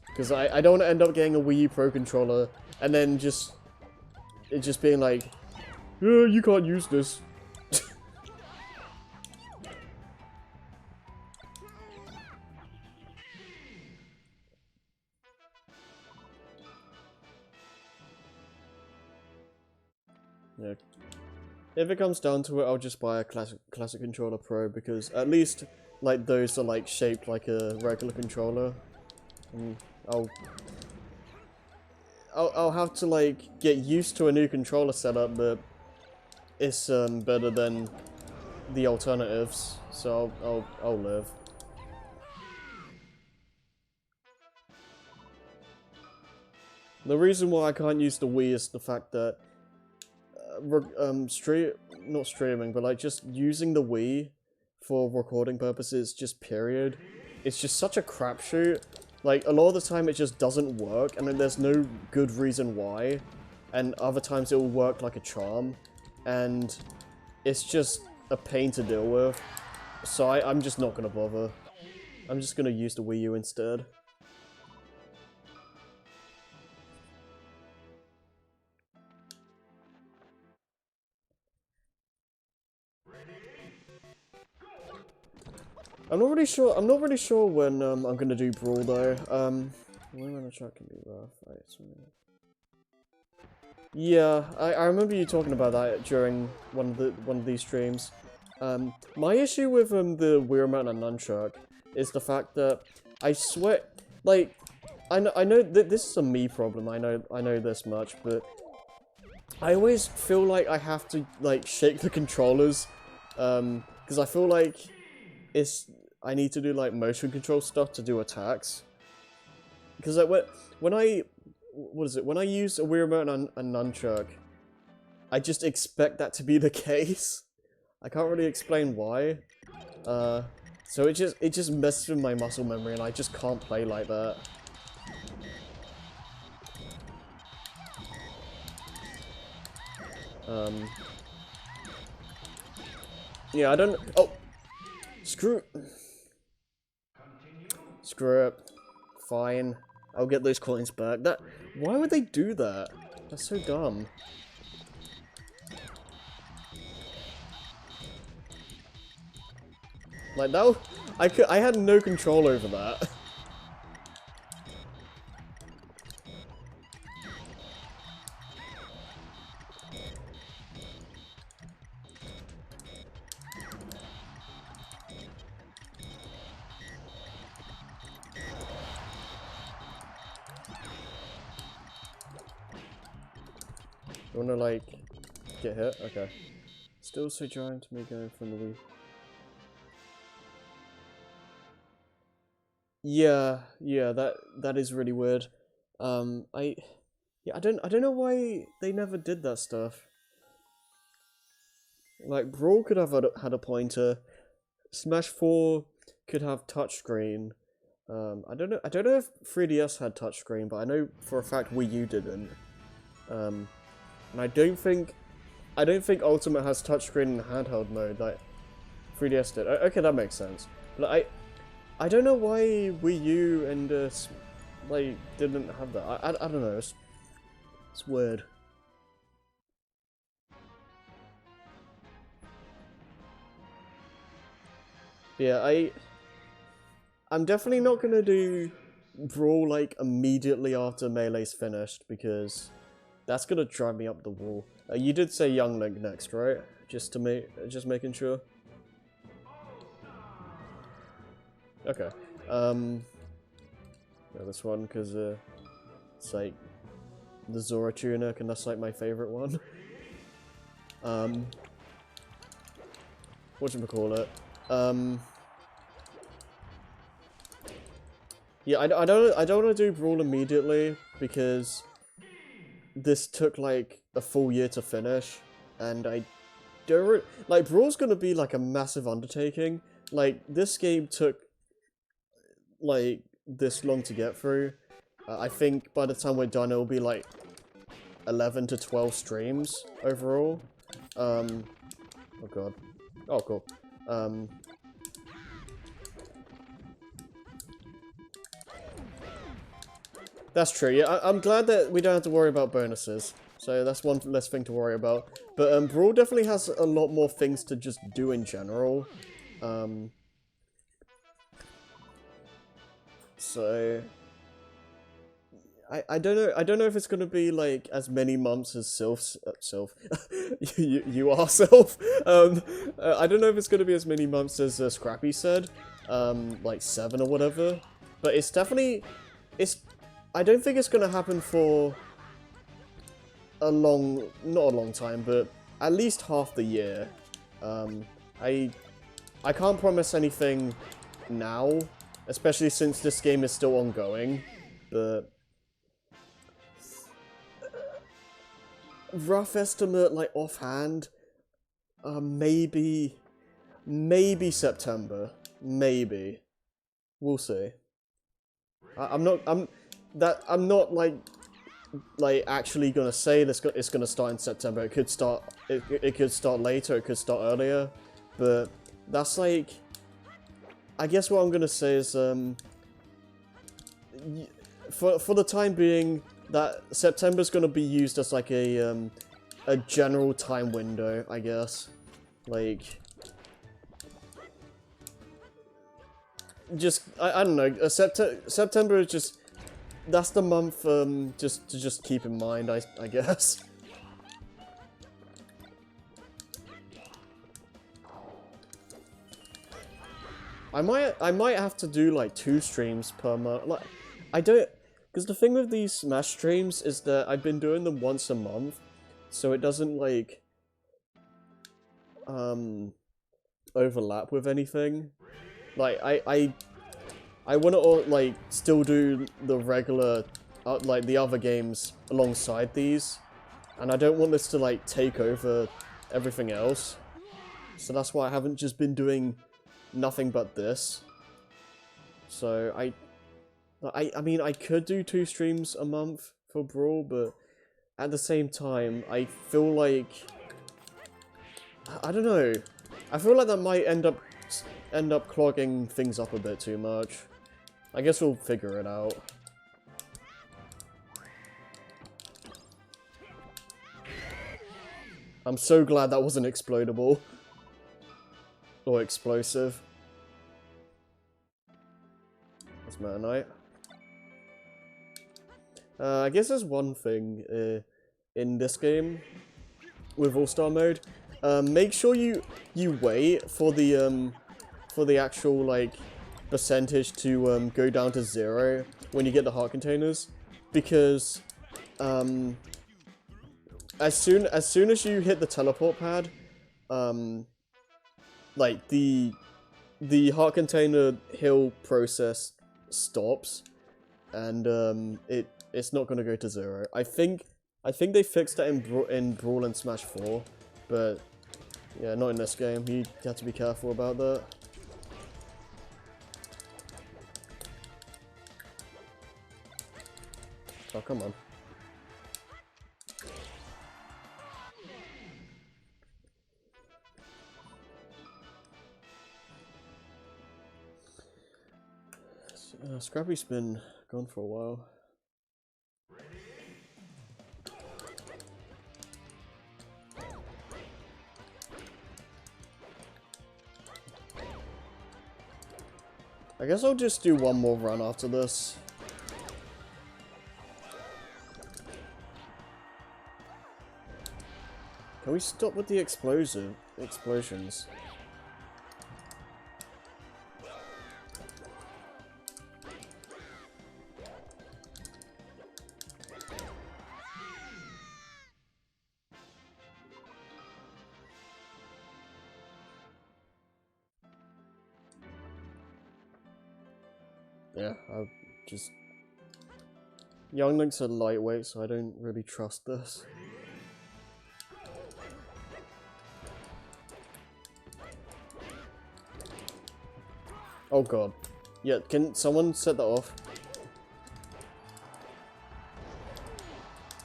because I don't want to end up getting a Wii U Pro controller and then it just being like, you can't use this. Yeah. If it comes down to it, I'll just buy a classic controller Pro, because at least like those are like shaped like a regular controller. And I'll have to like get used to a new controller setup, but it's better than the alternatives, so I'll live. The reason why I can't use the Wii is the fact that not streaming, but like just using the Wii for recording purposes, just period, it's just such a crapshoot. Like, a lot of the time it just doesn't work, and then there's no good reason why, and other times it will work like a charm, and it's just a pain to deal with. So I'm just not gonna bother. I'm just gonna use the Wii U instead. I'm not really sure when I'm gonna do Brawl though. When on a track can be rough. Yeah, I remember you talking about that during one of these streams. My issue with the Wii Remote and Nunchuck is the fact that I swear, like, I know that this is a me problem. I know this much, but I always feel like I have to like shake the controllers, because I feel like I need to do like motion control stuff to do attacks. Because like when I use a Wii Remote and a Nunchuck, I just expect that to be the case. I can't really explain why. So it just messes with my muscle memory, and I just can't play like that. Yeah, I don't. Oh, screw it. Fine. I'll get those coins back. Why would they do that? That's so dumb. Like that, I had no control over that. You wanna like get hit? Okay. Still so jarring to me going from the Wii. Yeah, that is really weird. I don't know why they never did that stuff. Like Brawl could have had a pointer. Smash 4 could have touchscreen. I don't know if 3DS had touchscreen, but I know for a fact Wii U didn't. And I don't think Ultimate has touchscreen in handheld mode like 3DS did. Okay, that makes sense. But I don't know why Wii U and like didn't have that. I don't know. It's weird. Yeah, I'm definitely not gonna do Brawl like immediately after Melee's finished, because that's gonna drive me up the wall. You did say Young Link next, right? Just making sure. Okay. Yeah, this one, because it's like the Zora tunic, and that's like my favorite one. Whatchamacallit? Yeah, I don't want to do Brawl immediately, because this took like a full year to finish, and I don't like Brawl's gonna be like a massive undertaking. Like this game took like this long to get through. I think by the time we're done, it'll be like 11 to 12 streams overall. Oh god. Oh cool. That's true. Yeah, I'm glad that we don't have to worry about bonuses. So that's one less thing to worry about. But Brawl definitely has a lot more things to just do in general. So I don't know if it's gonna be like as many months as Sylph you are Sylph. I don't know if it's gonna be as many months as Scrappy said, like 7 or whatever. But it's definitely I don't think it's gonna happen for a not a long time, but at least half the year. I can't promise anything now, especially since this game is still ongoing, but rough estimate, like offhand, maybe September, maybe. We'll see. I'm not like actually gonna say it's gonna start in September. It could start it could start later, it could start earlier, but that's like, I guess what I'm gonna say is for the time being, that September's gonna be used as like a general time window, I guess. Like, just I don't know. September is just, that's the month just keep in mind, I guess. I might have to do like 2 streams per month. Like, I don't, because the thing with these Smash streams is that I've been doing them once a month, so it doesn't like overlap with anything. Like I want to like still do the regular like the other games alongside these, and I don't want this to like take over everything else. So that's why I haven't just been doing nothing but this. So I mean, I could do 2 streams a month for Brawl, but at the same time, I feel like, I don't know. I feel like that might end up clogging things up a bit too much. I guess we'll figure it out. I'm so glad that wasn't explodable. Or explosive. That's Meta Knight. I guess there's one thing in this game with All-Star mode. Make sure you wait for the actual like percentage to go down to 0 when you get the heart containers, because as soon as you hit the teleport pad, like the heart container heal process stops, and it's not gonna go to 0. I think they fixed that in Brawl and Smash 4, but yeah, not in this game. You have to be careful about that. Oh, come on. Scrappy's been gone for a while. I guess I'll just do one more run after this. Can we stop with the explosions? Yeah, I'll just... Young Link's a lightweight, so I don't really trust this. Oh god. Yeah, can someone set that off?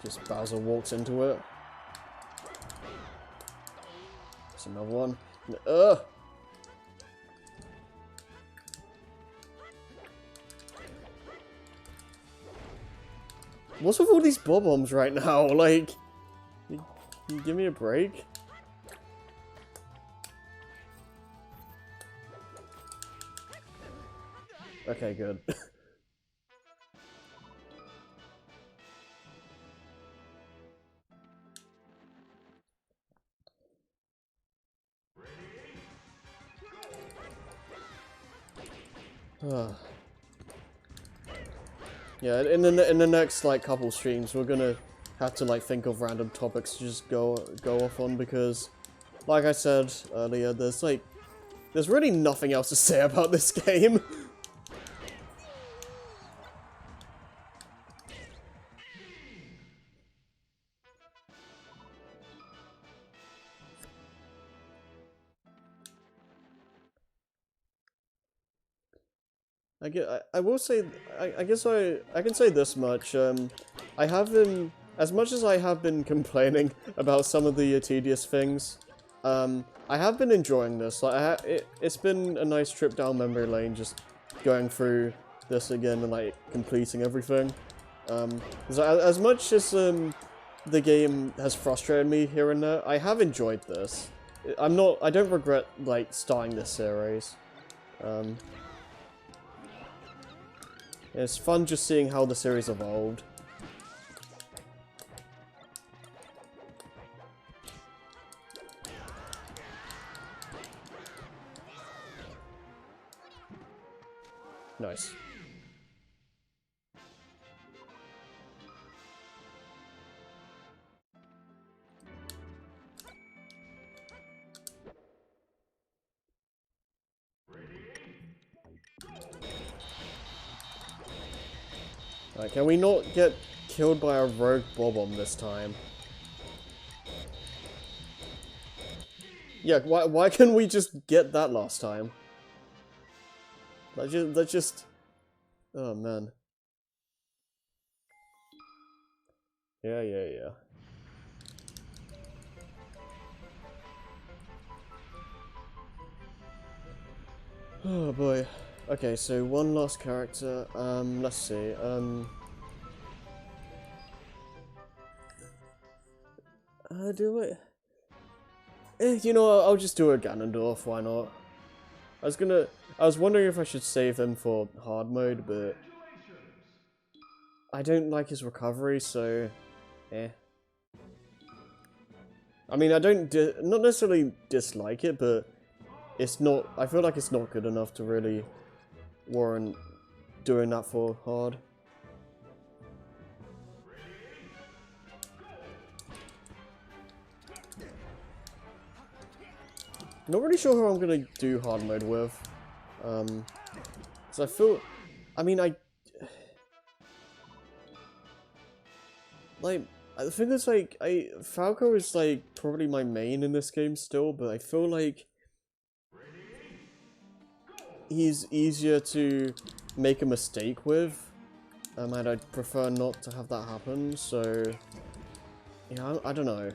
Just Bowser walks into it. There's another one. Ugh! What's with all these bob-ombs right now? Like, you give me a break? Okay, good. Yeah, in the next like couple streams, we're gonna have to like think of random topics to just go off on, because, like I said earlier, there's really nothing else to say about this game. I will say, I guess I can say this much. I have been, as much as I have been complaining about some of the tedious things, I have been enjoying this. Like, it's been a nice trip down memory lane, just going through this again and like completing everything. 'Cause as much as the game has frustrated me here and there, I have enjoyed this. I don't regret like starting this series. It's fun just seeing how the series evolved. Nice. Right, can we not get killed by a rogue Bob-omb this time? Yeah, why couldn't we just get that last time? That just... Oh, man. Yeah. Oh, boy. Okay, so one last character. Let's see. Do it. You know, I'll just do a Ganondorf, why not? I was wondering if I should save him for hard mode, but I don't like his recovery, so eh. I mean, I don't not necessarily dislike it, but it's not. I feel like it's not good enough to really warrant doing that for hard. Not really sure who I'm gonna do hard mode with. So I feel, I mean, like, the thing is, like, Falco is, like, probably my main in this game still, but I feel like he's easier to make a mistake with, and I'd prefer not to have that happen, so, yeah, I don't know.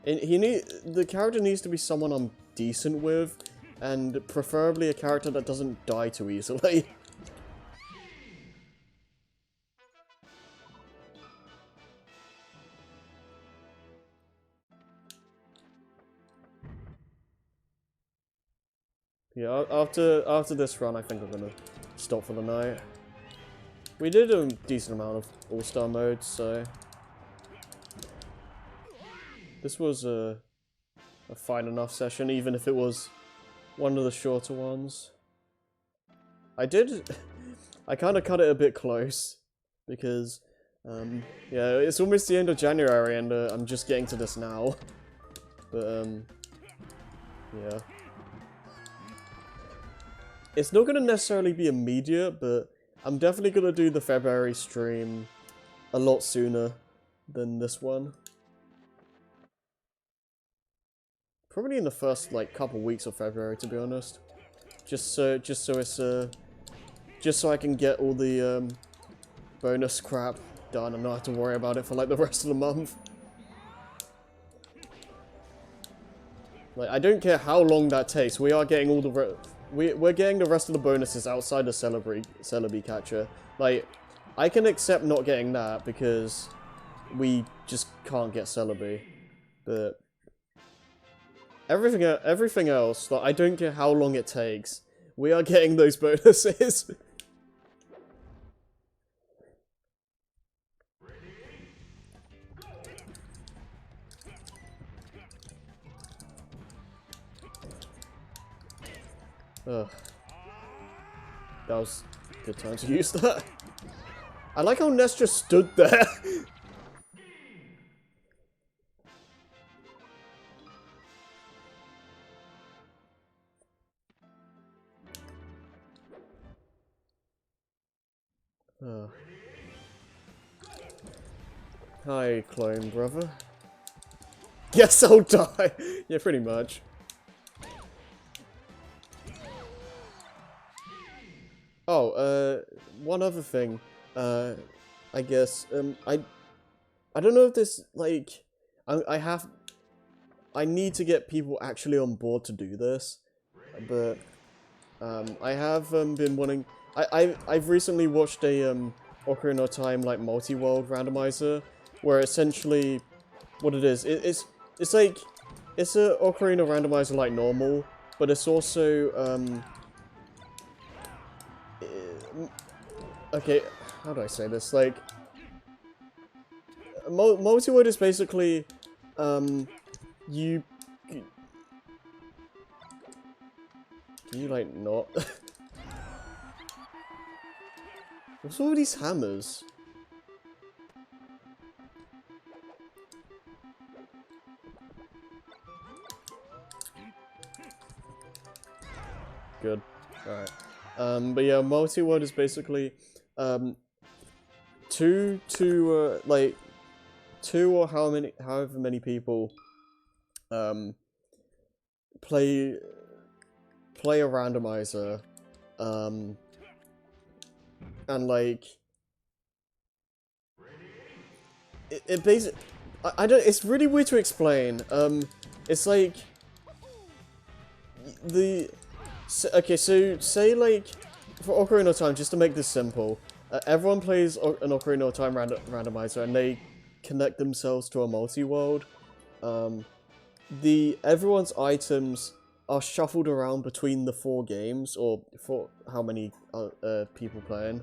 The character needs to be someone I'm decent with, and preferably a character that doesn't die too easily. Yeah, after this run, I think I'm gonna stop for the night. We did a decent amount of all-star modes, so this was a fine enough session, even if it was one of the shorter ones. I kind of cut it a bit close, because, yeah, it's almost the end of January, and I'm just getting to this now. But, yeah. It's not going to necessarily be immediate, but I'm definitely going to do the February stream a lot sooner than this one. Probably in the first, like, couple weeks of February, to be honest. Just so I can get all the, bonus crap done and not have to worry about it for, like, the rest of the month. Like, I don't care how long that takes, we are getting all the we're getting the rest of the bonuses outside the Celebi catcher. Like, I can accept not getting that because we just can't get Celebi. But everything else, like, I don't care how long it takes. We are getting those bonuses. Ugh. That was a good time to use that. I like how Ness just stood there. Hi, clone brother. Yes, I'll die. Yeah, pretty much. Oh, one other thing. I guess, I don't know if this, like, I need to get people actually on board to do this, but, I have, been wanting, I've recently watched a, Ocarina of Time, like, multi-world randomizer, where essentially, what it is, it's like, it's a Ocarina randomizer like normal, but it's also, okay, how do I say this, like, multi-world is basically, you... Can you, like, not? What's all these hammers? Good. Alright. But yeah, multi-world is basically, two or however many people, play a randomizer, and like, it basically, I don't, it's really weird to explain, it's like, okay, so, say like, for Ocarina of Time, just to make this simple, everyone plays an Ocarina of Time randomizer, and they connect themselves to a multi-world. Everyone's items are shuffled around between the 4 games, or for how many people playing.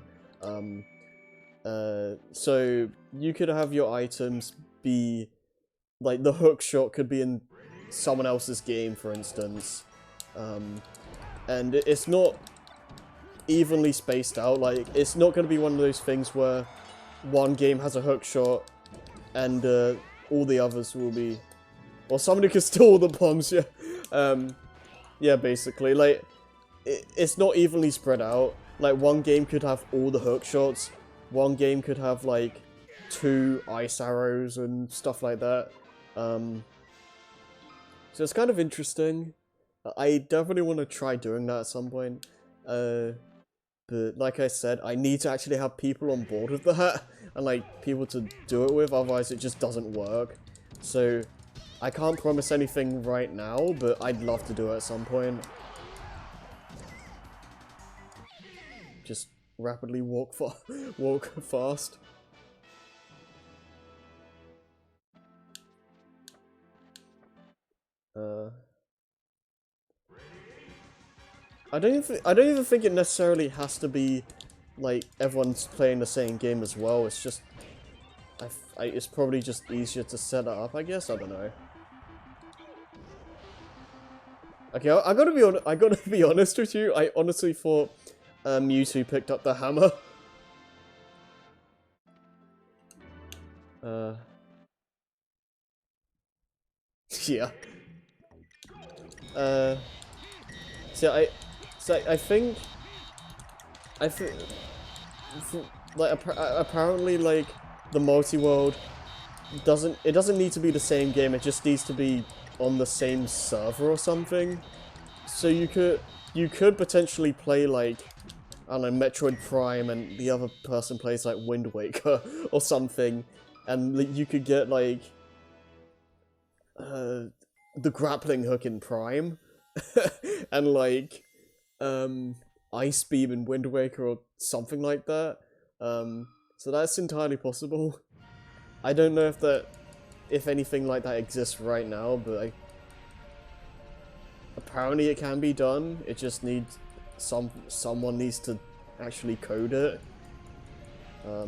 So you could have your items be, like, the hook shot could be in someone else's game, for instance. And it's not evenly spaced out. Like, it's not going to be one of those things where one game has a hook shot and all the others will be... Well, somebody could steal all the bombs, yeah. Yeah, basically. Like, it's not evenly spread out. Like, one game could have all the hook shots. One game could have, like, 2 ice arrows and stuff like that. So it's kind of interesting. I definitely want to try doing that at some point. But like I said, I need to actually have people on board with that. And, like, people to do it with, otherwise it just doesn't work. So, I can't promise anything right now, but I'd love to do it at some point. Just rapidly walk fast. I don't even think it necessarily has to be, like, everyone's playing the same game as well. It's just, it's probably just easier to set it up, I guess. I don't know. Okay, I gotta be honest with you. I honestly thought Mewtwo picked up the hammer. Yeah. So I think like apparently, like, the multi-world doesn't need to be the same game. It just needs to be on the same server or something. So you could potentially play, like, I don't know, Metroid Prime, and the other person plays, like, Wind Waker or something, and you could get, like, the grappling hook in Prime, and, like, Ice Beam in Wind Waker or something like that. So that's entirely possible. I don't know if anything like that exists right now, but apparently it can be done. It just needs someone needs to actually code it.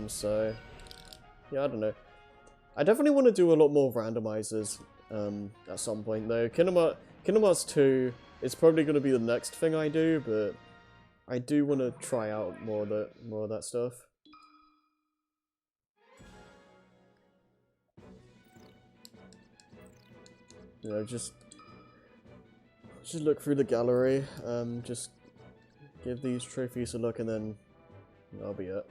So yeah, I don't know. I definitely want to do a lot more randomizers at some point though. Kingdom Hearts 2, it's probably going to be the next thing I do, but I do want to try out more of that stuff. You know, just look through the gallery, just give these trophies a look, and then that'll be it.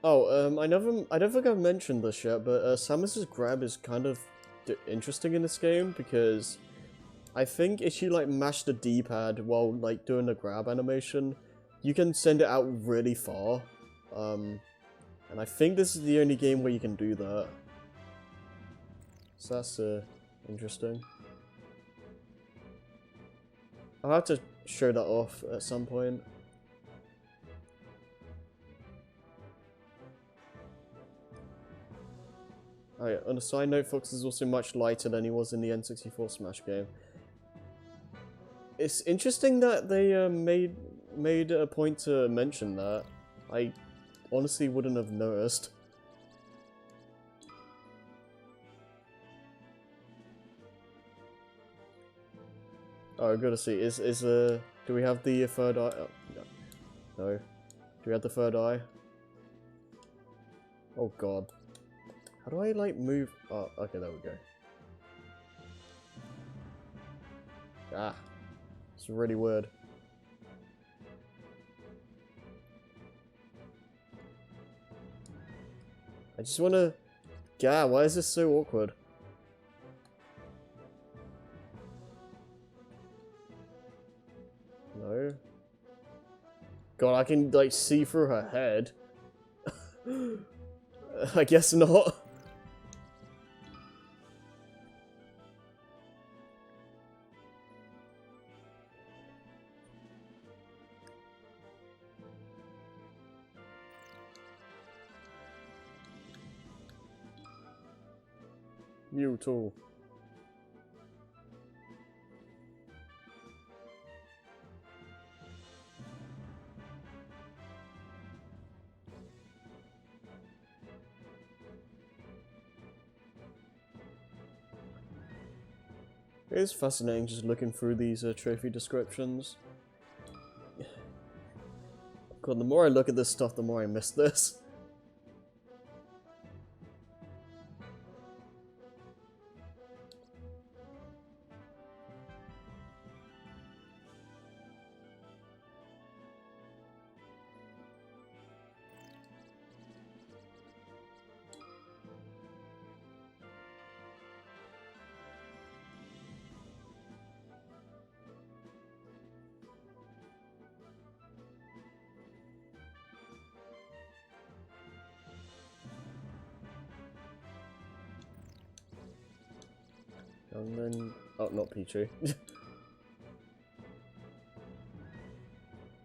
Oh, I don't think I've mentioned this yet, but Samus's grab is kind of interesting in this game, because I think if you like mash the D-pad while like doing the grab animation, you can send it out really far. And I think this is the only game where you can do that. So that's interesting. I'll have to show that off at some point. Alright, on a side note, Fox is also much lighter than he was in the N64 Smash game. It's interesting that they made a point to mention that. I honestly wouldn't have noticed. Oh, I gotta see. Do we have the third eye? Oh, no. No. Do we have the third eye? Oh god. How do I, like, move? Oh, okay, there we go. Ah. It's really weird. I just wanna... God, why is this so awkward? No. God, I can, like, see through her head. I guess not. Mewtwo. It is fascinating just looking through these trophy descriptions. God, the more I look at this stuff, the more I miss this. And then... oh, not Pichu.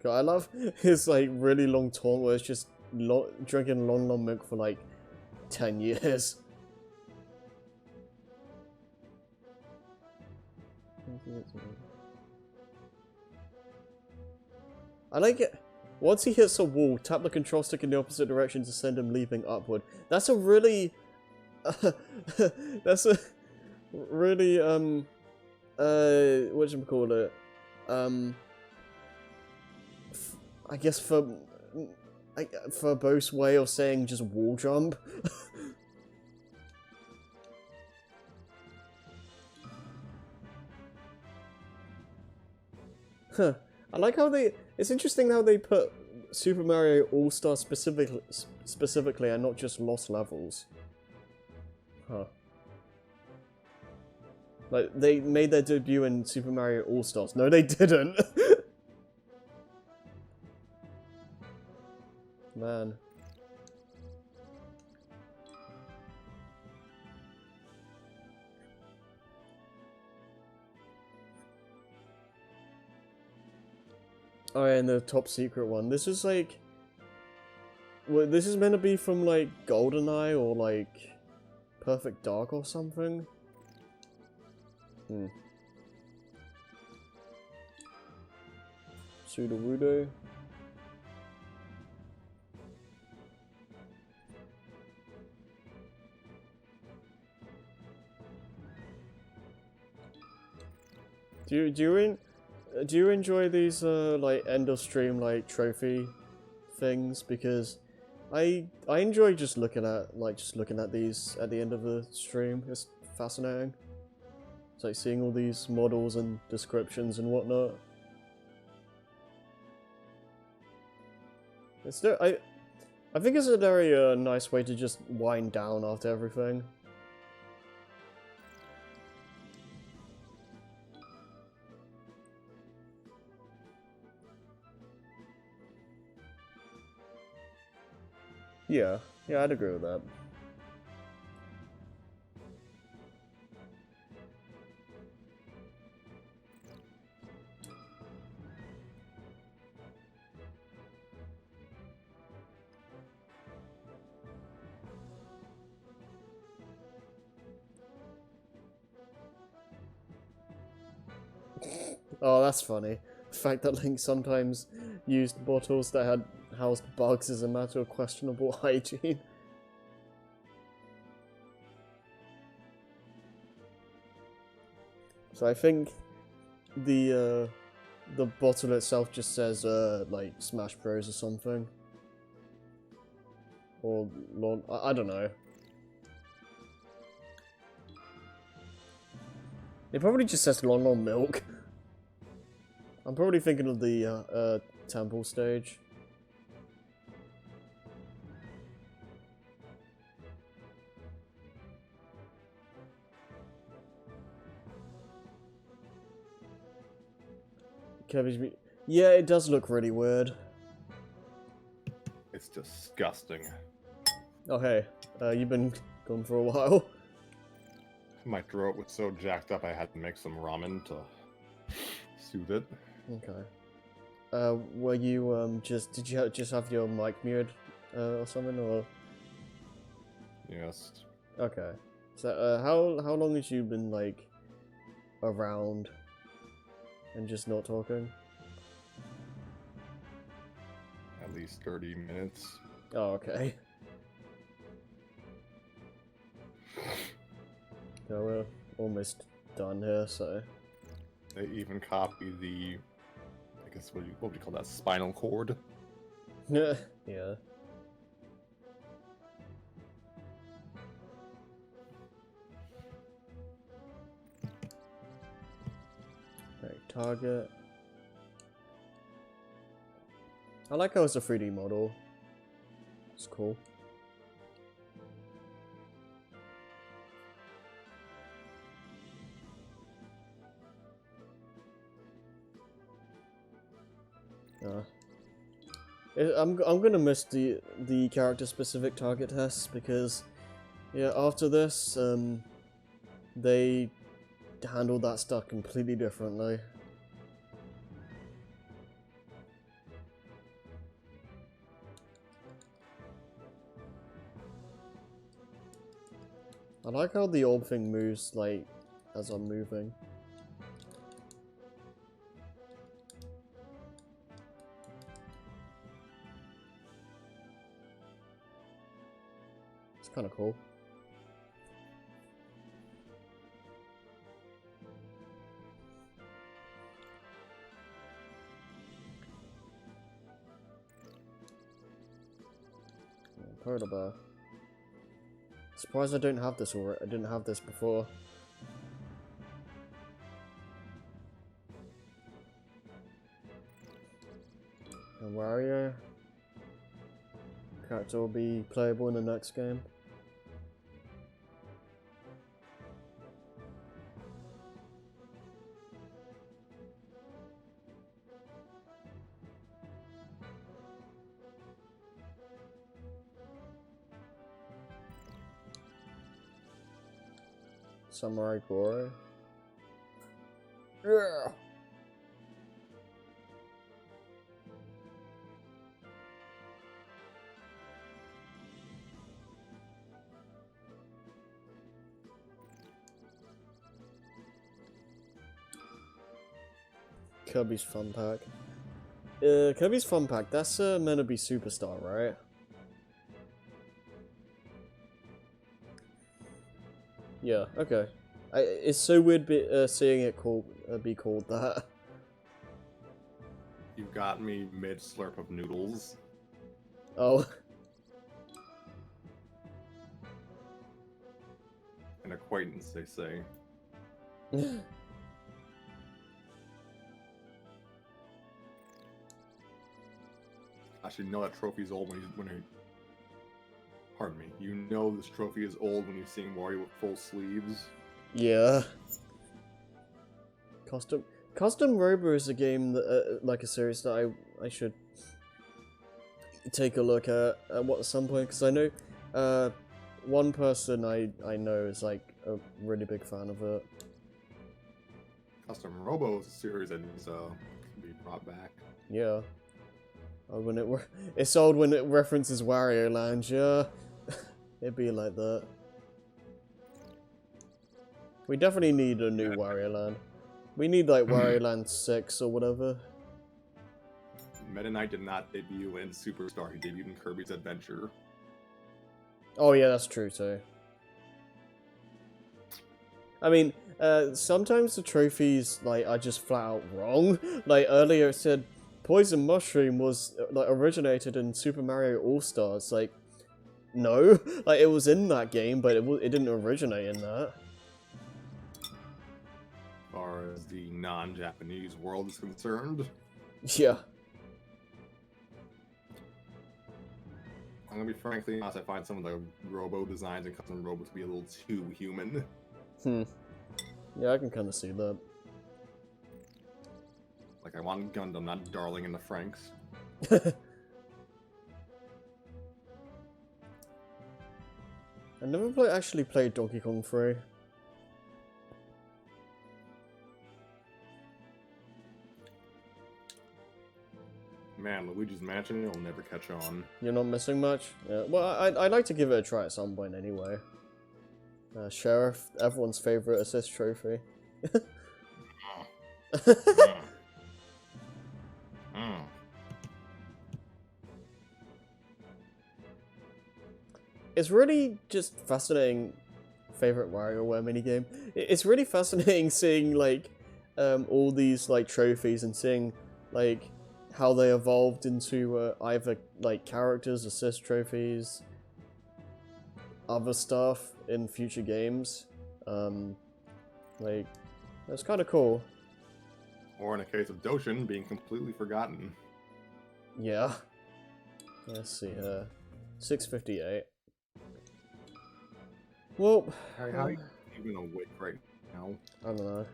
God, I love his, like, really long taunt where it's just drinking long milk for, like, 10 years. I like it. Once he hits a wall, tap the control stick in the opposite direction to send him leaping upward. That's a really... that's a... really, whatchamacallit, I guess verbose way of saying just wall jump. Huh. I like how it's interesting how they put Super Mario All-Star specifically and not just Lost Levels. Huh. Like, they made their debut in Super Mario All-Stars. No, they didn't. Man. Oh yeah, and the top secret one. This is like... well, this is meant to be from, like, GoldenEye or, like, Perfect Dark or something. Hmm. Sudowoodo. Do you enjoy these like end of stream like trophy things? Because I enjoy just looking at these at the end of the stream. It's fascinating. It's like seeing all these models and descriptions and whatnot. It's still, I think it's a very nice way to just wind down after everything. Yeah, yeah, I'd agree with that. Oh, that's funny. The fact that Link sometimes used bottles that had housed bugs is a matter of questionable hygiene. So I think the bottle itself just says like Smash Bros or something, or I don't know. It probably just says Long Milk. I'm probably thinking of the temple stage. Cabbage. Yeah, it does look really weird. It's disgusting. Oh hey, you've been gone for a while. My throat was so jacked up I had to make some ramen to soothe it. Okay. Were you did you just have your mic muted or something, or? Yes. Okay. So how long has you been like around and just not talking? At least 30 minutes. Oh, okay. Yeah, we're almost done here, so. They even copy the, I guess, what would you call that, spinal cord? Yeah. Right, target. I like how it's a 3D model. It's cool. I'm gonna miss the character specific target tests because yeah, after this they handled that stuff completely differently. I like how the orb thing moves like as I'm moving. It's kind of cool. Polar bear. Surprised I don't have this already. I didn't have this before. And Wario. Character will be playable in the next game. Samurai Goro. Yeah. Kirby's Fun Pack. Kirby's Fun Pack, that's meant to be Superstar, right? Yeah, okay. It's so weird seeing it be called that. You got me mid slurp of noodles. Oh. An acquaintance, they say. Actually, you know that trophy's old pardon me. You know this trophy is old when you're seeing Wario with full sleeves. Yeah. Custom Robo is a game that, like a series that I should take a look at some point, because I know one person I know is like a really big fan of it. Custom Robo is a series that needs to be brought back. Yeah. It's old when it references Wario Land, yeah. It'd be like that. We definitely need a new Wario Land. We need like Wario Land 6 or whatever. Meta Knight did not debut in Superstar, he debuted in Kirby's Adventure. Oh yeah, that's true too. I mean, sometimes the trophies like are just flat out wrong. Like earlier it said Poison Mushroom was like originated in Super Mario All-Stars. Like, no, like it was in that game, but it didn't originate in that. As far as the non-Japanese world is concerned. Yeah. I'm gonna be frankly honest, I find some of the Robo designs and custom Robo to be a little too human. Yeah, I can kind of see that. Like, I want Gundam, not Darling in the Franks. I never actually played Donkey Kong 3. Man, Luigi's Mansion will never catch on. You're not missing much? Yeah. Well, I'd like to give it a try at some point anyway. Sheriff, everyone's favorite assist trophy. It's really just fascinating. Favorite WarioWare minigame. It's really fascinating seeing like all these like trophies and seeing like how they evolved into either like characters, assist trophies, other stuff in future games. Like that's kind of cool. Or in the case of Doshin, being completely forgotten. Yeah. Let's see. 658. Well, How are you even awake right now? I don't know.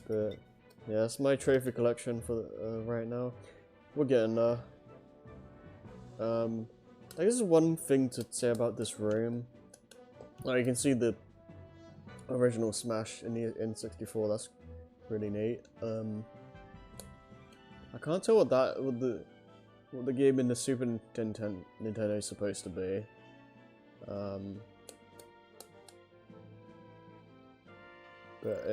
But yeah, that's my trophy collection for right now. We're getting there. I guess one thing to say about this room. Like, you can see the original Smash in the N64. That's really neat. I can't tell what the game in the Super Nintendo is supposed to be. But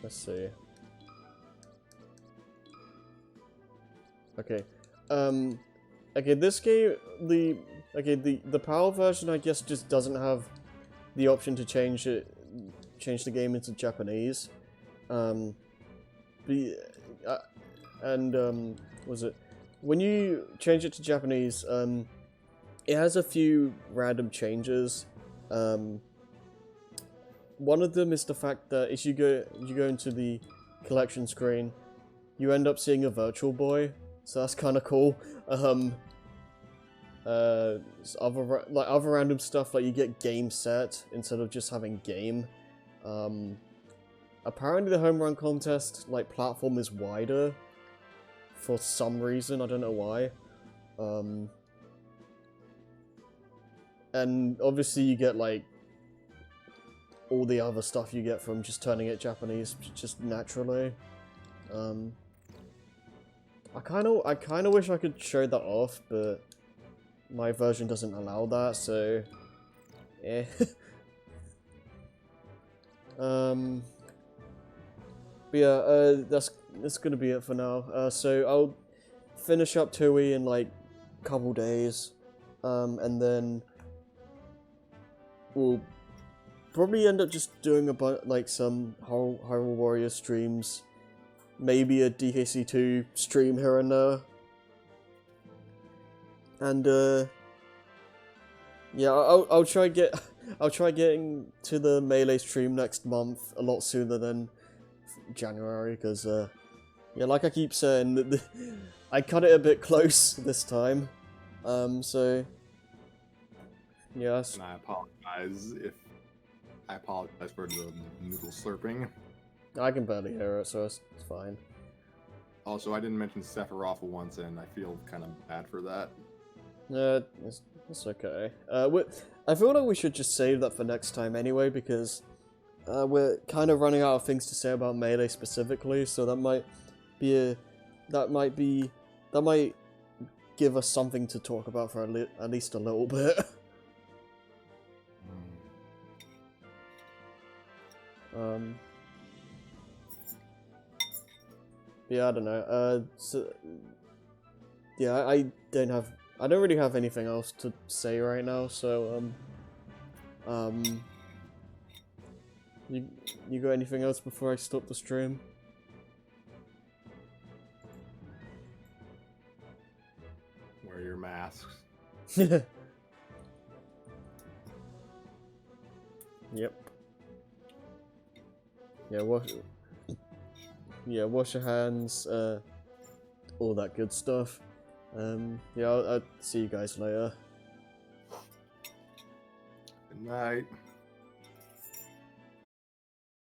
let's see. Okay. Okay, this game, the PAL version, I guess, just doesn't have the option to change the game into Japanese. Was it when you change it to Japanese? It has a few random changes. One of them is the fact that if you go into the collection screen, you end up seeing a Virtual Boy, so that's kind of cool. Other random stuff, like you get game set instead of just having game. Apparently the home run contest like platform is wider for some reason, I don't know why. And obviously you get like all the other stuff you get from just turning it Japanese just naturally. I kind of wish I could show that off, but my version doesn't allow that, so But yeah, that's gonna be it for now. So I'll finish up Tui in like a couple days, and then we'll probably end up just doing like some Hyrule Warrior streams, maybe a DKC2 stream here and there, and yeah, I'll try getting to the Melee stream next month a lot sooner than January, because yeah, like I keep saying, I cut it a bit close this time, so yes. And I apologize for the noodle slurping. I can barely hear it, so it's fine. Also, I didn't mention Sephiroth once, and I feel kind of bad for that. Yeah, it's okay. I feel like we should just save that for next time anyway, because we're kind of running out of things to say about Melee specifically, so that might give us something to talk about for at least a little bit. Yeah, I don't know. So, yeah, I don't really have anything else to say right now. So, you got anything else before I stop the stream? Wear your masks. Yep. Yeah, wash your hands, all that good stuff. Yeah, I'll see you guys later. Good night.